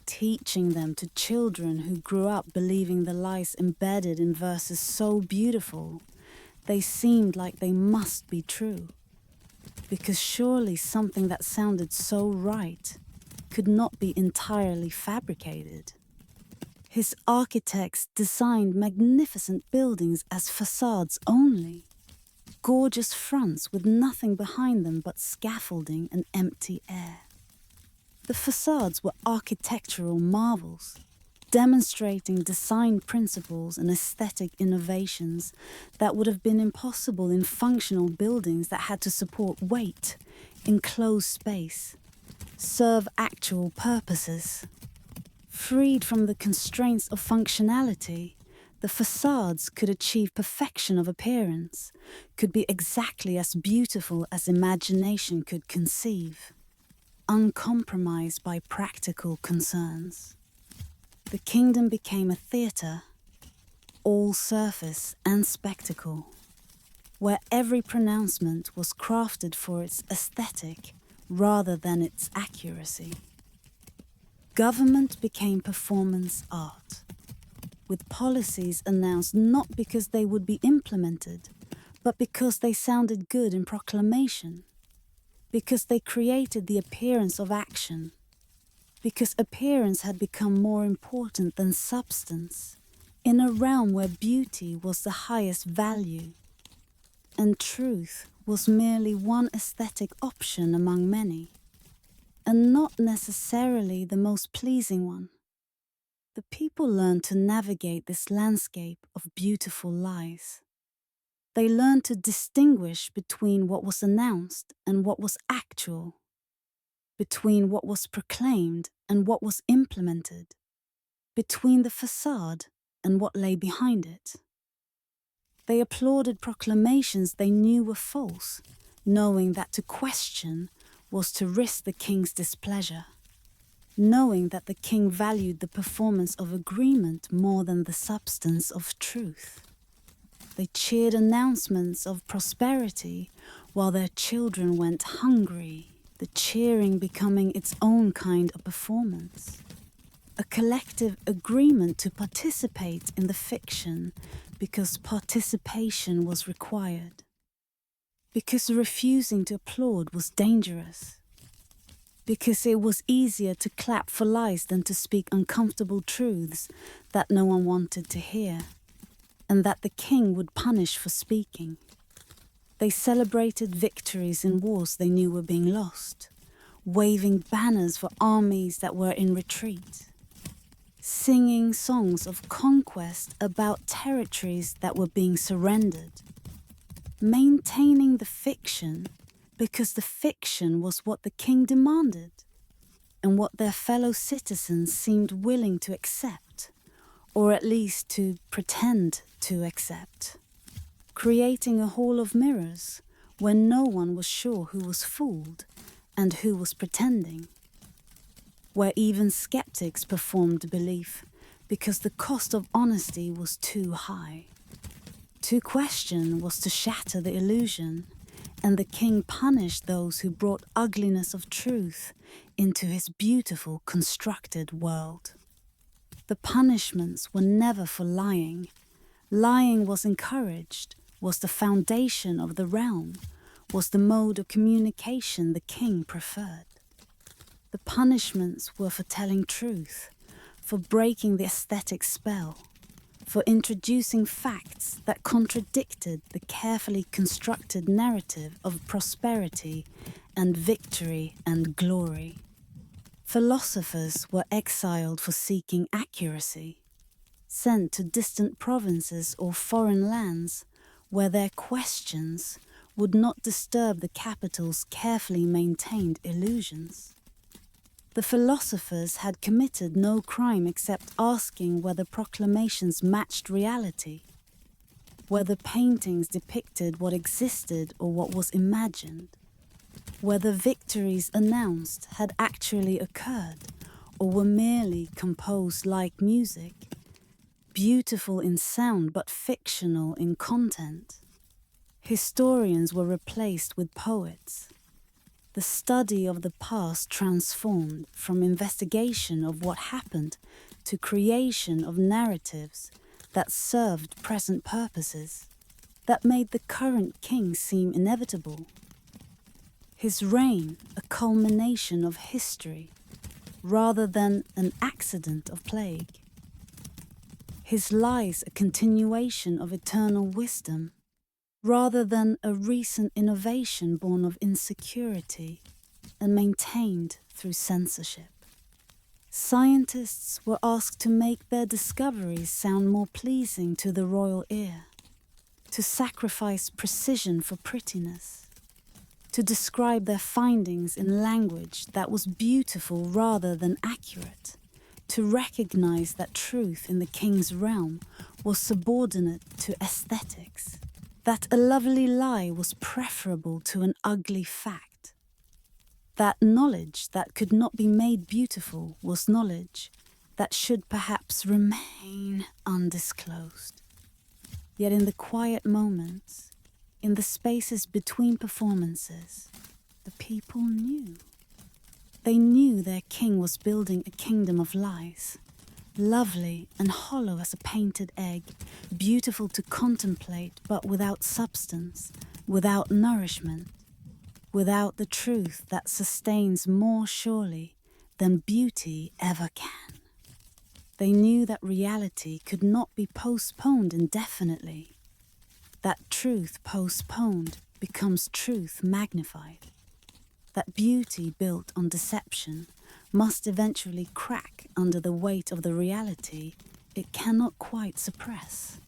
teaching them to children who grew up believing the lies embedded in verses so beautiful they seemed like they must be true, because surely something that sounded so right could not be entirely fabricated. His architects designed magnificent buildings as facades only, gorgeous fronts with nothing behind them but scaffolding and empty air. The facades were architectural marvels, demonstrating design principles and aesthetic innovations that would have been impossible in functional buildings that had to support weight, enclosed space, serve actual purposes. Freed from the constraints of functionality, the facades could achieve perfection of appearance, could be exactly as beautiful as imagination could conceive, uncompromised by practical concerns. The kingdom became a theatre, all surface and spectacle, where every pronouncement was crafted for its aesthetic rather than its accuracy. Government became performance art, with policies announced not because they would be implemented, but because they sounded good in proclamation, because they created the appearance of action, because appearance had become more important than substance, in a realm where beauty was the highest value, and truth was merely one aesthetic option among many, and not necessarily the most pleasing one. The people learned to navigate this landscape of beautiful lies. They learned to distinguish between what was announced and what was actual, between what was proclaimed and what was implemented, between the facade and what lay behind it. They applauded proclamations they knew were false, knowing that to question was to risk the king's displeasure, knowing that the king valued the performance of agreement more than the substance of truth. They cheered announcements of prosperity while their children went hungry, the cheering becoming its own kind of performance. A collective agreement to participate in the fiction because participation was required, because refusing to applaud was dangerous, because it was easier to clap for lies than to speak uncomfortable truths that no one wanted to hear, and that the king would punish for speaking. They celebrated victories in wars they knew were being lost, waving banners for armies that were in retreat, singing songs of conquest about territories that were being surrendered, maintaining the fiction because the fiction was what the king demanded and what their fellow citizens seemed willing to accept, or at least to pretend to accept, creating a hall of mirrors where no one was sure who was fooled and who was pretending, where even skeptics performed belief because the cost of honesty was too high. To question was to shatter the illusion, and the king punished those who brought ugliness of truth into his beautiful constructed world. The punishments were never for lying. Lying was encouraged, was the foundation of the realm, was the mode of communication the king preferred. The punishments were for telling truth, for breaking the aesthetic spell, for introducing facts that contradicted the carefully constructed narrative of prosperity and victory and glory. Philosophers were exiled for seeking accuracy, sent to distant provinces or foreign lands where their questions would not disturb the capital's carefully maintained illusions. The philosophers had committed no crime except asking whether proclamations matched reality, whether paintings depicted what existed or what was imagined, whether victories announced had actually occurred or were merely composed like music, beautiful in sound but fictional in content. Historians were replaced with poets. The study of the past transformed from investigation of what happened to creation of narratives that served present purposes, that made the current king seem inevitable. His reign a culmination of history rather than an accident of plague. His lies a continuation of eternal wisdom rather than a recent innovation born of insecurity and maintained through censorship. Scientists were asked to make their discoveries sound more pleasing to the royal ear, to sacrifice precision for prettiness, to describe their findings in language that was beautiful rather than accurate, to recognize that truth in the king's realm was subordinate to aesthetics, that a lovely lie was preferable to an ugly fact, that knowledge that could not be made beautiful was knowledge that should perhaps remain undisclosed. Yet in the quiet moments, in the spaces between performances, the people knew. They knew their king was building a kingdom of lies, lovely and hollow as a painted egg, beautiful to contemplate but without substance, without nourishment, without the truth that sustains more surely than beauty ever can. They knew that reality could not be postponed indefinitely, that truth postponed becomes truth magnified, that beauty built on deception must eventually crack under the weight of the reality it cannot quite suppress.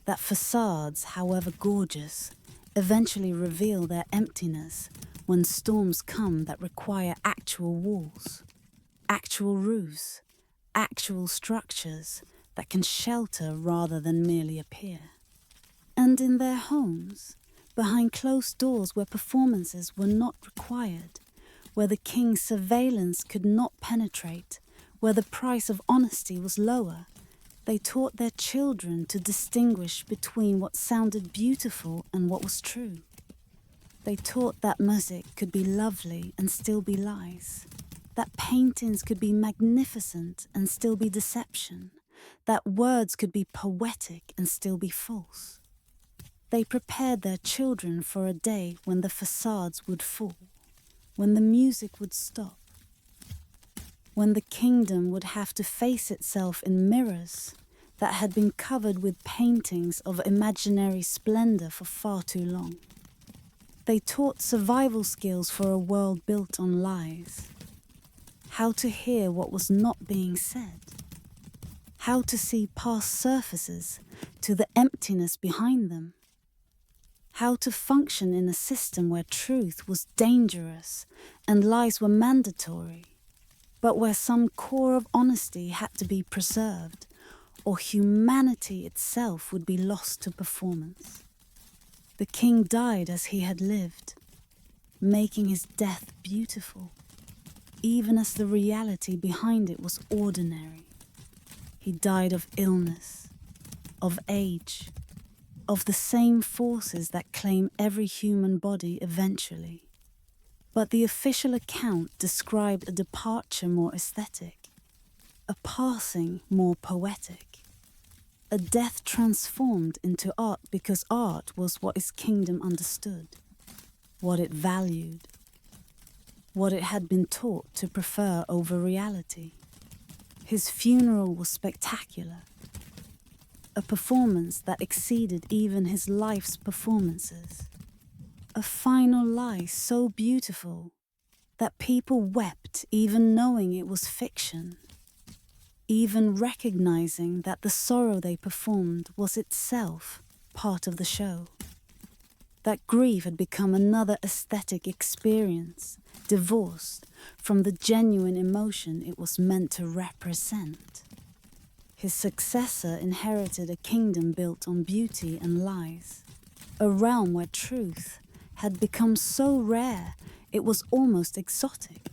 That facades, however gorgeous, eventually reveal their emptiness when storms come that require actual walls, actual roofs, actual structures that can shelter rather than merely appear. And in their homes, behind closed doors where performances were not required, where the king's surveillance could not penetrate, where the price of honesty was lower, they taught their children to distinguish between what sounded beautiful and what was true. They taught that music could be lovely and still be lies, that paintings could be magnificent and still be deception, that words could be poetic and still be false. They prepared their children for a day when the facades would fall, when the music would stop, when the kingdom would have to face itself in mirrors that had been covered with paintings of imaginary splendor for far too long. They taught survival skills for a world built on lies, how to hear what was not being said, how to see past surfaces to the emptiness behind them, how to function in a system where truth was dangerous and lies were mandatory, but where some core of honesty had to be preserved, or humanity itself would be lost to performance. The king died as he had lived, making his death beautiful, even as the reality behind it was ordinary. He died of illness, of age, of the same forces that claim every human body eventually. But the official account described a departure more aesthetic, a passing more poetic, a death transformed into art because art was what his kingdom understood, what it valued, what it had been taught to prefer over reality. His funeral was spectacular, a performance that exceeded even his life's performances. A final lie so beautiful that people wept even knowing it was fiction, even recognizing that the sorrow they performed was itself part of the show. That grief had become another aesthetic experience, divorced from the genuine emotion it was meant to represent. His successor inherited a kingdom built on beauty and lies, a realm where truth had become so rare it was almost exotic,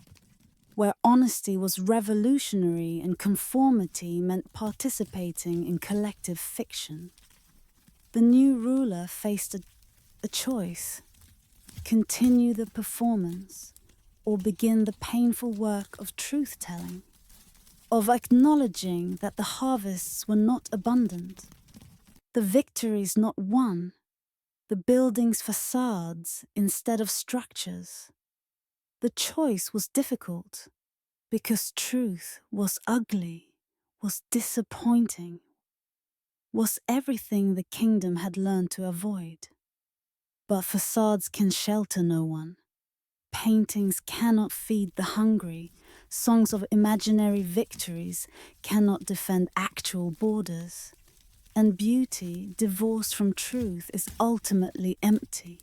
where honesty was revolutionary and conformity meant participating in collective fiction. The new ruler faced a choice. continue the performance, or begin the painful work of truth-telling, of acknowledging that the harvests were not abundant, the victories not won, the buildings facades instead of structures. The choice was difficult because truth was ugly, was disappointing, was everything the kingdom had learned to avoid. But facades can shelter no one. Paintings cannot feed the hungry. Songs of imaginary victories cannot defend actual borders. And beauty, divorced from truth, is ultimately empty,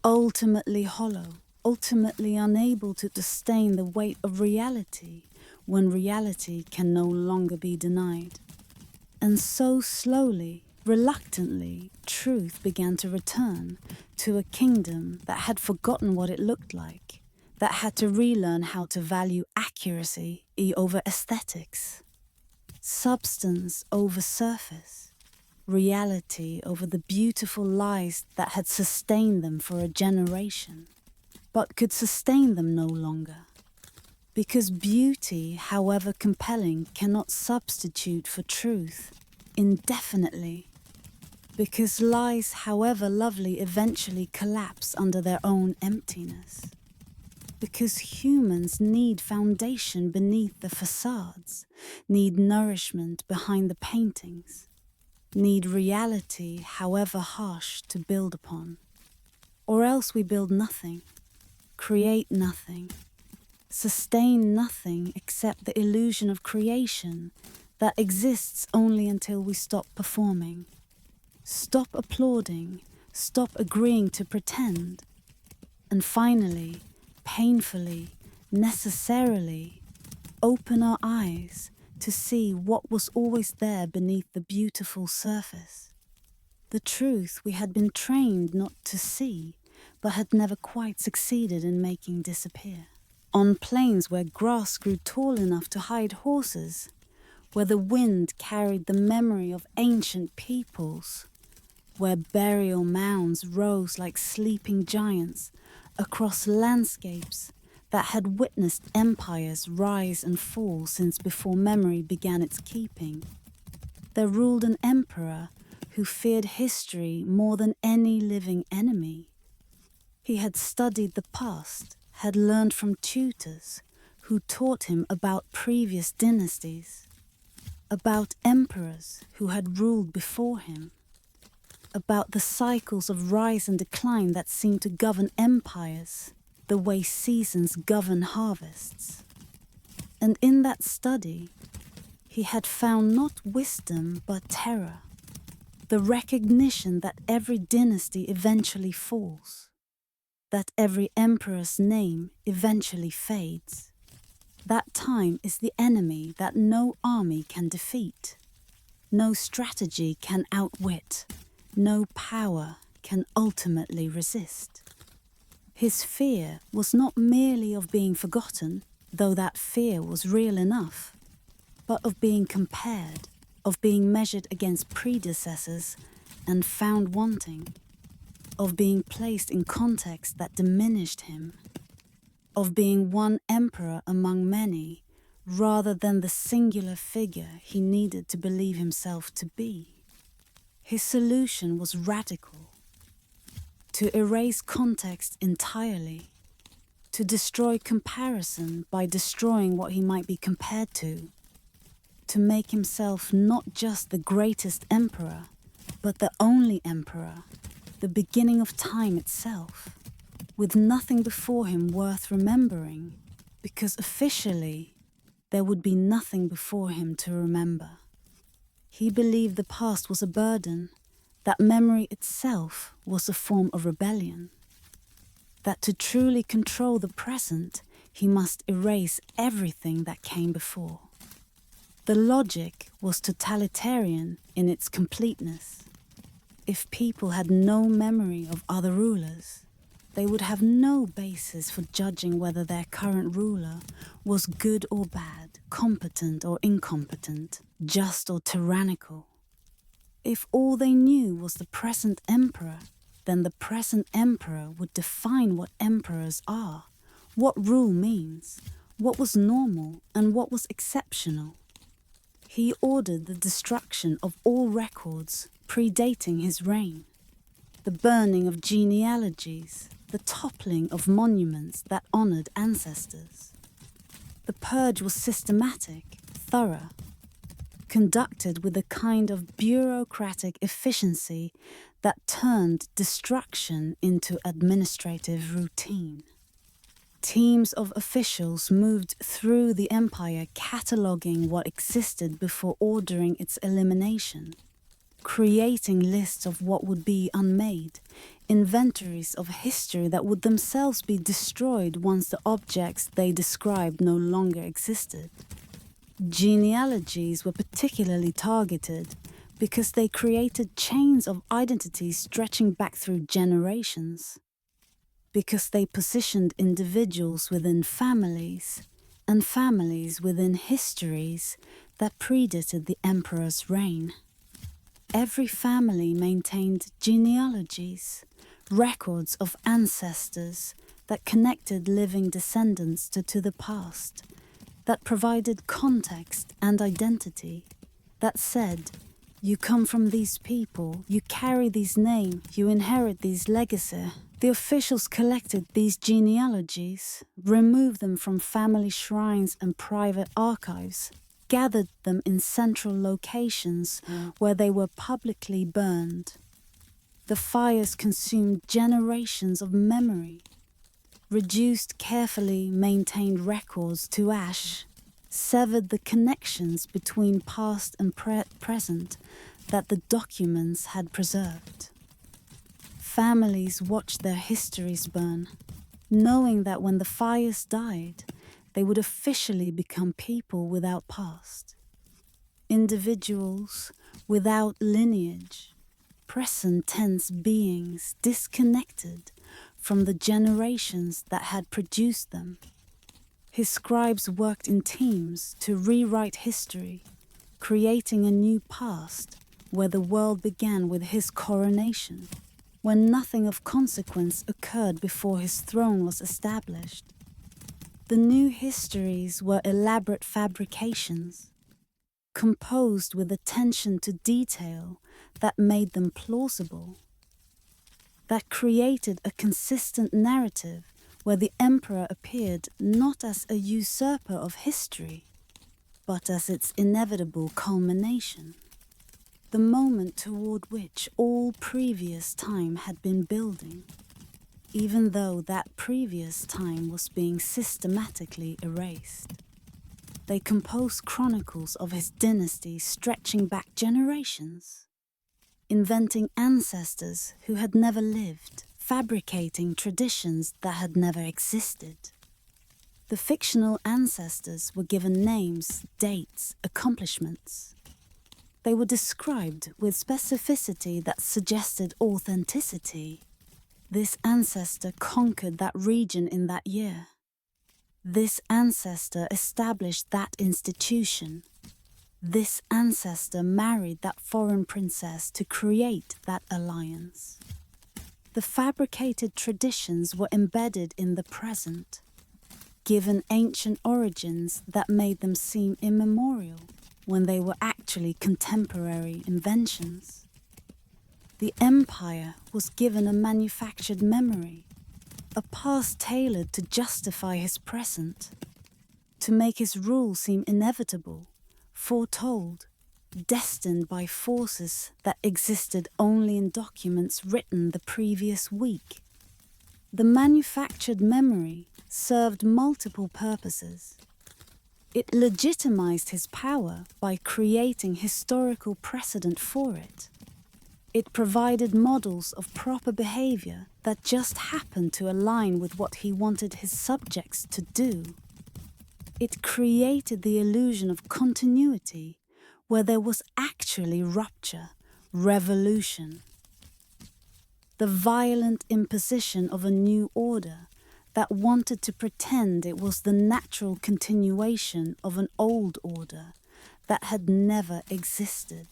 ultimately hollow, ultimately unable to sustain the weight of reality when reality can no longer be denied. And so slowly, reluctantly, truth began to return to a kingdom that had forgotten what it looked like, that had to relearn how to value accuracy over aesthetics, substance over surface, reality over the beautiful lies that had sustained them for a generation, but could sustain them no longer. Because beauty, however compelling, cannot substitute for truth indefinitely. Because lies, however lovely, eventually collapse under their own emptiness. Because humans need foundation beneath the facades, need nourishment behind the paintings, need reality, however harsh, to build upon. Or else we build nothing, create nothing, sustain nothing except the illusion of creation that exists only until we stop performing, stop applauding, stop agreeing to pretend, and finally, painfully, necessarily, open our eyes to see what was always there beneath the beautiful surface, the truth we had been trained not to see, but had never quite succeeded in making disappear. On plains where grass grew tall enough to hide horses, where the wind carried the memory of ancient peoples, where burial mounds rose like sleeping giants across landscapes that had witnessed empires rise and fall since before memory began its keeping. There ruled an emperor who feared history more than any living enemy. He had studied the past, had learned from tutors who taught him about previous dynasties, about emperors who had ruled before him, about the cycles of rise and decline that seemed to govern empires the way seasons govern harvests. And in that study, he had found not wisdom but terror, the recognition that every dynasty eventually falls, that every emperor's name eventually fades. That time is the enemy that no army can defeat, no strategy can outwit, no power can ultimately resist. His fear was not merely of being forgotten, though that fear was real enough, but of being compared, of being measured against predecessors and found wanting, of being placed in context that diminished him, of being one emperor among many rather than the singular figure he needed to believe himself to be. His solution was radical: to erase context entirely, to destroy comparison by destroying what he might be compared to make himself not just the greatest emperor, but the only emperor, the beginning of time itself, with nothing before him worth remembering, because officially there would be nothing before him to remember. He believed the past was a burden, that memory itself was a form of rebellion, that to truly control the present, he must erase everything that came before. The logic was totalitarian in its completeness. If people had no memory of other rulers, they would have no basis for judging whether their current ruler was good or bad, competent or incompetent, just or tyrannical. If all they knew was the present emperor, then the present emperor would define what emperors are, what rule means, what was normal and what was exceptional. He ordered the destruction of all records predating his reign, the burning of genealogies, the toppling of monuments that honored ancestors. The purge was systematic, thorough, conducted with a kind of bureaucratic efficiency that turned destruction into administrative routine. Teams of officials moved through the empire cataloguing what existed before ordering its elimination, creating lists of what would be unmade, inventories of history that would themselves be destroyed once the objects they described no longer existed. Genealogies were particularly targeted because they created chains of identity stretching back through generations, because they positioned individuals within families and families within histories that predated the emperor's reign. Every family maintained genealogies, records of ancestors that connected living descendants to the past, that provided context and identity, that said, you come from these people, you carry these names, you inherit these legacy. The officials collected these genealogies, removed them from family shrines and private archives, gathered them in central locations where they were publicly burned. The fires consumed generations of memory, reduced carefully maintained records to ash, severed the connections between past and present that the documents had preserved. Families watched their histories burn, knowing that when the fires died, they would officially become people without past, individuals without lineage, present tense beings disconnected from the generations that had produced them. His scribes worked in teams to rewrite history, creating a new past where the world began with his coronation, when nothing of consequence occurred before his throne was established. The new histories were elaborate fabrications, composed with attention to detail that made them plausible, that created a consistent narrative where the emperor appeared not as a usurper of history, but as its inevitable culmination, the moment toward which all previous time had been building, even though that previous time was being systematically erased. They composed chronicles of his dynasty stretching back generations, inventing ancestors who had never lived, fabricating traditions that had never existed. The fictional ancestors were given names, dates, accomplishments. They were described with specificity that suggested authenticity. This ancestor conquered that region in that year. This ancestor established that institution. This ancestor married that foreign princess to create that alliance. The fabricated traditions were embedded in the present, given ancient origins that made them seem immemorial when they were actually contemporary inventions. The empire was given a manufactured memory, a past tailored to justify his present, to make his rule seem inevitable, foretold, destined by forces that existed only in documents written the previous week. The manufactured memory served multiple purposes. It legitimized his power by creating historical precedent for it. It provided models of proper behavior that just happened to align with what he wanted his subjects to do. It created the illusion of continuity where there was actually rupture, revolution. The violent imposition of a new order that wanted to pretend it was the natural continuation of an old order that had never existed.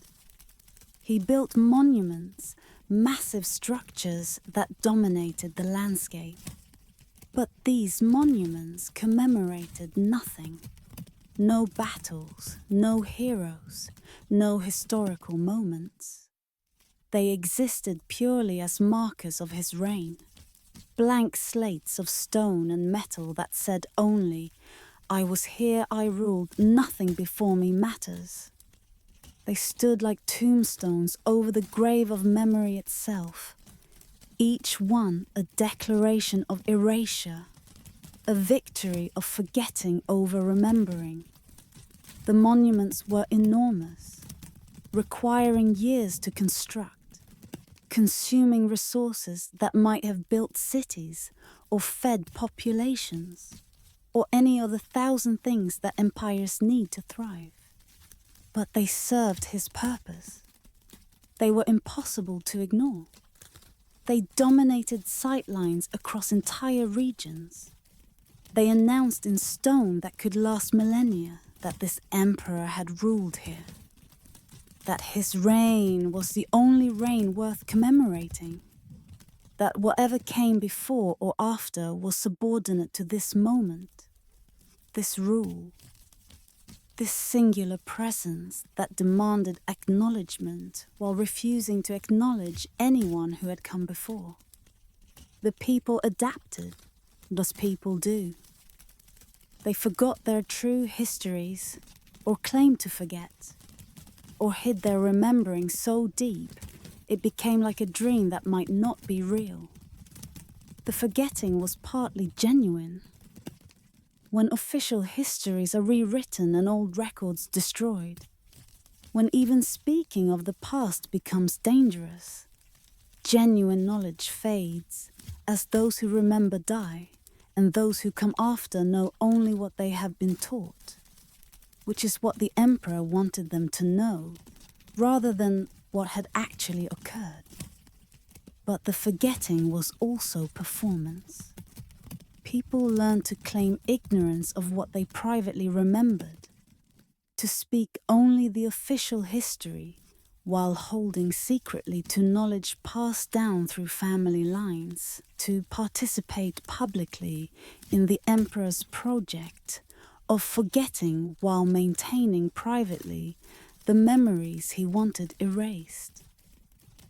He built monuments massive structures that dominated the landscape. But these monuments commemorated nothing. No battles, no heroes, no historical moments. They existed purely as markers of his reign, blank slates of stone and metal that said only, "I was here, I ruled, nothing before me matters." They stood like tombstones over the grave of memory itself, each one a declaration of erasure, a victory of forgetting over remembering. The monuments were enormous, requiring years to construct, consuming resources that might have built cities or fed populations, or any other thousand things that empires need to thrive. But they served his purpose. They were impossible to ignore. They dominated sightlines across entire regions. They announced in stone that could last millennia that this emperor had ruled here, that his reign was the only reign worth commemorating, that whatever came before or after was subordinate to this moment, this rule, this singular presence that demanded acknowledgement while refusing to acknowledge anyone who had come before. The people adapted, as people do. They forgot their true histories, or claimed to forget, or hid their remembering so deep it became like a dream that might not be real. The forgetting was partly genuine. When official histories are rewritten and old records destroyed, when even speaking of the past becomes dangerous, genuine knowledge fades as those who remember die and those who come after know only what they have been taught, which is what the emperor wanted them to know, rather than what had actually occurred. But the forgetting was also performance. People learned to claim ignorance of what they privately remembered, to speak only the official history while holding secretly to knowledge passed down through family lines, to participate publicly in the emperor's project of forgetting while maintaining privately the memories he wanted erased.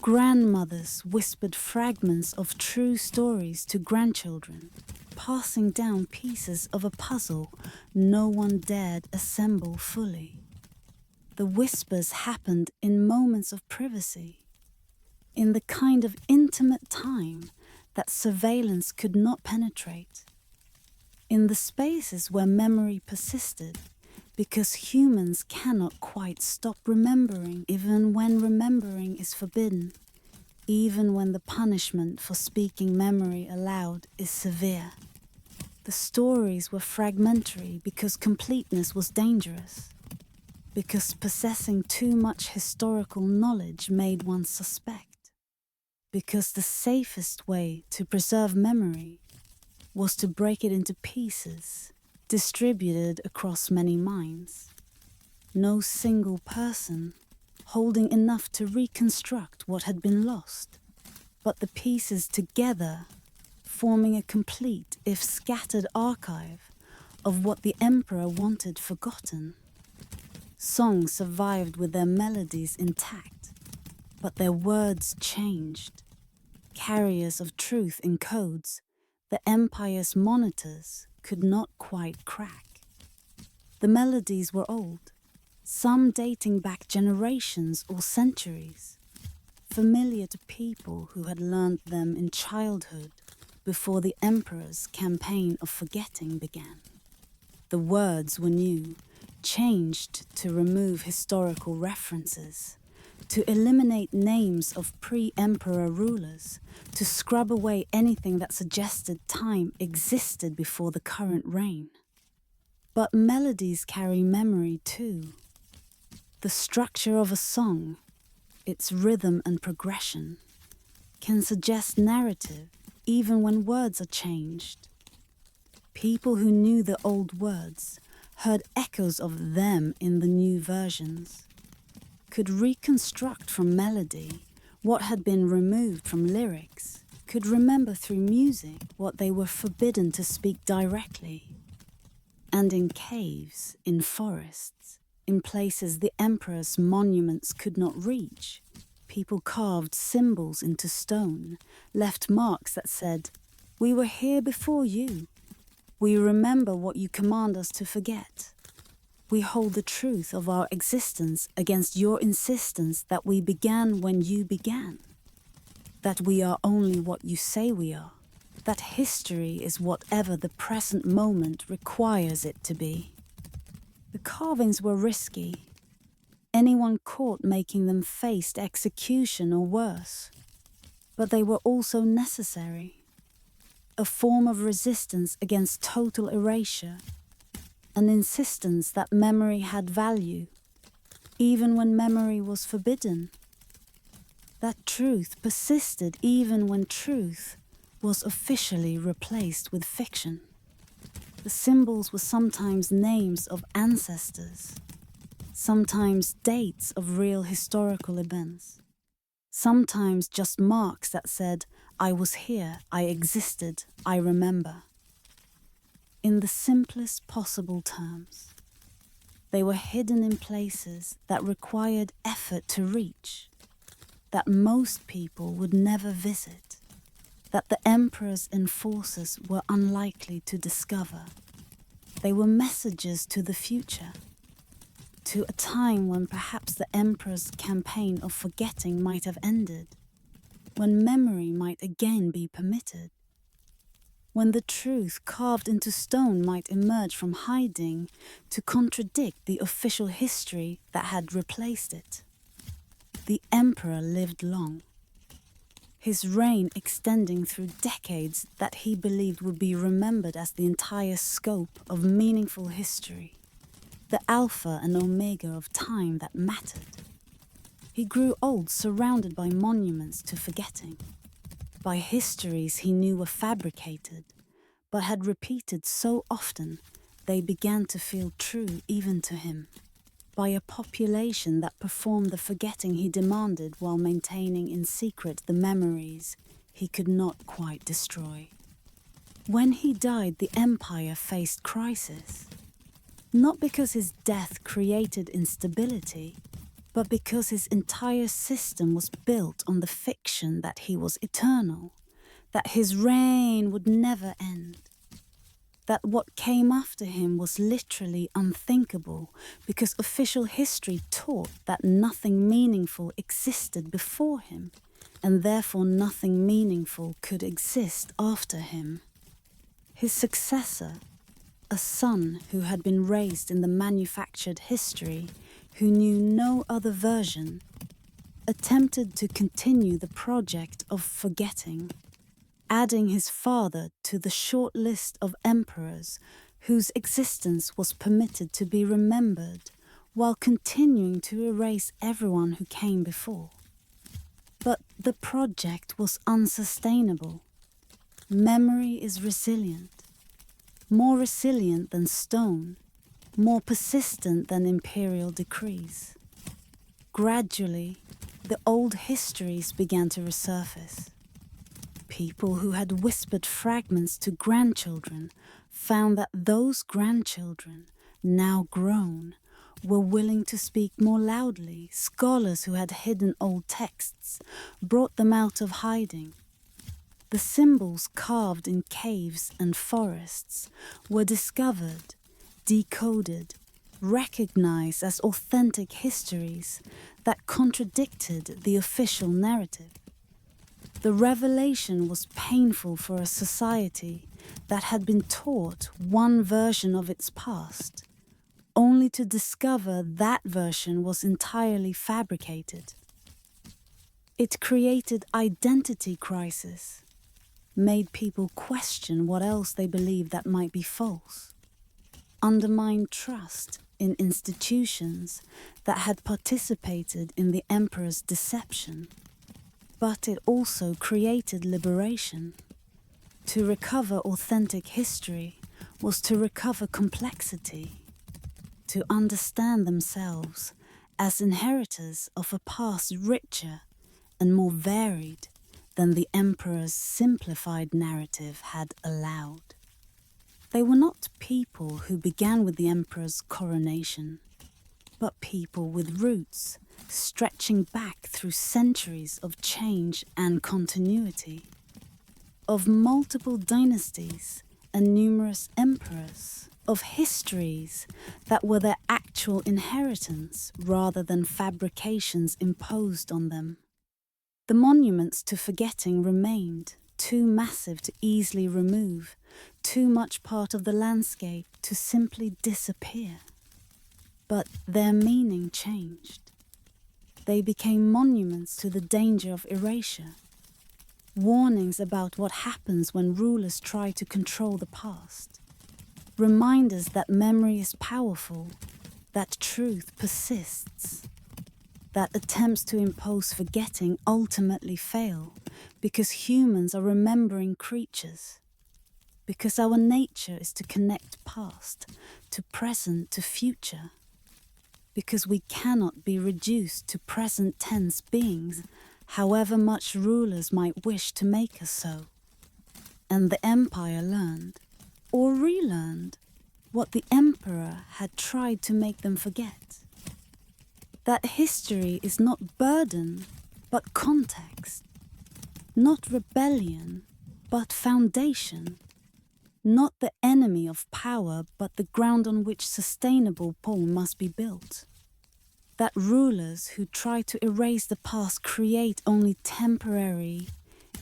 Grandmothers whispered fragments of true stories to grandchildren, passing down pieces of a puzzle no one dared assemble fully. The whispers happened in moments of privacy, in the kind of intimate time that surveillance could not penetrate, in the spaces where memory persisted, because humans cannot quite stop remembering even when remembering is forbidden, even when the punishment for speaking memory aloud is severe. The stories were fragmentary because completeness was dangerous, because possessing too much historical knowledge made one suspect, because the safest way to preserve memory was to break it into pieces, distributed across many minds. No single person holding enough to reconstruct what had been lost, but the pieces together forming a complete, if scattered, archive of what the emperor wanted forgotten. Songs survived with their melodies intact, but their words changed. Carriers of truth in codes the empire's monitors could not quite crack. The melodies were old, some dating back generations or centuries, familiar to people who had learned them in childhood before the emperor's campaign of forgetting began. The words were new, changed to remove historical references, to eliminate names of pre-emperor rulers, to scrub away anything that suggested time existed before the current reign. But melodies carry memory too. The structure of a song, its rhythm and progression, can suggest narrative even when words are changed. People who knew the old words heard echoes of them in the new versions, could reconstruct from melody what had been removed from lyrics, could remember through music what they were forbidden to speak directly. And in caves, in forests, in places the emperor's monuments could not reach, people carved symbols into stone, left marks that said, "We were here before you. We remember what you command us to forget. We hold the truth of our existence against your insistence that we began when you began. That we are only what you say we are. That history is whatever the present moment requires it to be." The carvings were risky. Anyone caught making them faced execution or worse. But they were also necessary. A form of resistance against total erasure. An insistence that memory had value, even when memory was forbidden. That truth persisted even when truth was officially replaced with fiction. The symbols were sometimes names of ancestors, sometimes dates of real historical events, sometimes just marks that said, "I was here, I existed, I remember." In the simplest possible terms, they were hidden in places that required effort to reach, that most people would never visit, that the emperor's enforcers were unlikely to discover. They were messages to the future, to a time when perhaps the emperor's campaign of forgetting might have ended, when memory might again be permitted, when the truth carved into stone might emerge from hiding to contradict the official history that had replaced it. The emperor lived long, his reign extending through decades that he believed would be remembered as the entire scope of meaningful history, the alpha and omega of time that mattered. He grew old surrounded by monuments to forgetting, by histories he knew were fabricated, but had repeated so often they began to feel true even to him, by a population that performed the forgetting he demanded while maintaining in secret the memories he could not quite destroy. When he died, the empire faced crisis, not because his death created instability, but because his entire system was built on the fiction that he was eternal, that his reign would never end, that what came after him was literally unthinkable because official history taught that nothing meaningful existed before him, and therefore nothing meaningful could exist after him. His successor, a son who had been raised in the manufactured history, who knew no other version, attempted to continue the project of forgetting, adding his father to the short list of emperors whose existence was permitted to be remembered while continuing to erase everyone who came before. But the project was unsustainable. Memory is resilient, more resilient than stone, more persistent than imperial decrees. Gradually, the old histories began to resurface. People who had whispered fragments to grandchildren found that those grandchildren, now grown, were willing to speak more loudly. Scholars who had hidden old texts brought them out of hiding. The symbols carved in caves and forests were discovered, decoded, recognized as authentic histories that contradicted the official narrative. The revelation was painful for a society that had been taught one version of its past, only to discover that version was entirely fabricated. It created identity crisis, made people question what else they believed that might be false, undermined trust in institutions that had participated in the emperor's deception. But it also created liberation. To recover authentic history was to recover complexity, to understand themselves as inheritors of a past richer and more varied than the emperor's simplified narrative had allowed. They were not people who began with the emperor's coronation, but people with roots stretching back through centuries of change and continuity, of multiple dynasties and numerous emperors, of histories that were their actual inheritance rather than fabrications imposed on them. The monuments to forgetting remained, too massive to easily remove, too much part of the landscape to simply disappear. But their meaning changed. They became monuments to the danger of erasure, warnings about what happens when rulers try to control the past, reminders that memory is powerful, that truth persists, that attempts to impose forgetting ultimately fail because humans are remembering creatures, because our nature is to connect past to present to future, because we cannot be reduced to present tense beings, however much rulers might wish to make us so. And the empire learned, or relearned, what the emperor had tried to make them forget. That history is not burden, but context. Not rebellion, but foundation. Not the enemy of power, but the ground on which sustainable pole must be built. That rulers who try to erase the past create only temporary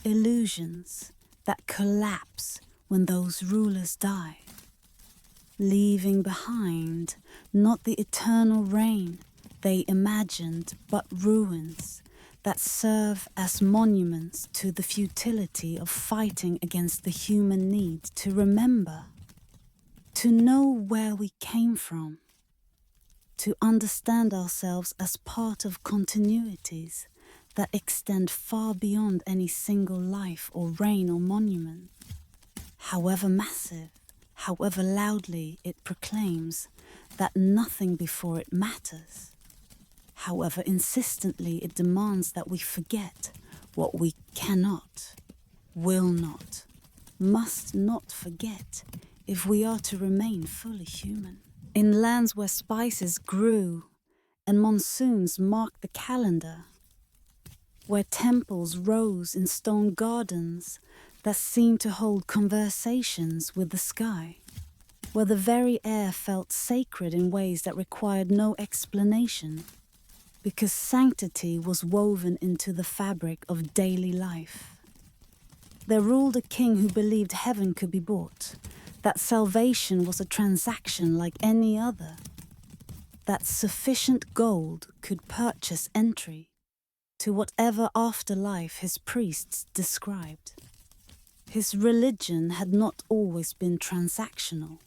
illusions that collapse when those rulers die, leaving behind not the eternal reign they imagined, but ruins that serve as monuments to the futility of fighting against the human need to remember, to know where we came from, to understand ourselves as part of continuities that extend far beyond any single life or reign or monument. However massive, however loudly it proclaims that nothing before it matters, however insistently it demands that we forget what we cannot, will not, must not forget if we are to remain fully human. In lands where spices grew and monsoons marked the calendar, where temples rose in stone gardens that seemed to hold conversations with the sky, where the very air felt sacred in ways that required no explanation, because sanctity was woven into the fabric of daily life. There ruled a king who believed heaven could be bought, that salvation was a transaction like any other, that sufficient gold could purchase entry to whatever afterlife his priests described. His religion had not always been transactional.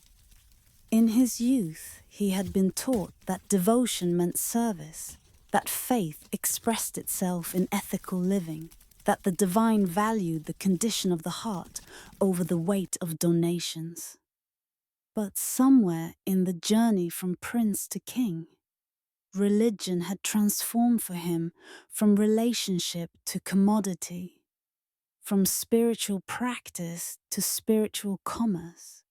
In his youth, he had been taught that devotion meant service, that faith expressed itself in ethical living, that the divine valued the condition of the heart over the weight of donations. But somewhere in the journey from prince to king, religion had transformed for him from relationship to commodity, from spiritual practice to spiritual commerce,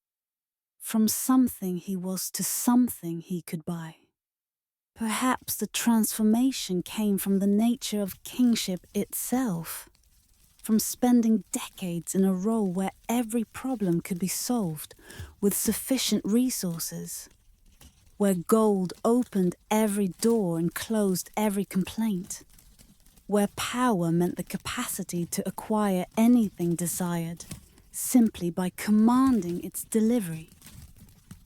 from something he was to something he could buy. Perhaps the transformation came from the nature of kingship itself, from spending decades in a role where every problem could be solved with sufficient resources, where gold opened every door and closed every complaint, where power meant the capacity to acquire anything desired simply by commanding its delivery,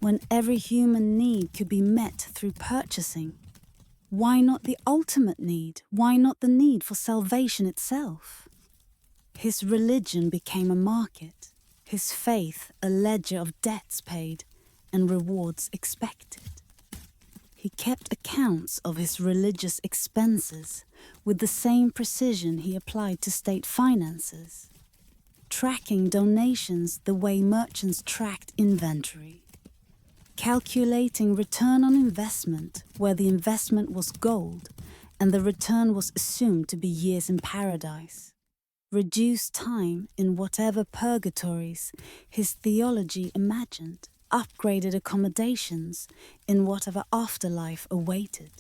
when every human need could be met through purchasing. Why not the ultimate need? Why not the need for salvation itself? His religion became a market, his faith a ledger of debts paid and rewards expected. He kept accounts of his religious expenses with the same precision he applied to state finances, tracking donations the way merchants tracked inventory, calculating return on investment where the investment was gold and the return was assumed to be years in paradise. Reduced time in whatever purgatories his theology imagined, upgraded accommodations in whatever afterlife awaited.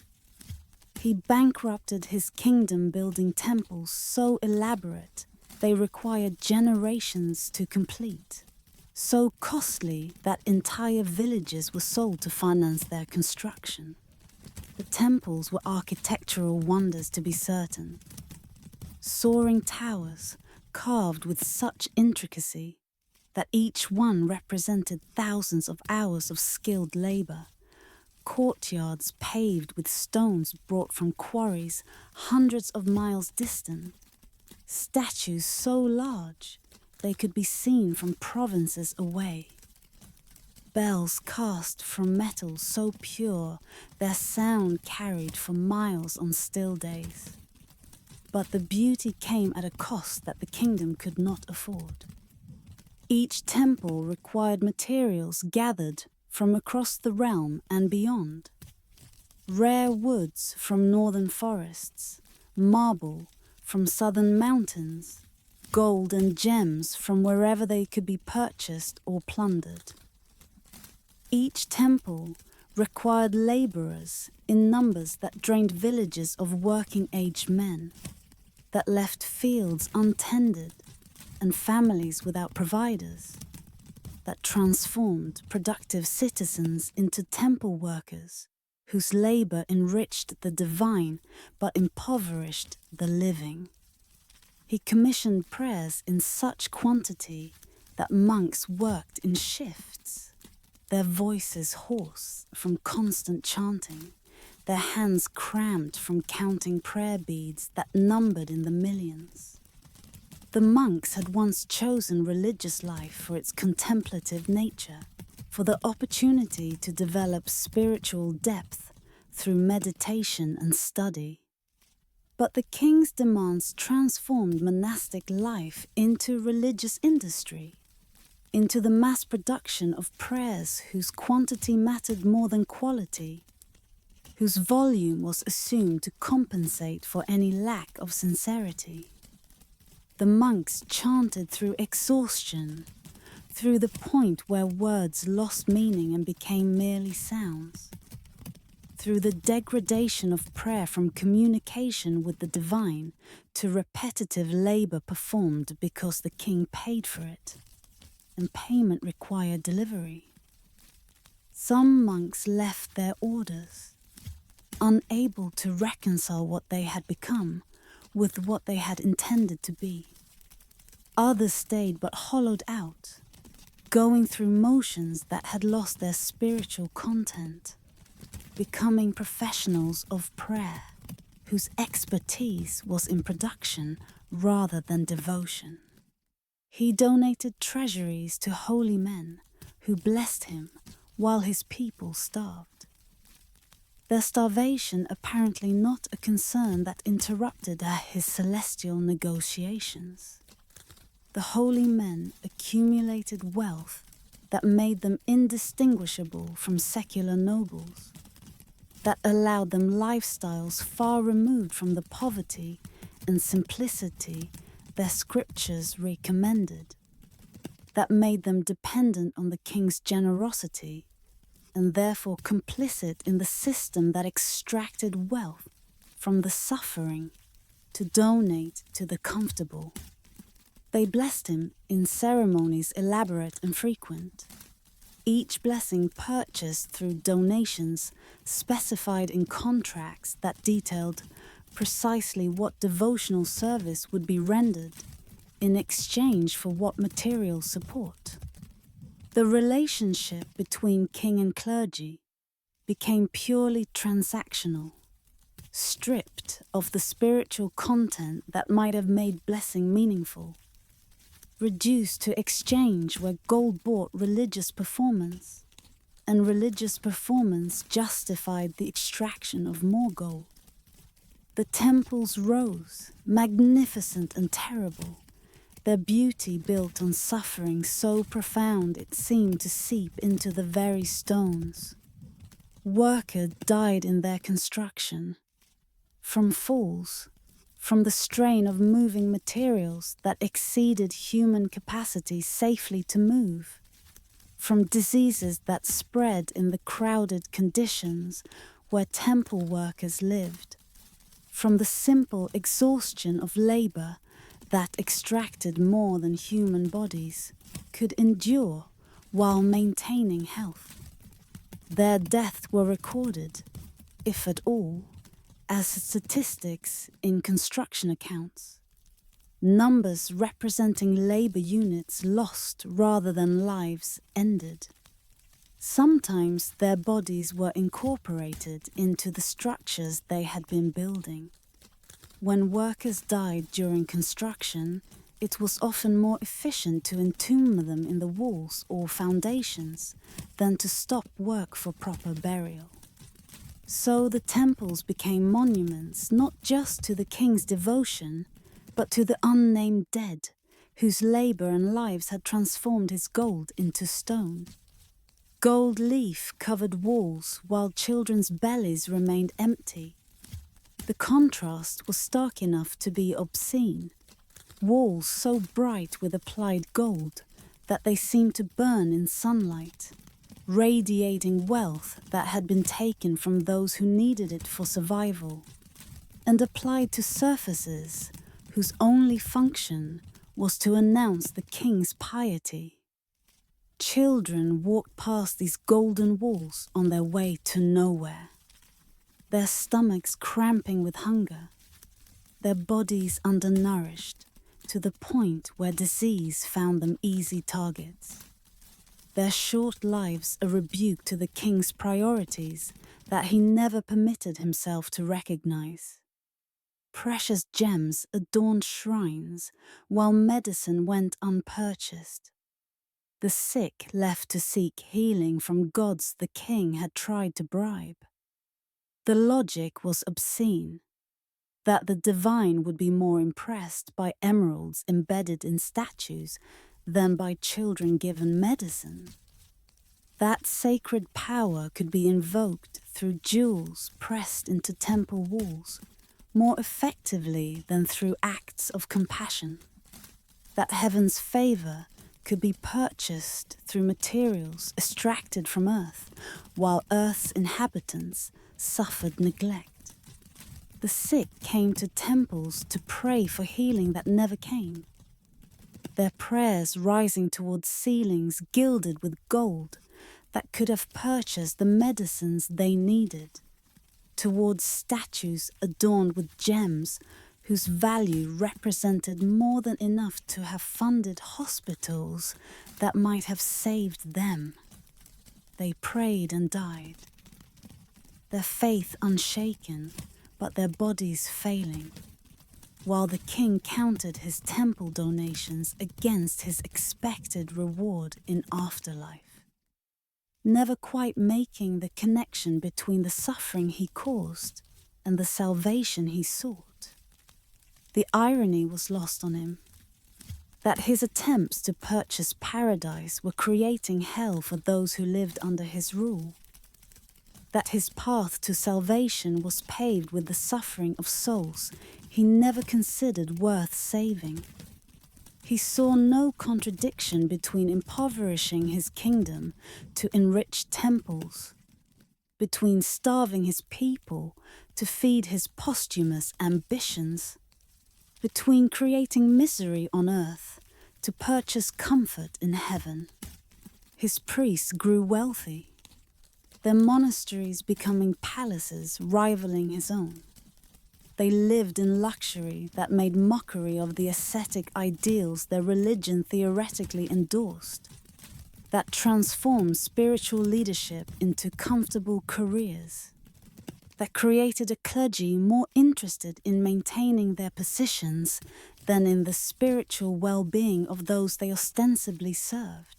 He bankrupted his kingdom building temples so elaborate they required generations to complete, so costly that entire villages were sold to finance their construction. The temples were architectural wonders to be certain. Soaring towers carved with such intricacy that each one represented thousands of hours of skilled labor. Courtyards paved with stones brought from quarries hundreds of miles distant. Statues so large they could be seen from provinces away. Bells cast from metal so pure their sound carried for miles on still days. But the beauty came at a cost that the kingdom could not afford. Each temple required materials gathered from across the realm and beyond. Rare woods from northern forests, marble from southern mountains, gold and gems from wherever they could be purchased or plundered. Each temple required laborers in numbers that drained villages of working-aged men, that left fields untended and families without providers, that transformed productive citizens into temple workers whose labor enriched the divine but impoverished the living. He commissioned prayers in such quantity that monks worked in shifts, their voices hoarse from constant chanting, their hands cramped from counting prayer beads that numbered in the millions. The monks had once chosen religious life for its contemplative nature, for the opportunity to develop spiritual depth through meditation and study. But the king's demands transformed monastic life into religious industry, into the mass production of prayers whose quantity mattered more than quality, whose volume was assumed to compensate for any lack of sincerity. The monks chanted through exhaustion, through the point where words lost meaning and became merely sounds, through the degradation of prayer from communication with the divine to repetitive labor performed because the king paid for it, and payment required delivery. Some monks left their orders, unable to reconcile what they had become with what they had intended to be. Others stayed but hollowed out, going through motions that had lost their spiritual content, becoming professionals of prayer, whose expertise was in production rather than devotion. He donated treasuries to holy men who blessed him while his people starved. Their starvation apparently not a concern that interrupted his celestial negotiations. The holy men accumulated wealth that made them indistinguishable from secular nobles, that allowed them lifestyles far removed from the poverty and simplicity their scriptures recommended, that made them dependent on the king's generosity and therefore complicit in the system that extracted wealth from the suffering to donate to the comfortable. They blessed him in ceremonies elaborate and frequent, each blessing purchased through donations specified in contracts that detailed precisely what devotional service would be rendered in exchange for what material support. The relationship between king and clergy became purely transactional, stripped of the spiritual content that might have made blessing meaningful, reduced to exchange where gold bought religious performance, and religious performance justified the extraction of more gold. The temples rose, magnificent and terrible, their beauty built on suffering so profound it seemed to seep into the very stones. Workers died in their construction. from falls, from the strain of moving materials that exceeded human capacity safely to move, from diseases that spread in the crowded conditions where temple workers lived, from the simple exhaustion of labor that extracted more than human bodies could endure while maintaining health. Their deaths were recorded, if at all, as statistics in construction accounts, numbers representing labor units lost rather than lives ended. Sometimes their bodies were incorporated into the structures they had been building. When workers died during construction, it was often more efficient to entomb them in the walls or foundations than to stop work for proper burial. So the temples became monuments not just to the king's devotion, but to the unnamed dead, whose labor and lives had transformed his gold into stone. Gold leaf covered walls while children's bellies remained empty. The contrast was stark enough to be obscene. Walls so bright with applied gold that they seemed to burn in sunlight, radiating wealth that had been taken from those who needed it for survival, and applied to surfaces whose only function was to announce the king's piety. Children walked past these golden walls on their way to nowhere, their stomachs cramping with hunger, their bodies undernourished to the point where disease found them easy targets. Their short lives a rebuke to the king's priorities that he never permitted himself to recognize. Precious gems adorned shrines, while medicine went unpurchased. The sick left to seek healing from gods the king had tried to bribe. The logic was obscene, that the divine would be more impressed by emeralds embedded in statues than by children given medicine. That sacred power could be invoked through jewels pressed into temple walls more effectively than through acts of compassion. That heaven's favor could be purchased through materials extracted from earth, while earth's inhabitants suffered neglect. The sick came to temples to pray for healing that never came, their prayers rising towards ceilings gilded with gold that could have purchased the medicines they needed, towards statues adorned with gems whose value represented more than enough to have funded hospitals that might have saved them. They prayed and died, their faith unshaken, but their bodies failing, while the king counted his temple donations against his expected reward in afterlife, never quite making the connection between the suffering he caused and the salvation he sought. The irony was lost on him, that his attempts to purchase paradise were creating hell for those who lived under his rule, that his path to salvation was paved with the suffering of souls he never considered worth saving. He saw no contradiction between impoverishing his kingdom to enrich temples, between starving his people to feed his posthumous ambitions, between creating misery on earth to purchase comfort in heaven. His priests grew wealthy, their monasteries becoming palaces rivaling his own. They lived in luxury that made mockery of the ascetic ideals their religion theoretically endorsed, that transformed spiritual leadership into comfortable careers, that created a clergy more interested in maintaining their positions than in the spiritual well-being of those they ostensibly served.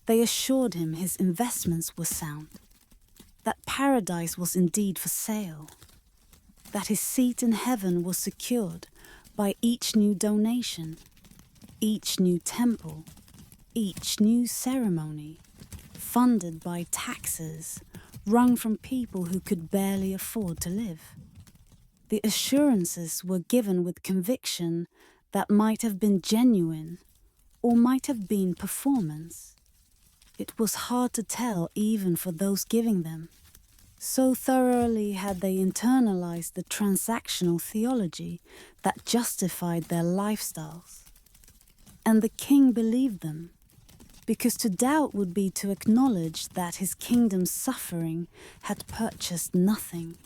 They assured him his investments were sound, that paradise was indeed for sale, that his seat in heaven was secured by each new donation, each new temple, each new ceremony, funded by taxes wrung from people who could barely afford to live. The assurances were given with conviction that might have been genuine or might have been performance. It was hard to tell even for those giving them. So thoroughly had they internalized the transactional theology that justified their lifestyles. And the king believed them, because to doubt would be to acknowledge that his kingdom's suffering had purchased nothing,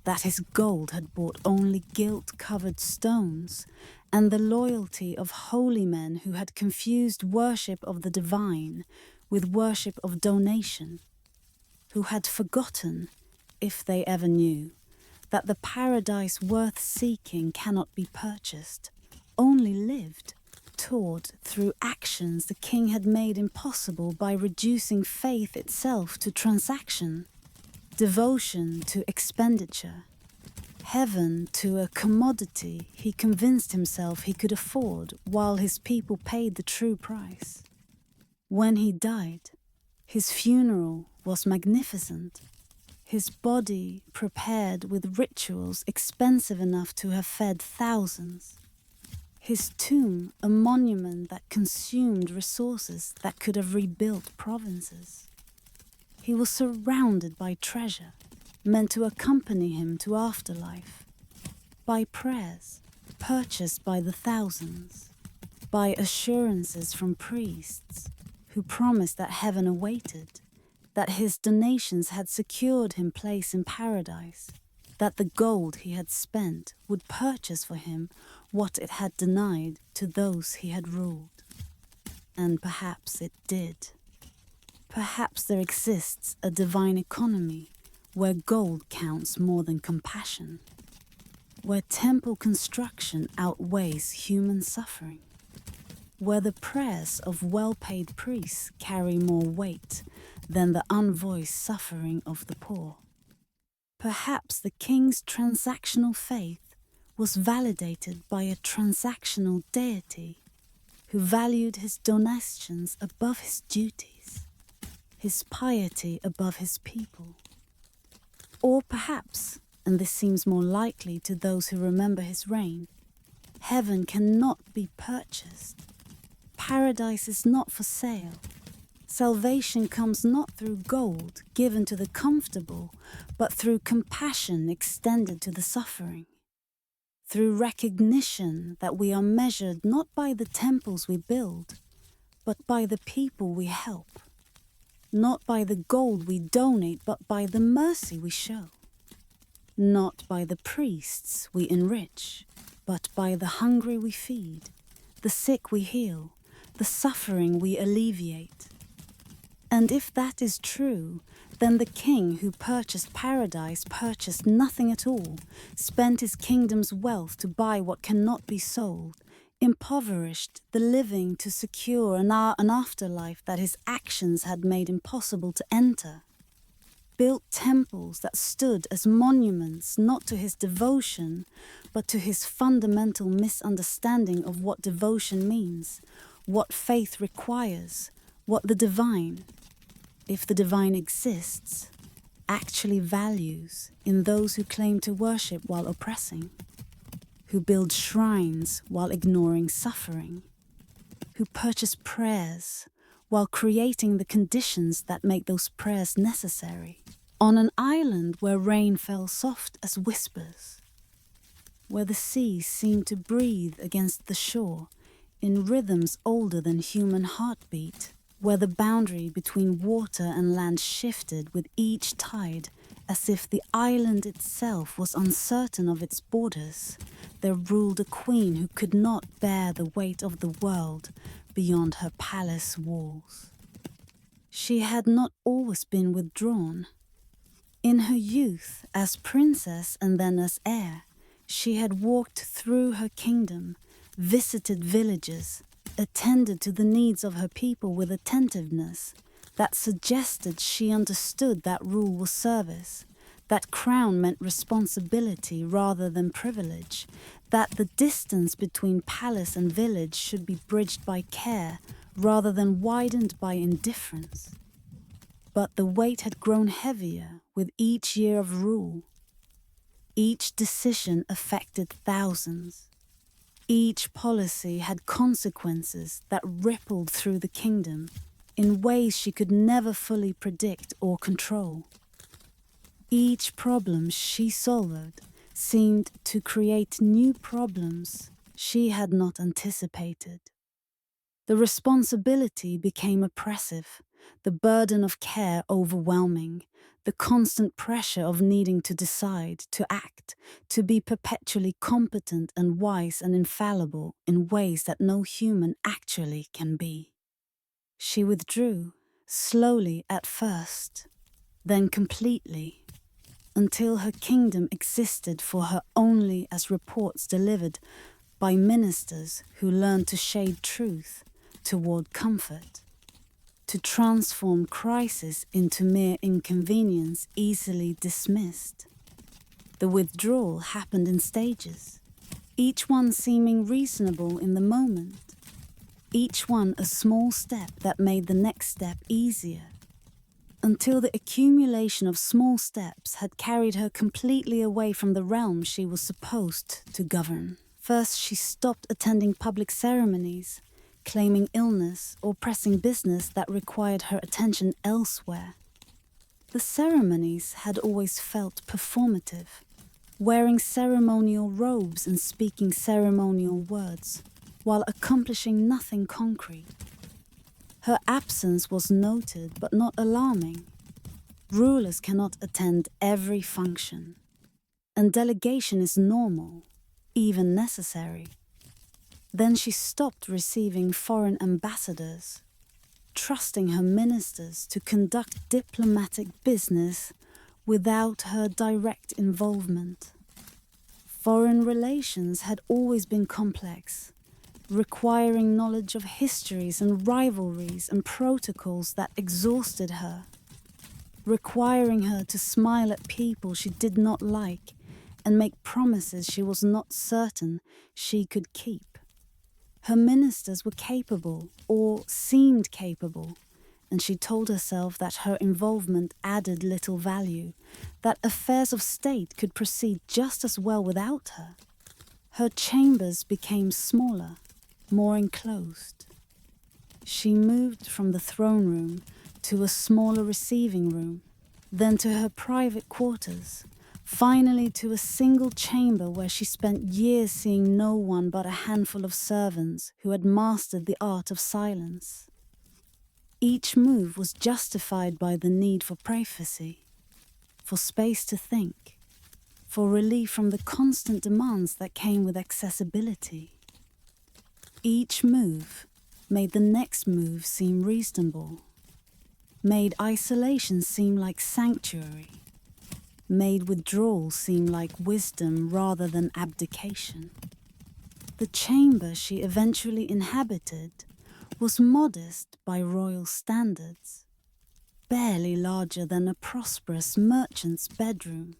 that his gold had bought only guilt-covered stones, and the loyalty of holy men who had confused worship of the divine with worship of donation, who had forgotten, if they ever knew, that the paradise worth seeking cannot be purchased, only lived toward through actions the king had made impossible by reducing faith itself to transaction, devotion to expenditure, heaven to a commodity he convinced himself he could afford while his people paid the true price. When he died, his funeral was magnificent, his body prepared with rituals expensive enough to have fed thousands, his tomb a monument that consumed resources that could have rebuilt provinces. He was surrounded by treasure, meant to accompany him to afterlife, by prayers purchased by the thousands, by assurances from priests who promised that heaven awaited, that his donations had secured him place in paradise, that the gold he had spent would purchase for him what it had denied to those he had ruled. And perhaps it did. Perhaps there exists a divine economy where gold counts more than compassion, where temple construction outweighs human suffering, where the prayers of well-paid priests carry more weight than the unvoiced suffering of the poor. Perhaps the king's transactional faith was validated by a transactional deity who valued his donations above his duties, his piety above his people. Or perhaps, and this seems more likely to those who remember his reign, heaven cannot be purchased. Paradise is not for sale. Salvation comes not through gold given to the comfortable, but through compassion extended to the suffering. Through recognition that we are measured not by the temples we build, but by the people we help. Not by the gold we donate, but by the mercy we show. Not by the priests we enrich, but by the hungry we feed, the sick we heal, the suffering we alleviate. And if that is true, then the king who purchased paradise purchased nothing at all, spent his kingdom's wealth to buy what cannot be sold, impoverished the living to secure an afterlife that his actions had made impossible to enter, built temples that stood as monuments not to his devotion, but to his fundamental misunderstanding of what devotion means, what faith requires, what the divine, if the divine exists, actually values in those who claim to worship while oppressing, who build shrines while ignoring suffering, who purchase prayers while creating the conditions that make those prayers necessary, on an island where rain fell soft as whispers, where the sea seemed to breathe against the shore in rhythms older than human heartbeat, where the boundary between water and land shifted with each tide as if the island itself was uncertain of its borders, there ruled a queen who could not bear the weight of the world beyond her palace walls. She had not always been withdrawn. In her youth, as princess and then as heir, she had walked through her kingdom, visited villages, attended to the needs of her people with attentiveness that suggested she understood that rule was service, that crown meant responsibility rather than privilege, that the distance between palace and village should be bridged by care rather than widened by indifference. But the weight had grown heavier with each year of rule. Each decision affected thousands. Each policy had consequences that rippled through the kingdom in ways she could never fully predict or control. Each problem she solved seemed to create new problems she had not anticipated. The responsibility became oppressive, the burden of care overwhelming, the constant pressure of needing to decide, to act, to be perpetually competent and wise and infallible in ways that no human actually can be. She withdrew, slowly at first, then completely, until her kingdom existed for her only as reports delivered by ministers who learned to shade truth toward comfort, to transform crisis into mere inconvenience easily dismissed. The withdrawal happened in stages, each one seeming reasonable in the moment, each one a small step that made the next step easier, until the accumulation of small steps had carried her completely away from the realm she was supposed to govern. First, she stopped attending public ceremonies, claiming illness or pressing business that required her attention elsewhere. The ceremonies had always felt performative, wearing ceremonial robes and speaking ceremonial words, while accomplishing nothing concrete. Her absence was noted but not alarming. Rulers cannot attend every function, and delegation is normal, even necessary. Then she stopped receiving foreign ambassadors, trusting her ministers to conduct diplomatic business without her direct involvement. Foreign relations had always been complex, requiring knowledge of histories and rivalries and protocols that exhausted her, requiring her to smile at people she did not like and make promises she was not certain she could keep. Her ministers were capable, or seemed capable, and she told herself that her involvement added little value, that affairs of state could proceed just as well without her. Her chambers became smaller, more enclosed. She moved from the throne room to a smaller receiving room, then to her private quarters, finally to a single chamber where she spent years seeing no one but a handful of servants who had mastered the art of silence. Each move was justified by the need for privacy, for space to think, for relief from the constant demands that came with accessibility. Each move made the next move seem reasonable, made isolation seem like sanctuary, made withdrawal seem like wisdom rather than abdication. The chamber she eventually inhabited was modest by royal standards, barely larger than a prosperous merchant's bedroom,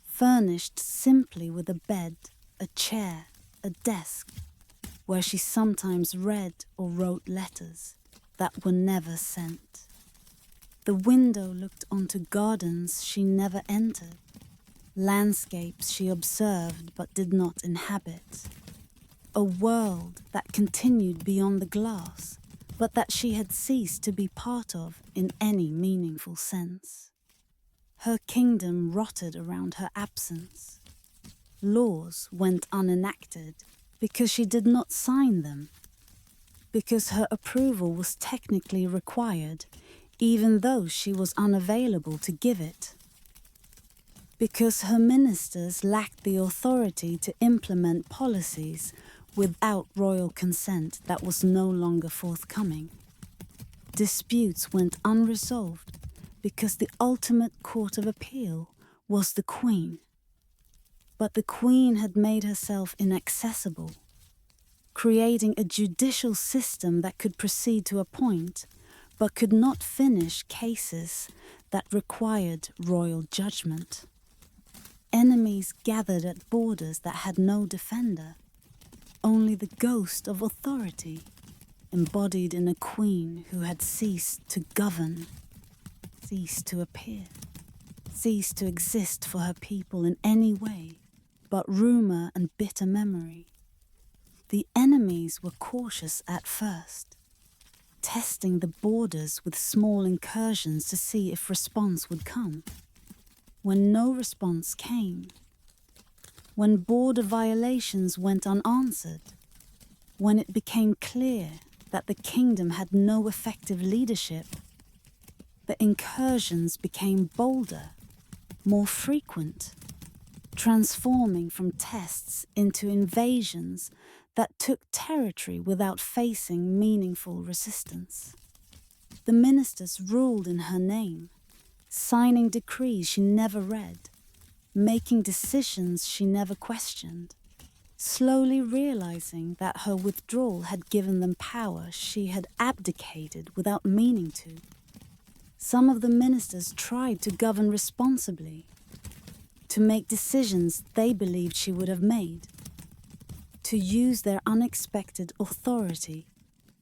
furnished simply with a bed, a chair, a desk, where she sometimes read or wrote letters that were never sent. The window looked onto gardens she never entered, landscapes she observed but did not inhabit, a world that continued beyond the glass, but that she had ceased to be part of in any meaningful sense. Her kingdom rotted around her absence. Laws went unenacted because she did not sign them, because her approval was technically required even though she was unavailable to give it, because her ministers lacked the authority to implement policies without royal consent that was no longer forthcoming. Disputes went unresolved because the ultimate court of appeal was the Queen. But the Queen had made herself inaccessible, creating a judicial system that could proceed to a point but could not finish cases that required royal judgment. Enemies gathered at borders that had no defender, only the ghost of authority, embodied in a queen who had ceased to govern, ceased to appear. ceased to exist for her people in any way but rumor and bitter memory. The enemies were cautious at first, testing the borders with small incursions to see if response would come. When no response came, when border violations went unanswered, when it became clear that the kingdom had no effective leadership, the incursions became bolder, more frequent, transforming from tests into invasions that took territory without facing meaningful resistance. The ministers ruled in her name, signing decrees she never read, making decisions she never questioned, slowly realizing that her withdrawal had given them power she had abdicated without meaning to. Some of the ministers tried to govern responsibly, to make decisions they believed she would have made, to use their unexpected authority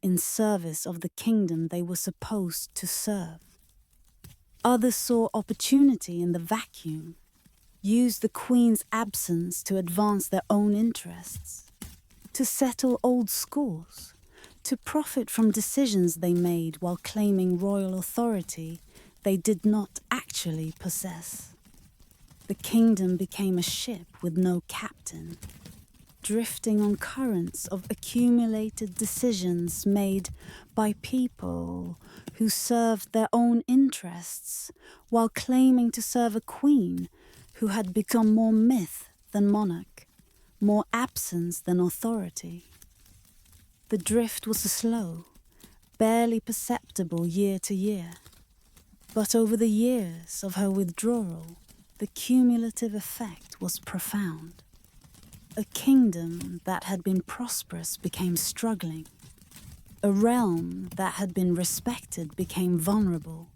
in service of the kingdom they were supposed to serve. Others saw opportunity in the vacuum, used the Queen's absence to advance their own interests, to settle old scores, to profit from decisions they made while claiming royal authority they did not actually possess. The kingdom became a ship with no captain, drifting on currents of accumulated decisions made by people who served their own interests while claiming to serve a queen who had become more myth than monarch, more absence than authority. The drift was slow, barely perceptible year to year, but over the years of her withdrawal, the cumulative effect was profound. A kingdom that had been prosperous became struggling. A realm that had been respected became vulnerable.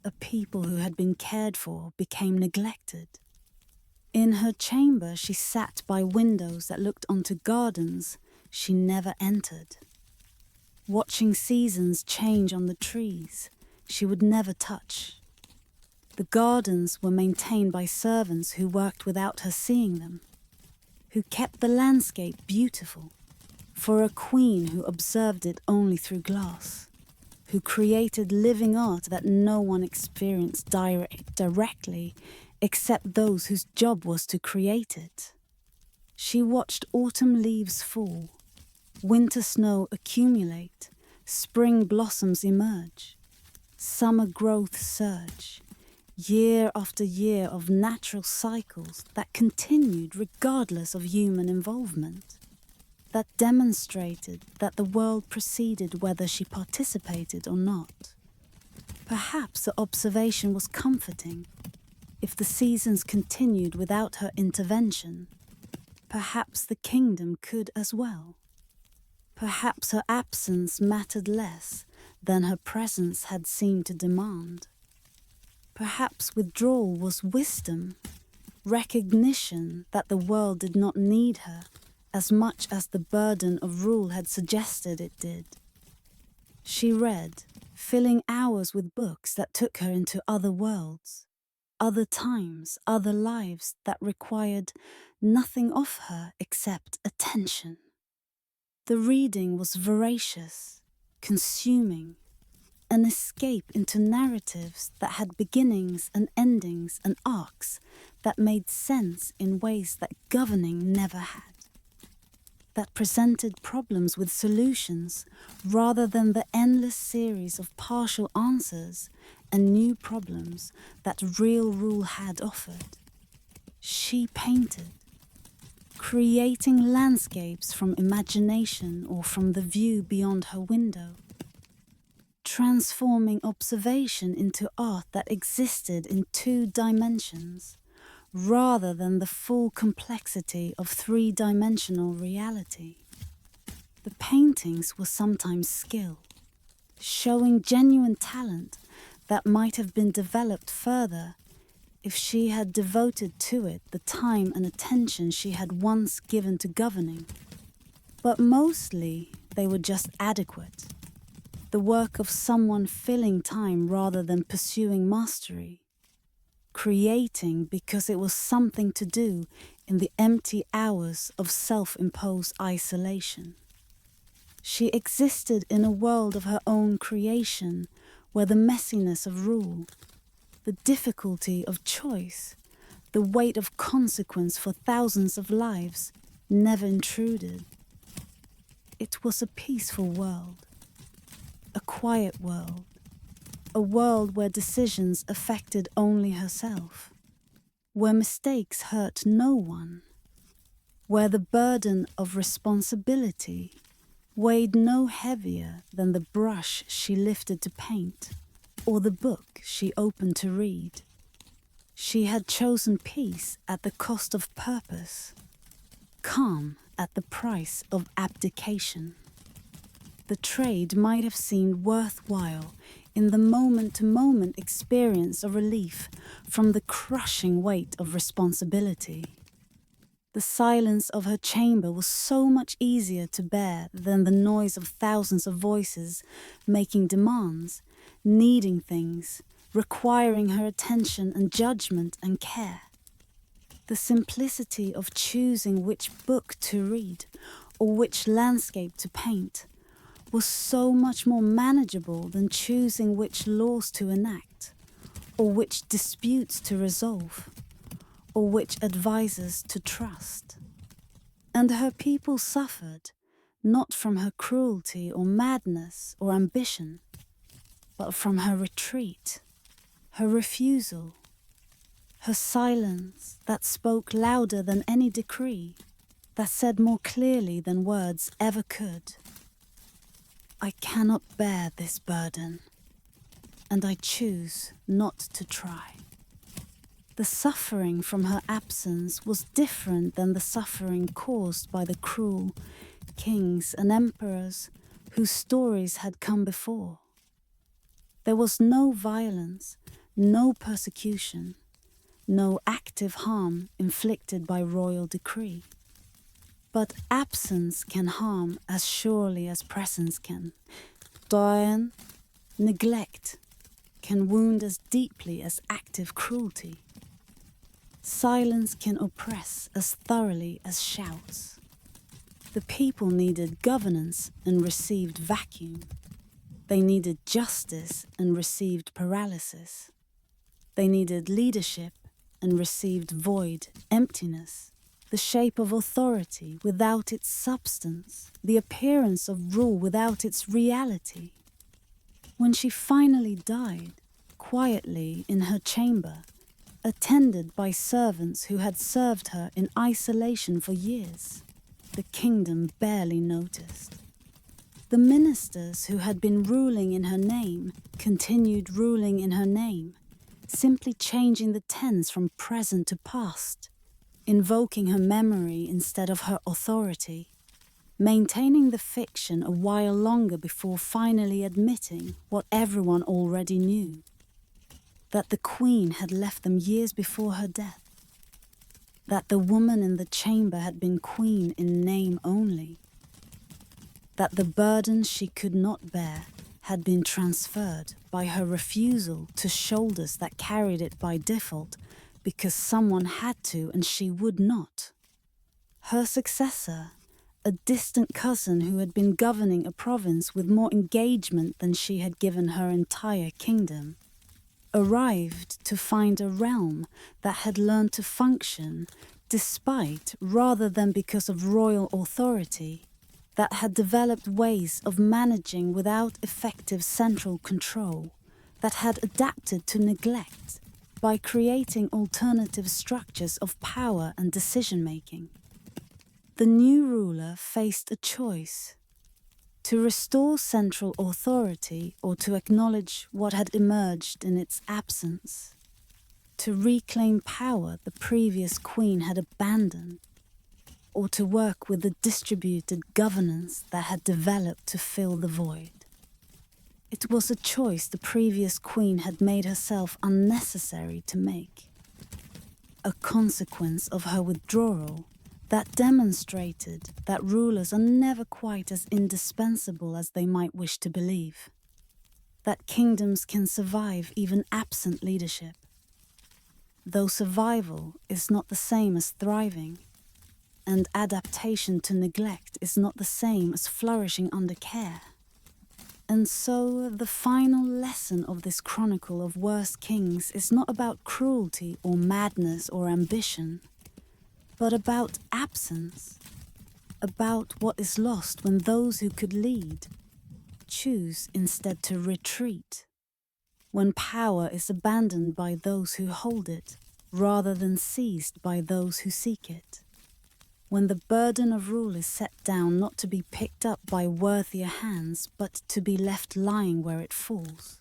A people who had been cared for became neglected. In her chamber, she sat by windows that looked onto gardens she never entered, watching seasons change on the trees she would never touch. The gardens were maintained by servants who worked without her seeing them, who kept the landscape beautiful for a queen who observed it only through glass, who created living art that no one experienced directly except those whose job was to create it. She watched autumn leaves fall, winter snow accumulate, spring blossoms emerge, summer growth surge, year after year of natural cycles that continued regardless of human involvement, that demonstrated that the world proceeded whether she participated or not. Perhaps the observation was comforting. If the seasons continued without her intervention, perhaps the kingdom could as well. Perhaps her absence mattered less than her presence had seemed to demand. Perhaps withdrawal was wisdom, recognition that the world did not need her as much as the burden of rule had suggested it did. She read, filling hours with books that took her into other worlds, other times, other lives that required nothing of her except attention. The reading was voracious, consuming, an escape into narratives that had beginnings and endings and arcs that made sense in ways that governing never had, that presented problems with solutions rather than the endless series of partial answers and new problems that real rule had offered. She painted, creating landscapes from imagination or from the view beyond her window, transforming observation into art that existed in 2 dimensions rather than the full complexity of 3-dimensional reality. The paintings were sometimes skill, showing genuine talent that might have been developed further if she had devoted to it the time and attention she had once given to governing. But mostly they were just adequate, the work of someone filling time rather than pursuing mastery. creating because it was something to do in the empty hours of self-imposed isolation. She existed in a world of her own creation, where the messiness of rule, the difficulty of choice, the weight of consequence for thousands of lives never intruded. It was a peaceful world, a quiet world, a world where decisions affected only herself, where mistakes hurt no one, where the burden of responsibility weighed no heavier than the brush she lifted to paint or the book she opened to read. She had chosen peace at the cost of purpose, calm at the price of abdication. The trade might have seemed worthwhile in the moment-to-moment experience of relief from the crushing weight of responsibility. The silence of her chamber was so much easier to bear than the noise of thousands of voices making demands, needing things, requiring her attention and judgment and care. The simplicity of choosing which book to read or which landscape to paint was so much more manageable than choosing which laws to enact, or which disputes to resolve, or which advisors to trust. And her people suffered, not from her cruelty or madness or ambition, but from her retreat, her refusal, her silence that spoke louder than any decree, that said more clearly than words ever could. I cannot bear this burden, and I choose not to try. The suffering from her absence was different than the suffering caused by the cruel kings and emperors whose stories had come before. There was no violence, no persecution, no active harm inflicted by royal decree. But absence can harm as surely as presence can. Døden, neglect, can wound as deeply as active cruelty. Silence can oppress as thoroughly as shouts. The people needed governance and received vacuum. They needed justice and received paralysis. They needed leadership and received void, emptiness, the shape of authority without its substance, the appearance of rule without its reality. When she finally died, quietly in her chamber, attended by servants who had served her in isolation for years, the kingdom barely noticed. The ministers who had been ruling in her name continued ruling in her name, simply changing the tense from present to past, invoking her memory instead of her authority, maintaining the fiction a while longer before finally admitting what everyone already knew, that the queen had left them years before her death, that the woman in the chamber had been queen in name only, that the burden she could not bear had been transferred by her refusal to shoulders that carried it by default because someone had to and she would not. Her successor, a distant cousin who had been governing a province with more engagement than she had given her entire kingdom, arrived to find a realm that had learned to function despite rather than because of royal authority, that had developed ways of managing without effective central control, that had adapted to neglect by creating alternative structures of power and decision-making. The new ruler faced a choice: to restore central authority or to acknowledge what had emerged in its absence, to reclaim power the previous queen had abandoned, or to work with the distributed governance that had developed to fill the void. It was a choice the previous queen had made herself unnecessary to make, a consequence of her withdrawal that demonstrated that rulers are never quite as indispensable as they might wish to believe, that kingdoms can survive even absent leadership, though survival is not the same as thriving, and adaptation to neglect is not the same as flourishing under care. And so the final lesson of this chronicle of worst kings is not about cruelty or madness or ambition, but about absence, about what is lost when those who could lead choose instead to retreat, when power is abandoned by those who hold it rather than seized by those who seek it, when the burden of rule is set down not to be picked up by worthier hands but to be left lying where it falls,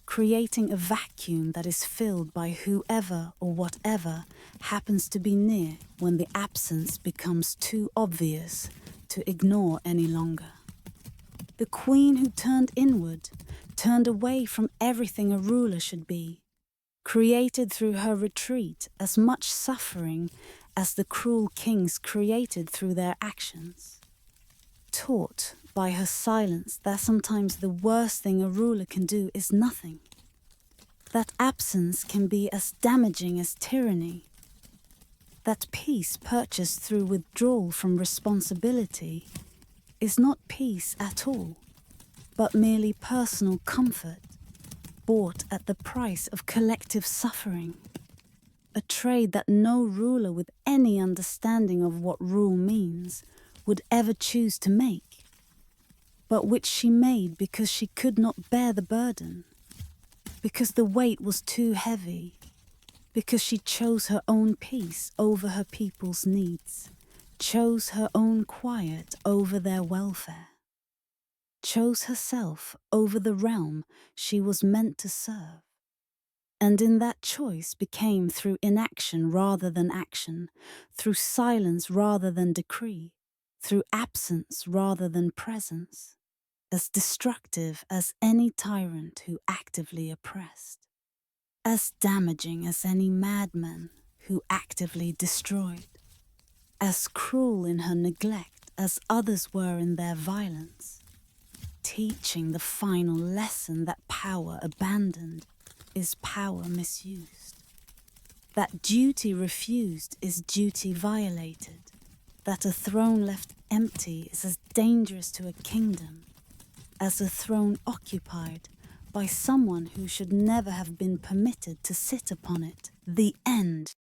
creating a vacuum that is filled by whoever or whatever happens to be near when the absence becomes too obvious to ignore any longer. The queen who turned inward, turned away from everything a ruler should be, created through her retreat as much suffering as the cruel kings created through their actions. Taught by her silence that sometimes the worst thing a ruler can do is nothing. That absence can be as damaging as tyranny. That peace purchased through withdrawal from responsibility is not peace at all, but merely personal comfort, bought at the price of collective suffering. A trade that no ruler with any understanding of what rule means would ever choose to make, but which she made because she could not bear the burden, because the weight was too heavy, because she chose her own peace over her people's needs, chose her own quiet over their welfare, chose herself over the realm she was meant to serve. And in that choice became through inaction rather than action, through silence rather than decree, through absence rather than presence, as destructive as any tyrant who actively oppressed, as damaging as any madman who actively destroyed, as cruel in her neglect as others were in their violence, teaching the final lesson that power abandoned is power misused, that duty refused is duty violated, that a throne left empty is as dangerous to a kingdom as a throne occupied by someone who should never have been permitted to sit upon it. The end.